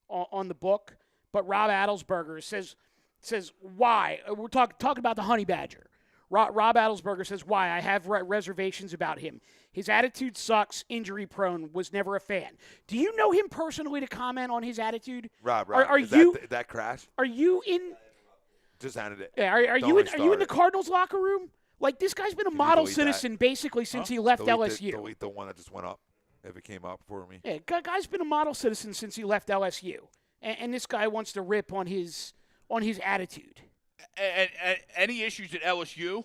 on the book. But Rob Adelsberger says why. We're talking about the Honey Badger. Rob Adelsberger says why. I have reservations about him. His attitude sucks, injury prone, was never a fan. Do you know him personally to comment on his attitude? Rob, Are is you that crash? Are you in Just handed it. Yeah, are Don't you in restart the it. Cardinals locker room? Like, this guy's been a Can you model delete that? citizen basically since he left LSU. Delete the one that just went up, if it came up for me. Yeah, guy's been a model citizen since he left LSU, and this guy wants to rip on his attitude. And any issues at LSU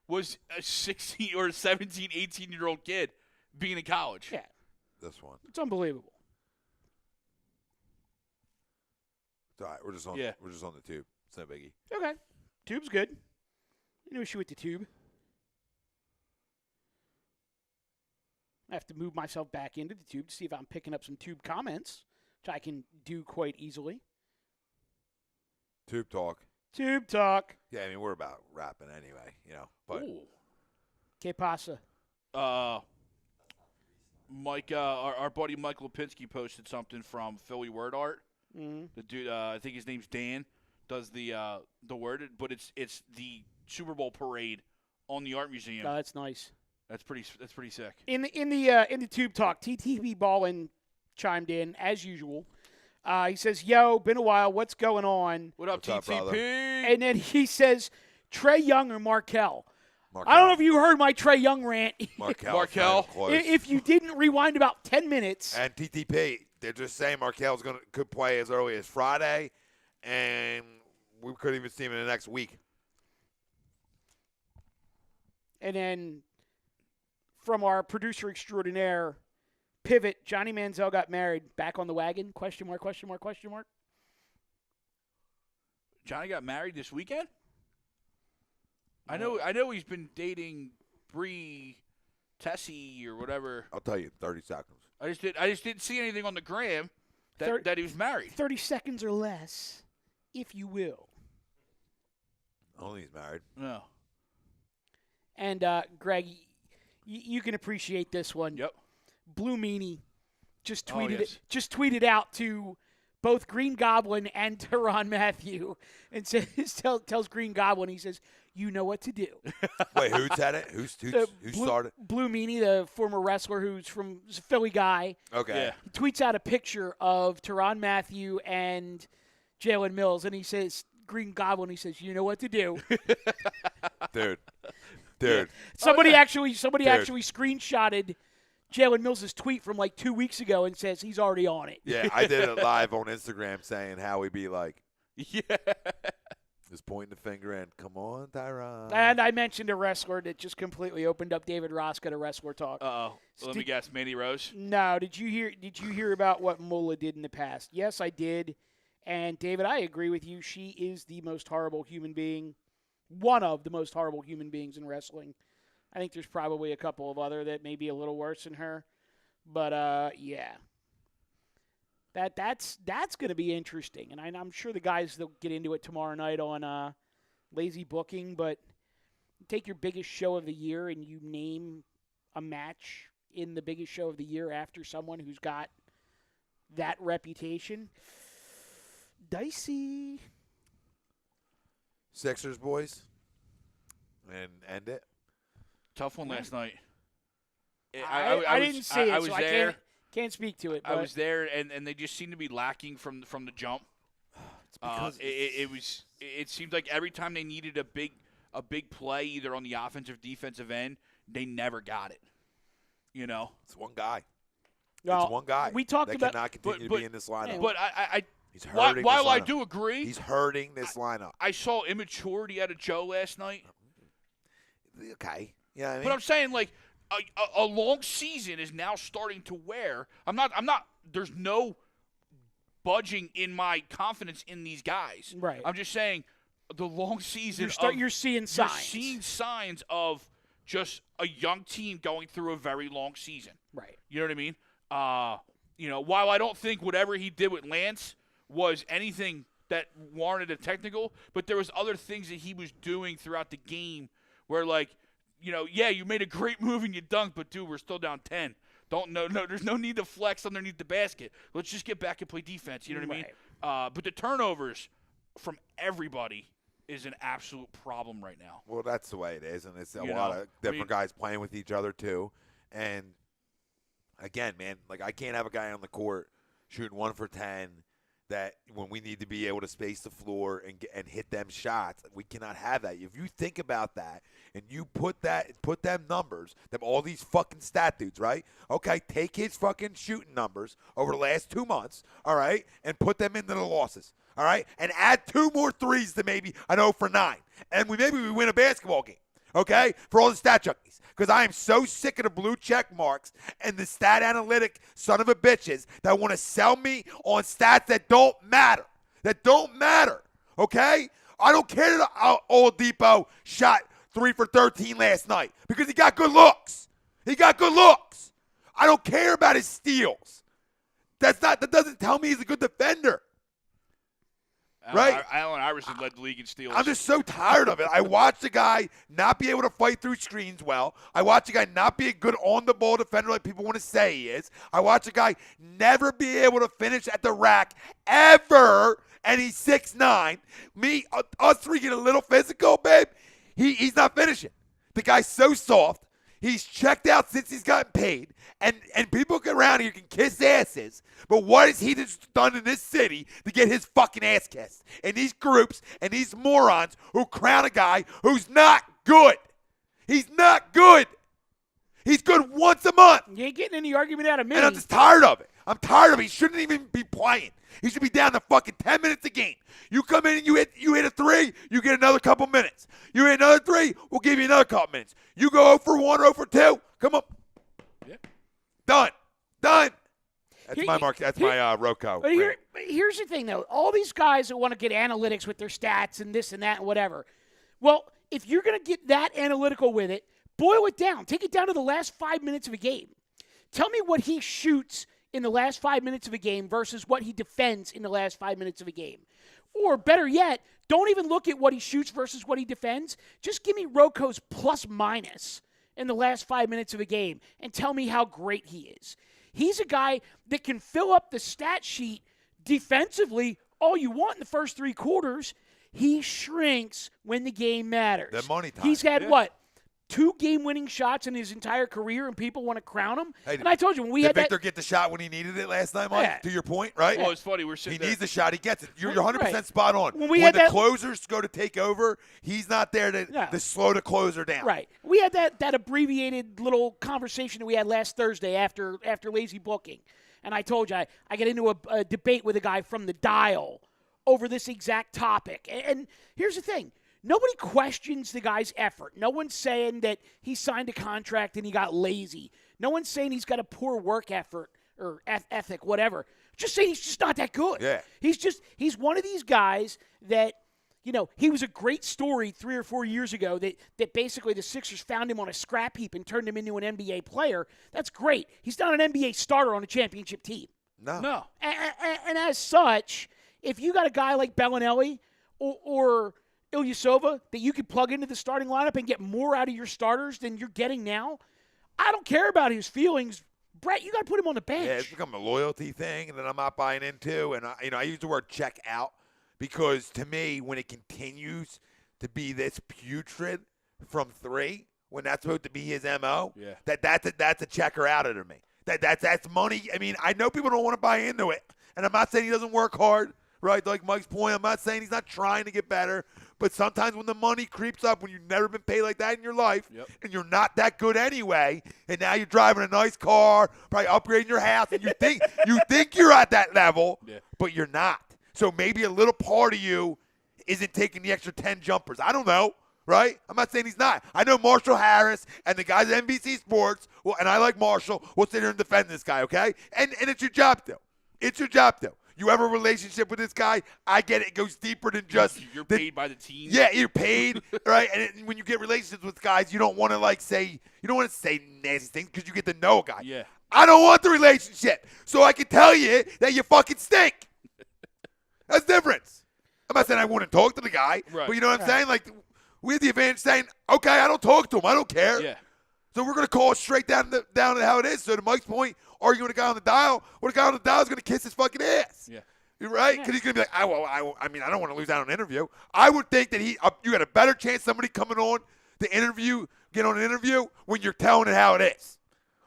was a 16 or 17, 18-year-old kid being in college. Yeah, This one. it's unbelievable. It's all right. We're just on the tube. It's no biggie. Okay, tube's good. No issue with the tube. I have to move myself back into the tube to see if I'm picking up some tube comments, which I can do quite easily. Tube talk. Tube talk. Yeah, I mean, we're about rapping anyway, you know. But Ooh. Que pasa? Mike, our buddy Mike Lipinski posted something from Philly Word Art. Mm-hmm. The dude, I think his name's Dan, does the word, but it's the Super Bowl parade on the art museum. Oh, that's nice. That's pretty sick. In the tube talk, TTB Ballin chimed in as usual. He says, "Yo, been a while. What's going on?" What up, What's up, TTP? brother? And then he says, "Trey Young or Markell?" I don't know if you heard my Trey Young rant. Markell. If you didn't rewind about 10 minutes. And TTP, they're just saying Markell's could play as early as Friday, and we could even see him in the next week. And then from our producer extraordinaire, Pivot, Johnny Manziel got married. Back on the wagon? Question mark, question mark, question mark. Johnny got married this weekend? I know he's been dating Bree Tessie or whatever. I'll tell you in 30 seconds. I just didn't see anything on the gram that he was married. 30 seconds or less, if you will. Only he's married. No. And, Greg, you can appreciate this one. Yep. Blue Meanie just Oh, tweeted yes. just tweeted out to both Green Goblin and Tyrann Mathieu and says tells Green Goblin, he says, "You know what to do." Wait, who said it? Who started? Blue Meanie, the former wrestler who's a Philly guy, Okay. Yeah. he tweets out a picture of Tyrann Mathieu and Jalen Mills, and he says, Green Goblin, he says, "You know what to do." Dude. Somebody actually screenshotted Jalen Mills' tweet from like 2 weeks ago and says he's already on it. Yeah, I did it live on Instagram saying how we be like. Yeah. Just pointing the finger and come on, Tyron. And I mentioned a wrestler that just completely opened up David Roska to wrestler talk. Uh-oh. Let me guess, Mandy Rose? No. Did you hear about what Mullah did in the past? Yes, I did. And, David, I agree with you. She is the most horrible human being, one of the most horrible human beings in wrestling. I think there's probably a couple of other that may be a little worse than her. But, yeah. That's going to be interesting. And I'm sure the guys will get into it tomorrow night on Lazy Booking. But take your biggest show of the year and you name a match in the biggest show of the year after someone who's got that reputation. Dicey. Sixers, boys. And end it. Tough one last night. I didn't see it, I was so there. I can't speak to it. I but was there, and they just seemed to be lacking from the jump. It seemed like every time they needed a big play, either on the offensive, defensive end, they never got it. You know, it's one guy. Well, it's one guy. We talked that about cannot continue to be in this lineup. But he's hurting. While I this lineup. do agree, he's hurting this lineup. I saw immaturity out of Joe last night. Okay. Yeah. I mean, but I'm saying like a long season is now starting to wear. I'm not. There's no budging in my confidence in these guys. Right. I'm just saying the long season. You're seeing signs. You're seeing signs of just a young team going through a very long season. Right. You know what I mean? While I don't think whatever he did with Lance was anything that warranted a technical, but there was other things that he was doing throughout the game where, like, you made a great move and you dunked, but, dude, we're still down 10. No, there's no need to flex underneath the basket. Let's just get back and play defense. You know what I mean? But the turnovers from everybody is an absolute problem right now. Well, that's the way it is, and it's a lot of different guys playing with each other too. And again, man, like I can't have a guy on the court shooting 1 for 10 that when we need to be able to space the floor and hit them shots, we cannot have that. If you think about that and you put them numbers, all these fucking stat dudes, right? Okay, take his fucking shooting numbers over the last 2 months, all right, and put them into the losses. All right, and add 2 more threes to maybe an 0 for 9, and maybe we win a basketball game. Okay, for all the stat junkies, because I am so sick of the blue check marks and the stat analytic son of a bitches that want to sell me on stats that don't matter. Okay, I don't care that Oladipo shot 3 for 13 last night because he got good looks. I don't care about his steals. That doesn't tell me he's a good defender. Right? Allen Iverson led the league in steals. I'm just so tired of it. I watched a guy not be able to fight through screens well. I watched a guy not be a good on-the-ball defender like people want to say he is. I watched a guy never be able to finish at the rack ever, and he's 6'9". Us three get a little physical, babe. He's not finishing. The guy's so soft. He's checked out since he's gotten paid, and people around here can kiss asses, but what has he just done in this city to get his fucking ass kissed? And these groups and these morons who crown a guy who's not good. He's not good. He's good once a month. You ain't getting any argument out of me. And I'm just tired of it. He shouldn't even be playing. He should be down to fucking 10 minutes a game. You come in and you hit a 3, you get another couple minutes. You hit another 3, we'll give you another couple minutes. You go 0 for 1 or 0 for 2, come on. Yeah. Done. That's my mark. That's my Rocco. But here's the thing, though. All these guys that want to get analytics with their stats and this and that and whatever. Well, if you're going to get that analytical with it, boil it down. Take it down to the last 5 minutes of a game. Tell me what he shoots in the last 5 minutes of a game versus what he defends in the last 5 minutes of a game. Or better yet, don't even look at what he shoots versus what he defends. Just give me Rocco's plus-minus in the last 5 minutes of a game and tell me how great he is. He's a guy that can fill up the stat sheet defensively all you want in the first 3 quarters. He shrinks when the game matters. The money time. He's had, 2 game-winning shots in his entire career, and people want to crown him. Hey, and I told you, when we had Victor get the shot when he needed it last night, Mike? Yeah. To your point, right? Well, it's funny. We're sitting He there. needs the shot. He gets it. You're 100% spot on. When when the closers go to take over, he's not there to slow the closer down. Right. We had that abbreviated little conversation that we had last Thursday after lazy booking. And I told you, I get into a debate with a guy from the Dial over this exact topic. And here's the thing. Nobody questions the guy's effort. No one's saying that he signed a contract and he got lazy. No one's saying he's got a poor work effort or ethic, whatever. Just saying he's just not that good. Yeah. He's one of these guys that, he was a great story 3 or 4 years ago that basically the Sixers found him on a scrap heap and turned him into an NBA player. That's great. He's not an NBA starter on a championship team. No. And as such, if you got a guy like Bellinelli or Ilyasova that you could plug into the starting lineup and get more out of your starters than you're getting now, I don't care about his feelings. Brett, you got to put him on the bench. Yeah, it's become a loyalty thing, and then I'm not buying into. And I use the word check out because to me, when it continues to be this putrid from 3, when that's supposed to be his MO, that's a checker out of me. That's money. I mean, I know people don't want to buy into it, and I'm not saying he doesn't work hard, right? Like Mike's point, I'm not saying he's not trying to get better, but sometimes when the money creeps up, when you've never been paid like that in your life, and you're not that good anyway, and now you're driving a nice car, probably upgrading your house, and you think you're at that level, but you're not. So maybe a little part of you isn't taking the extra 10 jumpers. I don't know. Right? I'm not saying he's not. I know Marshall Harris and the guys at NBC Sports, and I like Marshall, will sit here and defend this guy, okay? And it's your job to. It's your job to. You have a relationship with this guy, I get it. It goes deeper than just. You're paid by the team. Yeah, you're paid, right? And when you get relationships with guys, you don't want to say nasty things because you get to know a guy. Yeah. I don't want the relationship, so I can tell you that you fucking stink. That's the difference. I'm not saying I wouldn't talk to the guy, right. But you know what I'm saying? Like, we have the advantage saying, okay, I don't talk to him. I don't care. Yeah. So we're going to call it straight down to how it is. So to Mike's point, arguing with a guy on the dial, the guy on the dial is going to kiss his fucking ass. Yeah. Right? Because he's going to be like, I don't want to lose out on an interview. I would think that you got a better chance somebody coming on the get on an interview when you're telling it how it is.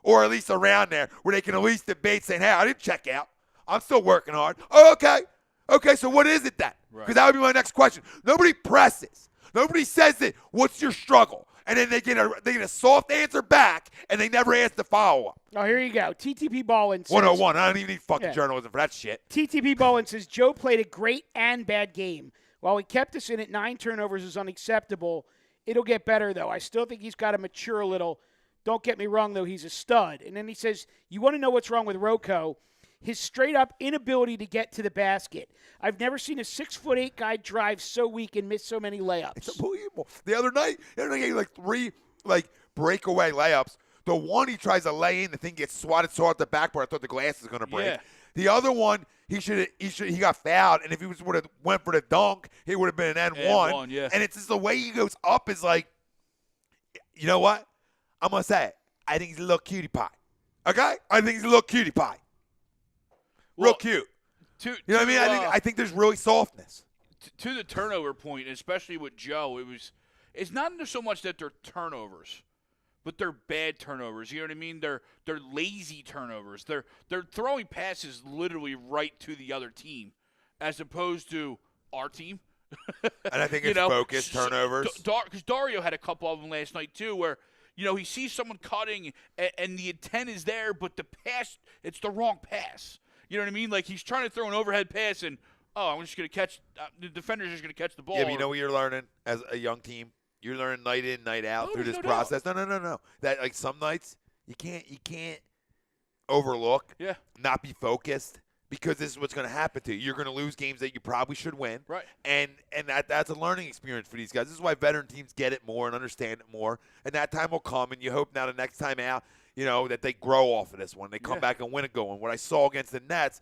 Or at least around there where they can at least debate saying, hey, I didn't check out. I'm still working hard. Oh, okay. Okay, so what is it then? Because that would be my next question. Nobody presses. Nobody says it. What's your struggle? And then they get a soft answer back, and they never ask the follow-up. Oh, here you go. TTP Ballin says. 101. I don't even need fucking journalism for that shit. TTP Ballin says, Joe played a great and bad game. While he kept us in at 9 turnovers is unacceptable. It'll get better, though. I still think he's got to mature a little. Don't get me wrong, though. He's a stud. And then he says, you want to know what's wrong with Rocco? His straight-up inability to get to the basket. I've never seen a 6'8" guy drive so weak and miss so many layups. It's unbelievable. The other night he had 3 breakaway layups. The one he tries to lay in, the thing gets swatted so hard at the backboard. I thought the glass was going to break. Yeah. The other one, he got fouled, and if he would have went for the dunk, he would have been an N1. Yeah. And it's just the way he goes up is like, you know what? I'm going to say it. I think he's a little cutie pie. Okay? I think he's a little cutie pie. Real cute. You know what I mean? I think there's really softness. To the turnover point, especially with Joe, it's not so much that they're turnovers, but they're bad turnovers. You know what I mean? They're lazy turnovers. They're throwing passes literally right to the other team, as opposed to our team. And I think it's focused turnovers. Because Dario had a couple of them last night too, where he sees someone cutting and the intent is there, but the pass, it's the wrong pass. You know what I mean? Like he's trying to throw an overhead pass and, I'm just going to catch the defender's just going to catch the ball. Yeah, but you know what you're learning as a young team? You're learning night in, night out through this process. No. That like some nights you can't overlook, not be focused, because this is what's going to happen to you. You're going to lose games that you probably should win. Right. And that's a learning experience for these guys. This is why veteran teams get it more and understand it more. And that time will come, and you hope now the next time out, that they grow off of this one. They come back and win it going. What I saw against the Nets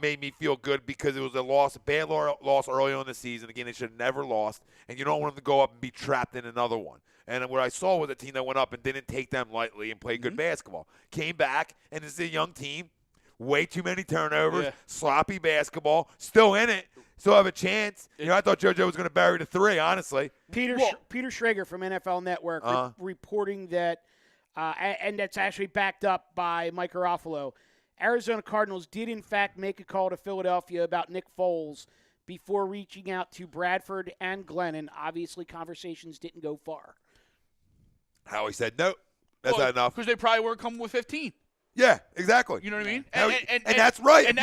made me feel good because it was a bad loss early on in the season. Again, they should have never lost, and you don't want them to go up and be trapped in another one. And what I saw was a team that went up and didn't take them lightly and played good basketball. Came back, and this is a young team. Way too many turnovers, sloppy basketball, still in it, still have a chance. I thought JoJo was going to bury the 3, honestly. Peter Schrager from NFL Network reporting that, and that's actually backed up by Mike Garofalo, Arizona Cardinals did, in fact, make a call to Philadelphia about Nick Foles before reaching out to Bradford and Glennon. Obviously, conversations didn't go far. Howie said, no, that's not enough. Because they probably weren't coming with 15. Yeah, exactly. You know what I mean? And that's right. And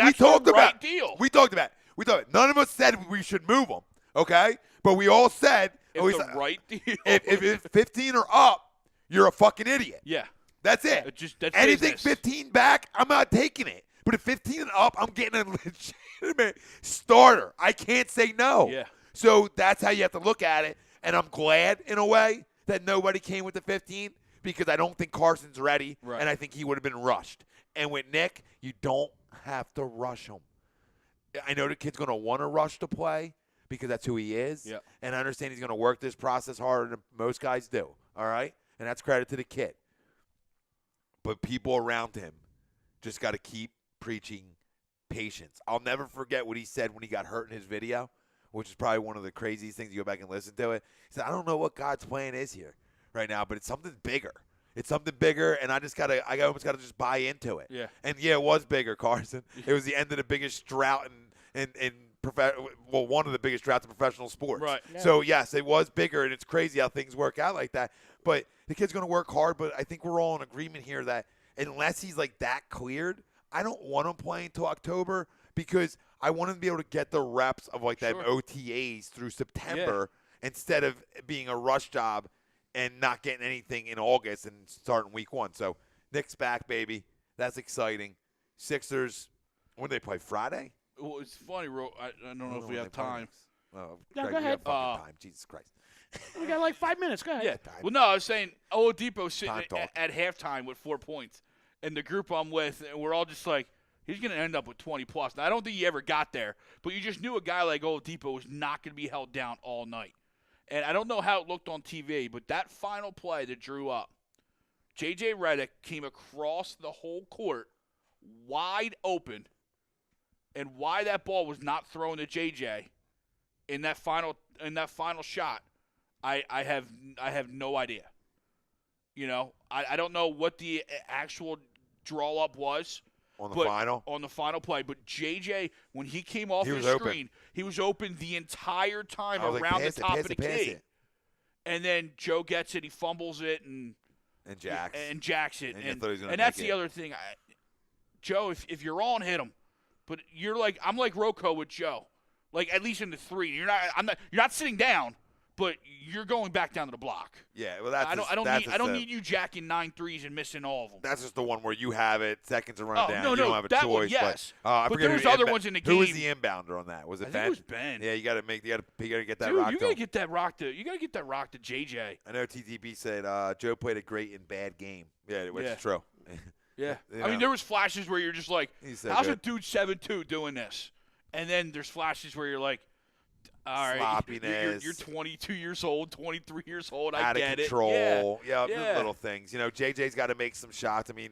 we talked about deal. We talked about We thought none of us said we should move him. Okay, but we all said It's the right deal. if it's 15 or up, you're a fucking idiot. Yeah. That's it. That's anything business. 15 back, I'm not taking it. But at 15 and up, I'm getting a legitimate starter. I can't say no. Yeah. So that's how you have to look at it. And I'm glad, in a way, that nobody came with the 15 because I don't think Carson's ready, Right. and I think he would have been rushed. And with Nick, you don't have to rush him. I know the kid's going to want to rush to play because that's who he is. Yep. And I understand he's going to work this process harder than most guys do. All right? And that's credit to the kid. But people around him just got to keep preaching patience. I'll never forget what he said when he got hurt in his video, which is probably one of the craziest things. You go back and listen to it. He said, I don't know what God's plan is here right now, but it's something bigger. It's something bigger, and I almost got to just buy into it. Yeah. And, yeah, it was bigger, Carson. It was the end of the biggest drought in one of the biggest droughts in professional sports. Right. Yeah. So, yes, it was bigger, and it's crazy how things work out like that. But the kid's going to work hard, but I think we're all in agreement here that unless he's, like, that cleared, I don't want him playing until October because I want him to be able to get the reps of, like, that Sure. OTAs through September instead of being a rush job and not getting anything in August and starting week 1. So, Nick's back, baby. That's exciting. Sixers, when do they play? Friday? Well, it's funny, I don't know if we have time. Oh, Yeah, Greg, go you ahead. got fucking time. Jesus Christ. We got like 5 minutes. Go ahead. Yeah. Well, no, I was saying Oladipo sitting Time talk. at halftime with 4 points. And the group I'm with, and we're all just like, he's going to end up with 20-plus. Now, I don't think he ever got there, but you just knew a guy like Oladipo was not going to be held down all night. And I don't know how it looked on TV, but that final play that drew up, J.J. Redick came across the whole court wide open, and why that ball was not thrown to J.J. in that final shot, I have no idea. You know, I don't know what the actual draw up was On the final play, but JJ, when he came off He the was open. screen, he was open the entire time I was like, around the pass it, top pass of the it, pass key. it. And then Joe gets it, he fumbles it, and jacks it. And you thought he was gonna And that's make the it. other thing. Joe, if you're on, hit him. But I'm like Rocco with Joe. Like at least in the 3. You're not sitting down, but you're going back down to the block. Yeah, well, that's I don't need you jacking 9 threes and missing all of them. That's just the one where you have it, seconds to run down. No, you no, don't have a that choice. one, yes. I But forget there's who other ones in the Who was game. the inbounder on that? Was it I Ben? think it was Ben. Yeah, you got to get that Dude, rock you to gotta him. get that rock to JJ. I know TTP said Joe played a great and bad game. Yeah, which Yeah. is true. Yeah. You I mean, know. there was flashes where you're just like, He's so how's good. a dude 7'2" doing this? And then there's flashes where you're like, all right, Sloppiness. you're 22 years old, 23 years old. I Out of get control. it. Yeah. Yeah, little things. You know, JJ's got to make some shots. I mean,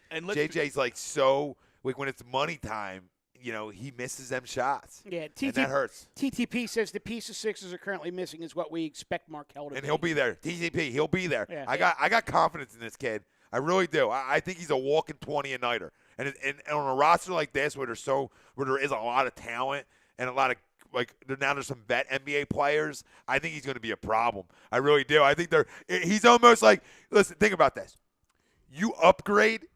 And let's JJ's like so like when it's money time. You know, he misses them shots. Yeah, and that hurts. TTP says the piece of Sixers are currently missing is what we expect Markelle to And be. he'll be there. TCP, he'll be there. Yeah. I got confidence in this kid. I really do. I think he's a walking 20-a-nighter. And on a roster like this where there is a lot of talent and a lot of there's some vet NBA players, I think he's going to be a problem. I really do. I think he's almost like, listen, think about this. You upgrade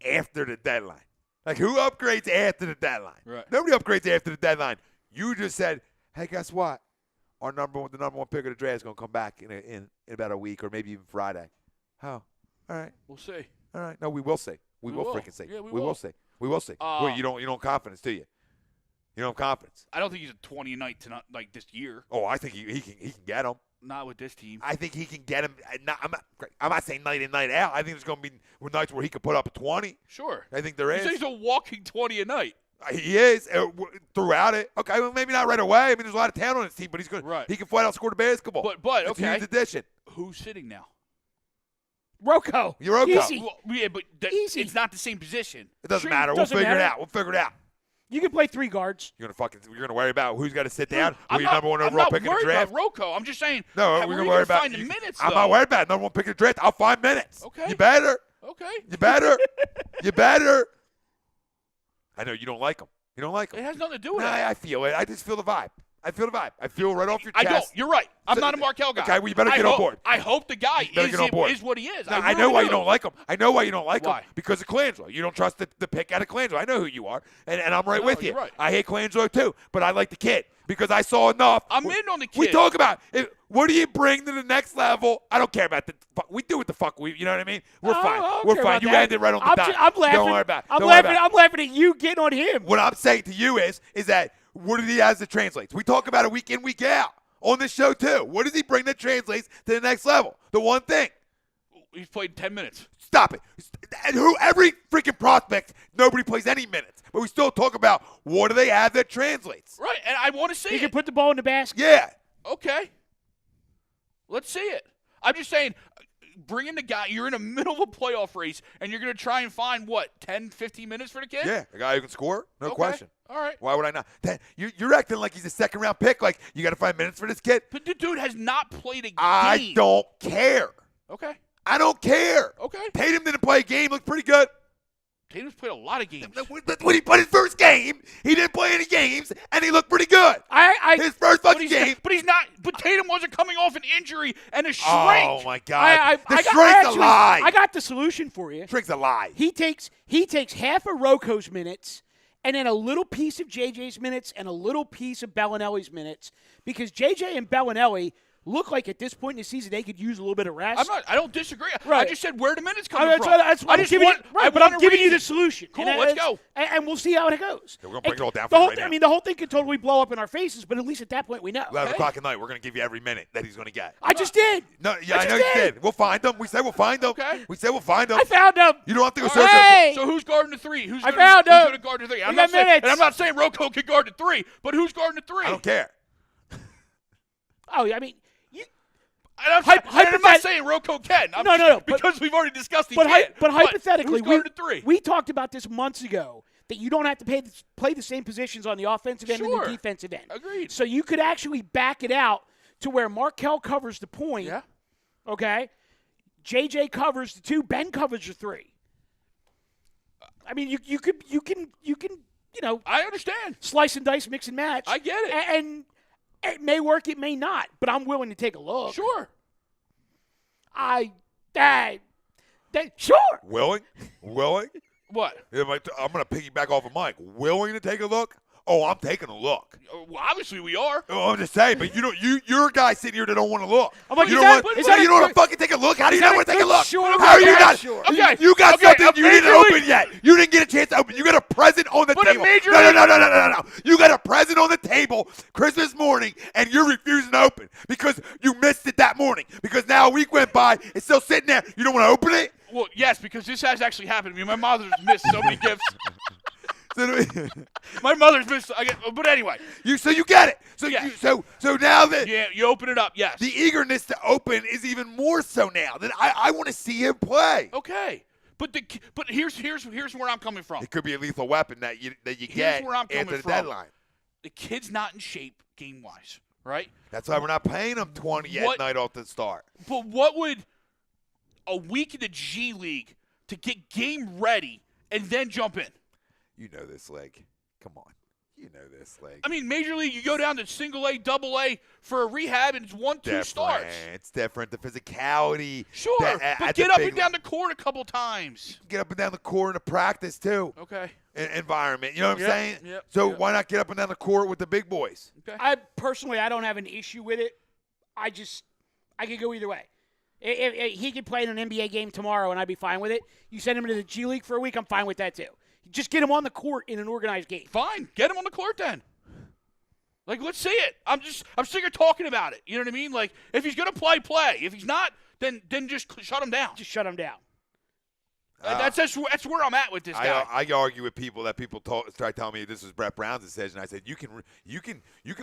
after the deadline. Like, who upgrades after the deadline? Right. Nobody upgrades after the deadline. You just said, hey, guess what? The number one pick of the draft is going to come back in about a week or maybe even Friday. How? All right. We'll see. All right. No, we will see. We will freaking see. Yeah, we will will. see. We will see. Wait, you don't have confidence, do you? You don't have confidence. I don't think he's a 20 a night tonight, like this year. Oh, I think he can get him. Not with this team. I think he can get him. I'm not saying night in, night out. I think there's going to be nights where he could put up a 20. Sure. I think there You is. say he's a walking 20 a night. He is throughout it. Okay, well, maybe not right away. I mean, there's a lot of talent on his team, but he's good. Right. He can flat out score the basketball. But It's a okay. huge addition. Who's sitting now? Rocco. You're Rocco. Easy. Well, yeah, but Easy. it's not the same position. It doesn't Sure, matter. doesn't We'll figure it matter. out. We'll figure it out. You can play 3 guards. You're gonna worry about who's got to sit down. I'm Who your number one I'm overall not pick in the worried draft? about Rocco. I'm just saying. No, where we're are gonna you worry about. find the minutes. I'm though? not worried about it. Number one pick in the draft. I'll find minutes. Okay. You better. Okay. You better. You better. I know you don't like him. You don't like him. It has nothing to do with Nah, that. I feel it. I just feel the vibe. I feel the vibe. I feel right off your chest. I don't. You're right. I'm not a Markel guy. Okay, well, you better get on board. I hope the guy is what he is. No, I know why you don't like him. I know why you don't like him. Why? Because of Colangelo. You don't trust the pick out of Colangelo. I know who you are, and I'm right with you. You're right. I hate Colangelo too, but I like the kid because I saw enough. I'm in on the kid. We talk about what do you bring to the next level? I don't care about the fuck. We do what the fuck we. You know what I mean? We're fine. We're fine. You ended right on the dot. I'm laughing. Don't worry about it. I'm laughing at you getting on him. What I'm saying to you is that what did he have that translates? We talk about it week in, week out on this show too. What does he bring that translates to the next level? The one thing. He's played 10 minutes. Stop it. And every freaking prospect, nobody plays any minutes. But we still talk about what do they have that translates. Right, and I want to see He it. can put the ball in the basket. Yeah. Okay. Let's see it. I'm just saying, bring in the guy. You're in the middle of a playoff race, and you're going to try and find, 10, 15 minutes for the kid? Yeah, a guy who can score, no Okay. question. All right. Why would I not? You're acting like he's a second-round pick, like you got to find minutes for this kid. But the dude has not played a game. I don't care. Okay. I don't care. Okay. Tatum didn't play a game, looked pretty good. Tatum's played a lot of games. When he played his first game, he didn't play any games, and he looked pretty good. His first fucking game. But he's not. But Tatum wasn't coming off an injury and a shrink. Oh, my God. The shrink's actually, a lie. I got the solution for you. Shrink's a lie. He takes half of Rocco's minutes and then a little piece of JJ's minutes and a little piece of Bellinelli's minutes because JJ and Bellinelli look like at this point in the season they could use a little bit of rest. I don't disagree. Right. I just said where the minutes coming That's from. what I'm giving you. Right, but I'm giving you the solution. Cool, And let's go. And we'll see how it goes. Yeah, we're gonna break it all down The for you whole right I now. mean, the whole thing could totally blow up in our faces, but at least at that point we know. 11 o'clock at night, we're going to give you every minute that he's going to get. I just did. No, yeah, I just know you did. We'll find them. We said we'll find them. Okay. We said we'll find them. I found him. You don't have to go All search right. them. So who's guarding the three? Who's I gonna, found who's him. going to guard the three? We I'm got not saying, minutes. and I'm not saying Rocco could guard the three, but who's guarding the three? I don't care. Oh, I mean, And I'm, and I'm not saying Rocco can. No. Because we've already discussed he but can't. hypothetically, who's guarding the three? we talked about this months ago that you don't have to play the same positions on the offensive end and Sure. the defensive end. Agreed. So you could actually back it out to where Markel covers the point. Yeah. Okay. JJ covers the two. Ben covers the three. I mean, you can I understand. slice and dice, mix and match. I get it. And it may work, it may not, but I'm willing to take a look. Sure. Sure. Willing? What? I'm going to piggyback off of Mike. Willing to take a look? Oh, I'm taking a look. Well, obviously we are. Oh, I'm just saying, but you're a guy sitting here that don't want to look. I'm like, you is don't that- want, is that you a don't want good- to fucking take a look? How do you not want to take a look? Sure, How are you okay, not? sure. Okay. You got Okay, something you didn't open yet. You didn't get a chance to open. You got a present on the But a table. major No. league- You got a present on the table Christmas morning, and you're refusing to open because you missed it that morning. Because now a week went by, it's still sitting there. You don't want to open it? Well, yes, because this has actually happened to me. My mother's missed so many gifts. My mother's missed. But anyway. So you get it. So Yeah. so now that Yeah, you open it up, yes. the eagerness to open is even more so now that I want to see him play. Okay. But here's where I'm coming from. It could be a lethal weapon that you get where I'm coming after the from. deadline. The kid's not in shape game-wise, right? That's why we're not paying him 20 at night off the start. But what would a week in the G League to get game ready and then jump in? You know this league. Come on. You know this league. I mean, Major League, you go down to single A, double A for a rehab, and it's 1-2 starts. It's different. The physicality. Sure, at but the get up big and down the court a couple times. Get up and down the court in the practice, too. Okay. Environment. You know what I'm saying? Yep, so yep. why not get up and down the court with the big boys? Okay. I don't have an issue with it. I could go either way. If he could play in an NBA game tomorrow, and I'd be fine with it. You send him to the G League for a week, I'm fine with that too. Just get him on the court in an organized game. Fine. Get him on the court then. Like, let's see it. I'm sick of talking about it. You know what I mean? Like, if he's going to play. If he's not, then just shut him down. Just shut him down. That's where I'm at with this guy. I argue with people that try telling me this is Brett Brown's decision. I said you can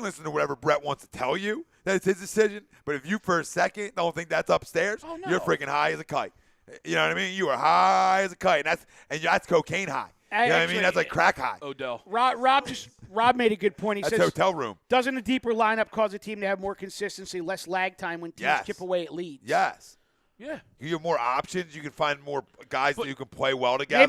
listen to whatever Brett wants to tell you that it's his decision, but if you for a second don't think that's upstairs, Oh, no. you're freaking high as a kite. You know what I mean? You are high as a kite, and that's cocaine high. You know what I mean? That's like crack high. Odell. Rob made a good point. He That's says, hotel room. doesn't a deeper lineup cause a team to have more consistency, less lag time when teams Yes. chip away at leads? Yes. Yeah. You have more options. You can find more guys that you can play well together.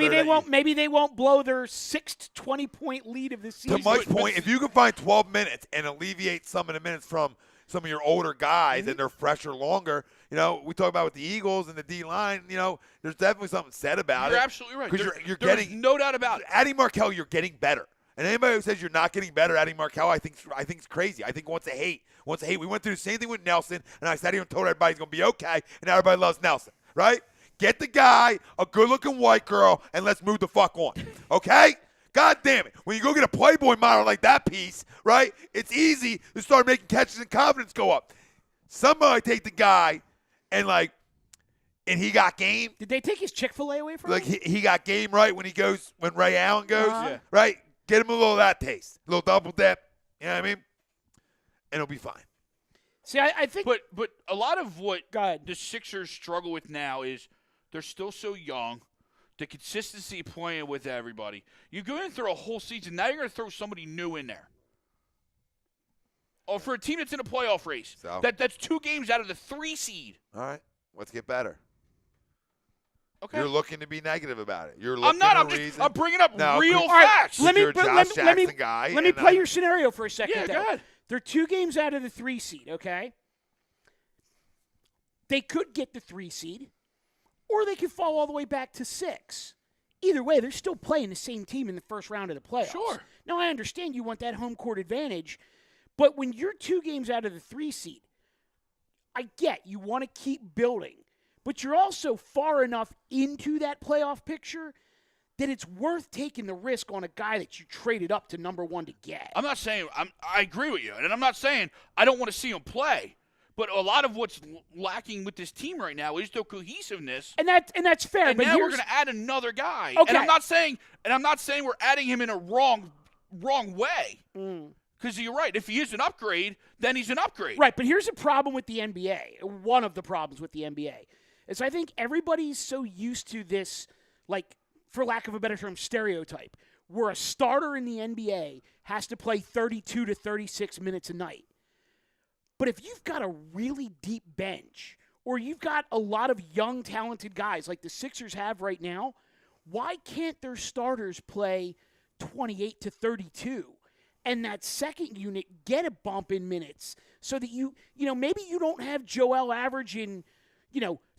Maybe they won't blow their 6 to 20-point lead of the season. To Mike's point, if you can find 12 minutes and alleviate some of the minutes from some of your older guys and they're fresher longer, we talk about with the Eagles and the D-line, there's definitely something said about it. You're absolutely right. Because There's getting no doubt about it. Adding Markel, you're getting better. And anybody who says you're not getting better adding Markel, I think it's crazy. I think wants to hate. We went through the same thing with Nelson, and I sat here and told everybody he's going to be okay, and now everybody loves Nelson, right? Get the guy, a good-looking white girl, and let's move the fuck on, okay? God damn it. When you go get a Playboy model like that piece, right, it's easy to start making catches and confidence go up. Somebody take the guy and he got game. Did they take his Chick-fil-A away from him? He got game right when Ray Allen goes, right? Get him a little of that taste, a little double dip. You know what I mean? And it'll be fine. See, I think. But a lot of what the Sixers struggle with now is they're still so young. The consistency playing with everybody. You go in through a whole season. Now you're going to throw somebody new in there. Oh, for a team that's in a playoff race. So? That's 2 games out of the 3 seed. All right. Let's get better. Okay. You're looking to be negative about it. I'm not. I'm bringing up real facts. Let me Let play your scenario for a second. Yeah, go ahead. They're 2 games out of the 3 seed, okay? They could get the 3 seed, or they could fall all the way back to 6. Either way, they're still playing the same team in the first round of the playoffs. Sure. Now, I understand you want that home court advantage, but when you're 2 games out of the 3 seed, I get you want to keep building. But you're also far enough into that playoff picture that it's worth taking the risk on a guy that you traded up to number 1 to get. I'm not saying I agree with you, and I'm not saying I don't want to see him play. But a lot of what's lacking with this team right now is the cohesiveness. And that's fair. And but now we're going to add another guy. Okay. And I'm not saying we're adding him in a wrong way. Because you're right. If he is an upgrade, then he's an upgrade. Right. But here's a problem with the NBA. One of the problems with the NBA is I think everybody's so used to this, for lack of a better term, stereotype, where a starter in the NBA has to play 32 to 36 minutes a night. But if you've got a really deep bench, or you've got a lot of young, talented guys like the Sixers have right now, why can't their starters play 28 to 32? And that second unit get a bump in minutes so that maybe you don't have Joel averaging,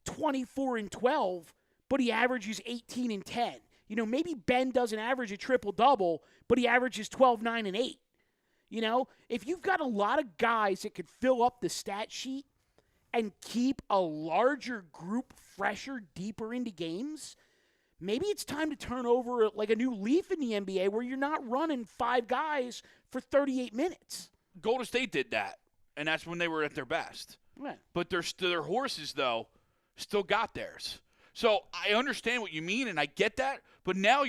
24 and 12, but he averages 18 and 10. Maybe Ben doesn't average a triple-double, but he averages 12, 9, and 8. If you've got a lot of guys that could fill up the stat sheet and keep a larger group fresher, deeper into games, maybe it's time to turn over like a new leaf in the NBA where you're not running 5 guys for 38 minutes. Golden State did that, and that's when they were at their best. Right. But their horses, though, still got theirs. So I understand what you mean, and I get that. But now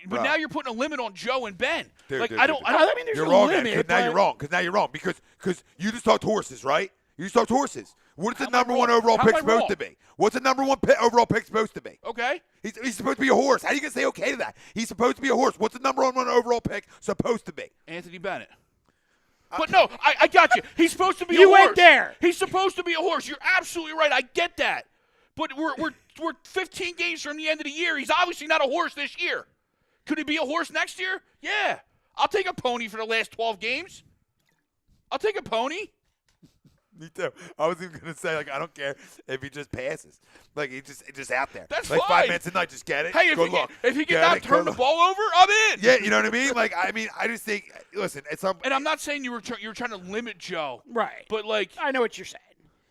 now you're putting a limit on Joe and Ben. I mean, there's you're no wrong, limit. now you're wrong. Because now you're wrong. Because you just talked horses, right? You just talked horses. What's the number 1 overall pick supposed to be? What's the number 1 overall pick supposed to be? Okay. He's supposed to be a horse. How are you going to say okay to that? He's supposed to be a horse. What's the number 1 overall pick supposed to be? Anthony Bennett. But no, I got you. He's supposed to be a horse. You went there. He's supposed to be a horse. You're absolutely right. I get that. But we're 15 games from the end of the year. He's obviously not a horse this year. Could he be a horse next year? Yeah. I'll take a pony for the last 12 games. I'll take a pony. Me too. I was even going to say, I don't care if he just passes. He's just out there. That's fine. 5 minutes a night, just get it. Hey, if he can not turn the ball over, I'm in. Yeah, you know what I mean? I just think, listen, it's something. And I'm not saying you were trying to limit Joe. Right. But, I know what you're saying.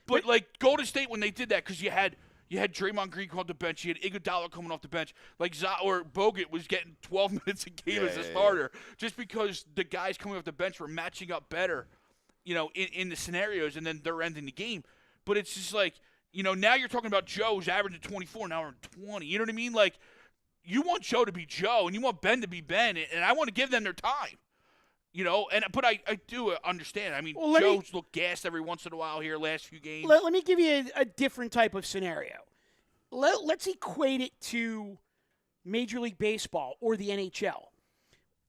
But, Golden State, when they did that, because you had Draymond Green come off the bench. You had Iguodala coming off the bench. Or Bogut was getting 12 minutes a game as a starter just because the guys coming off the bench were matching up better, in the scenarios, and then they're ending the game. But it's just now you're talking about Joe's averaging 24, now we're 20. You know what I mean? You want Joe to be Joe, and you want Ben to be Ben, and I want to give them their time. But I do understand. I mean, Joe's looked gassed every once in a while here last few games. Let me give you a different type of scenario. Let's equate it to Major League Baseball or the NHL.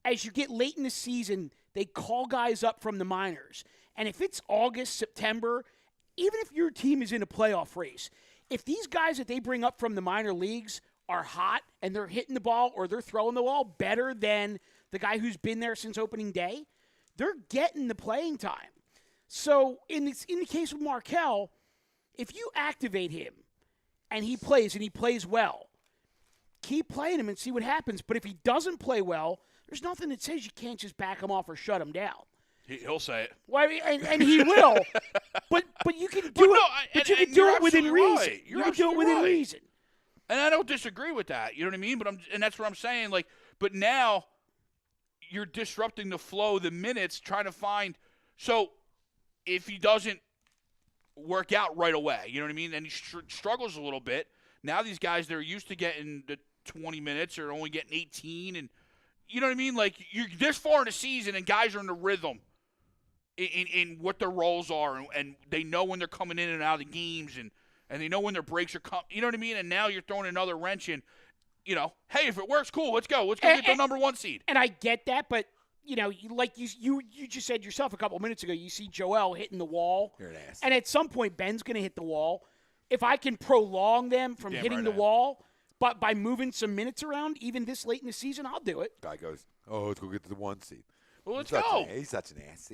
As you get late in the season, they call guys up from the minors. And if it's August, September, even if your team is in a playoff race, if these guys that they bring up from the minor leagues are hot and they're hitting the ball or they're throwing the ball better than the guy who's been there since opening day, they're getting the playing time. So in the case of Markell, if you activate him and he plays well, keep playing him and see what happens. But if he doesn't play well, there's nothing that says you can't just back him off or shut him down. He'll say it. Well, I mean, and he will. but you can do it within reason. Right. You can do it within reason. And I don't disagree with that. You know what I mean? And that's what I'm saying. Like, but now you're disrupting the flow, the minutes, trying to find. So if he doesn't work out right away, you know what I mean? And he struggles a little bit. Now these guys, they're used to getting the 20 minutes or only getting 18. And you know what I mean? Like, you're this far in the season and guys are in the rhythm in what their roles are. And they know when they're coming in and out of the games and they know when their breaks are coming. You know what I mean? And now you're throwing another wrench in. You know, hey, if it works, cool, let's go. Let's go get the number 1 seed. And I get that, but, you know, like you just said yourself a couple of minutes ago, you see Joel hitting the wall. You're an ass. And at some point, Ben's going to hit the wall. If I can prolong them from hitting the wall, but by moving some minutes around, even this late in the season, I'll do it. Guy goes, oh, let's go get to the 1 seed. Well, let's go. He's such an ass.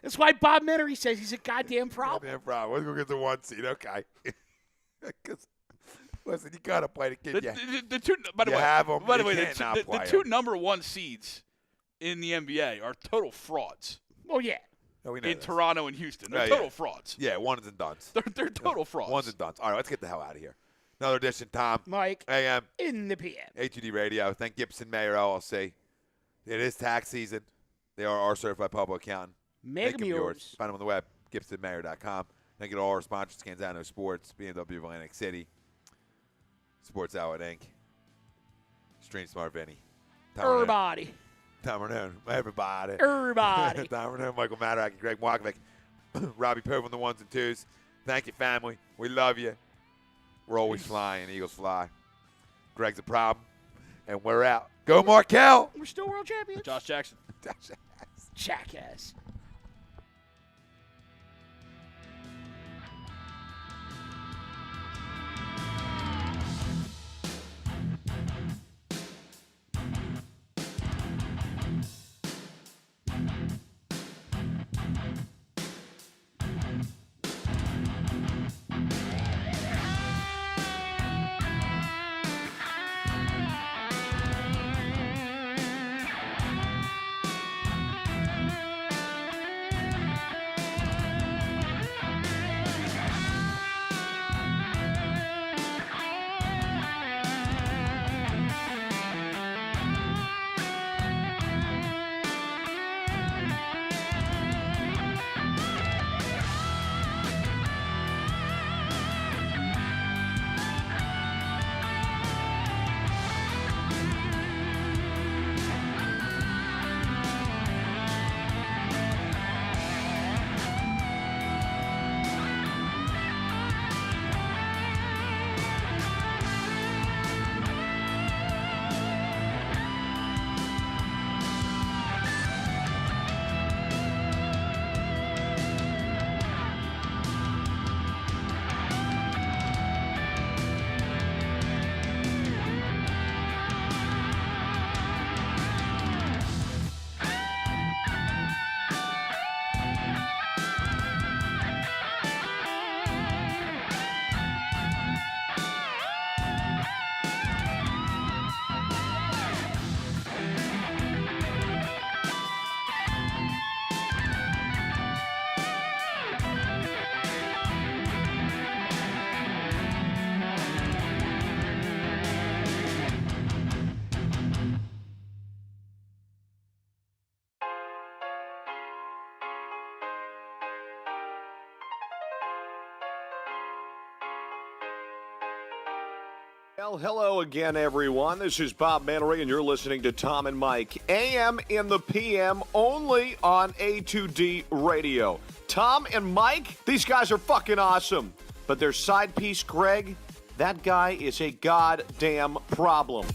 That's why Bob Menery says he's a goddamn problem. Goddamn problem. Let's go get the 1 seed. Okay. Listen, you got to play the kid. The two, by the way, the two number 1 seeds in the NBA are total frauds. Oh, yeah. No, we know in this. Toronto and Houston. They're total frauds. Yeah, ones and duns. They're total frauds. Ones and duns. All right, let's get the hell out of here. Another edition, Tom. Mike. AM. In the PM. A2D Radio. Thank Gibson Mayer LLC. It is tax season. They are our certified public accountant. Make them yours. Find them on the web, gibsonmayer.com. Thank you to all our sponsors, Canzano Sports, BMW of Atlantic City, Sports Outlet Inc., Stream Smart Vinny. Everybody. Tom Renone. Everybody. Everybody. Tom Renone, Michael Matarak, and Greg Walkovic. Robbie Pove on the 1s and 2s. Thank you, family. We love you. We're always flying. Eagles fly. Greg's a problem. And we're out. Go Markell. We're still world champions. Josh Jackson. Jackass. Well, hello again, everyone. This is Bob Menery, and you're listening to Tom and Mike, AM in the PM, only on A2D Radio. Tom and Mike, these guys are fucking awesome. But their side piece, Greg, that guy is a goddamn problem.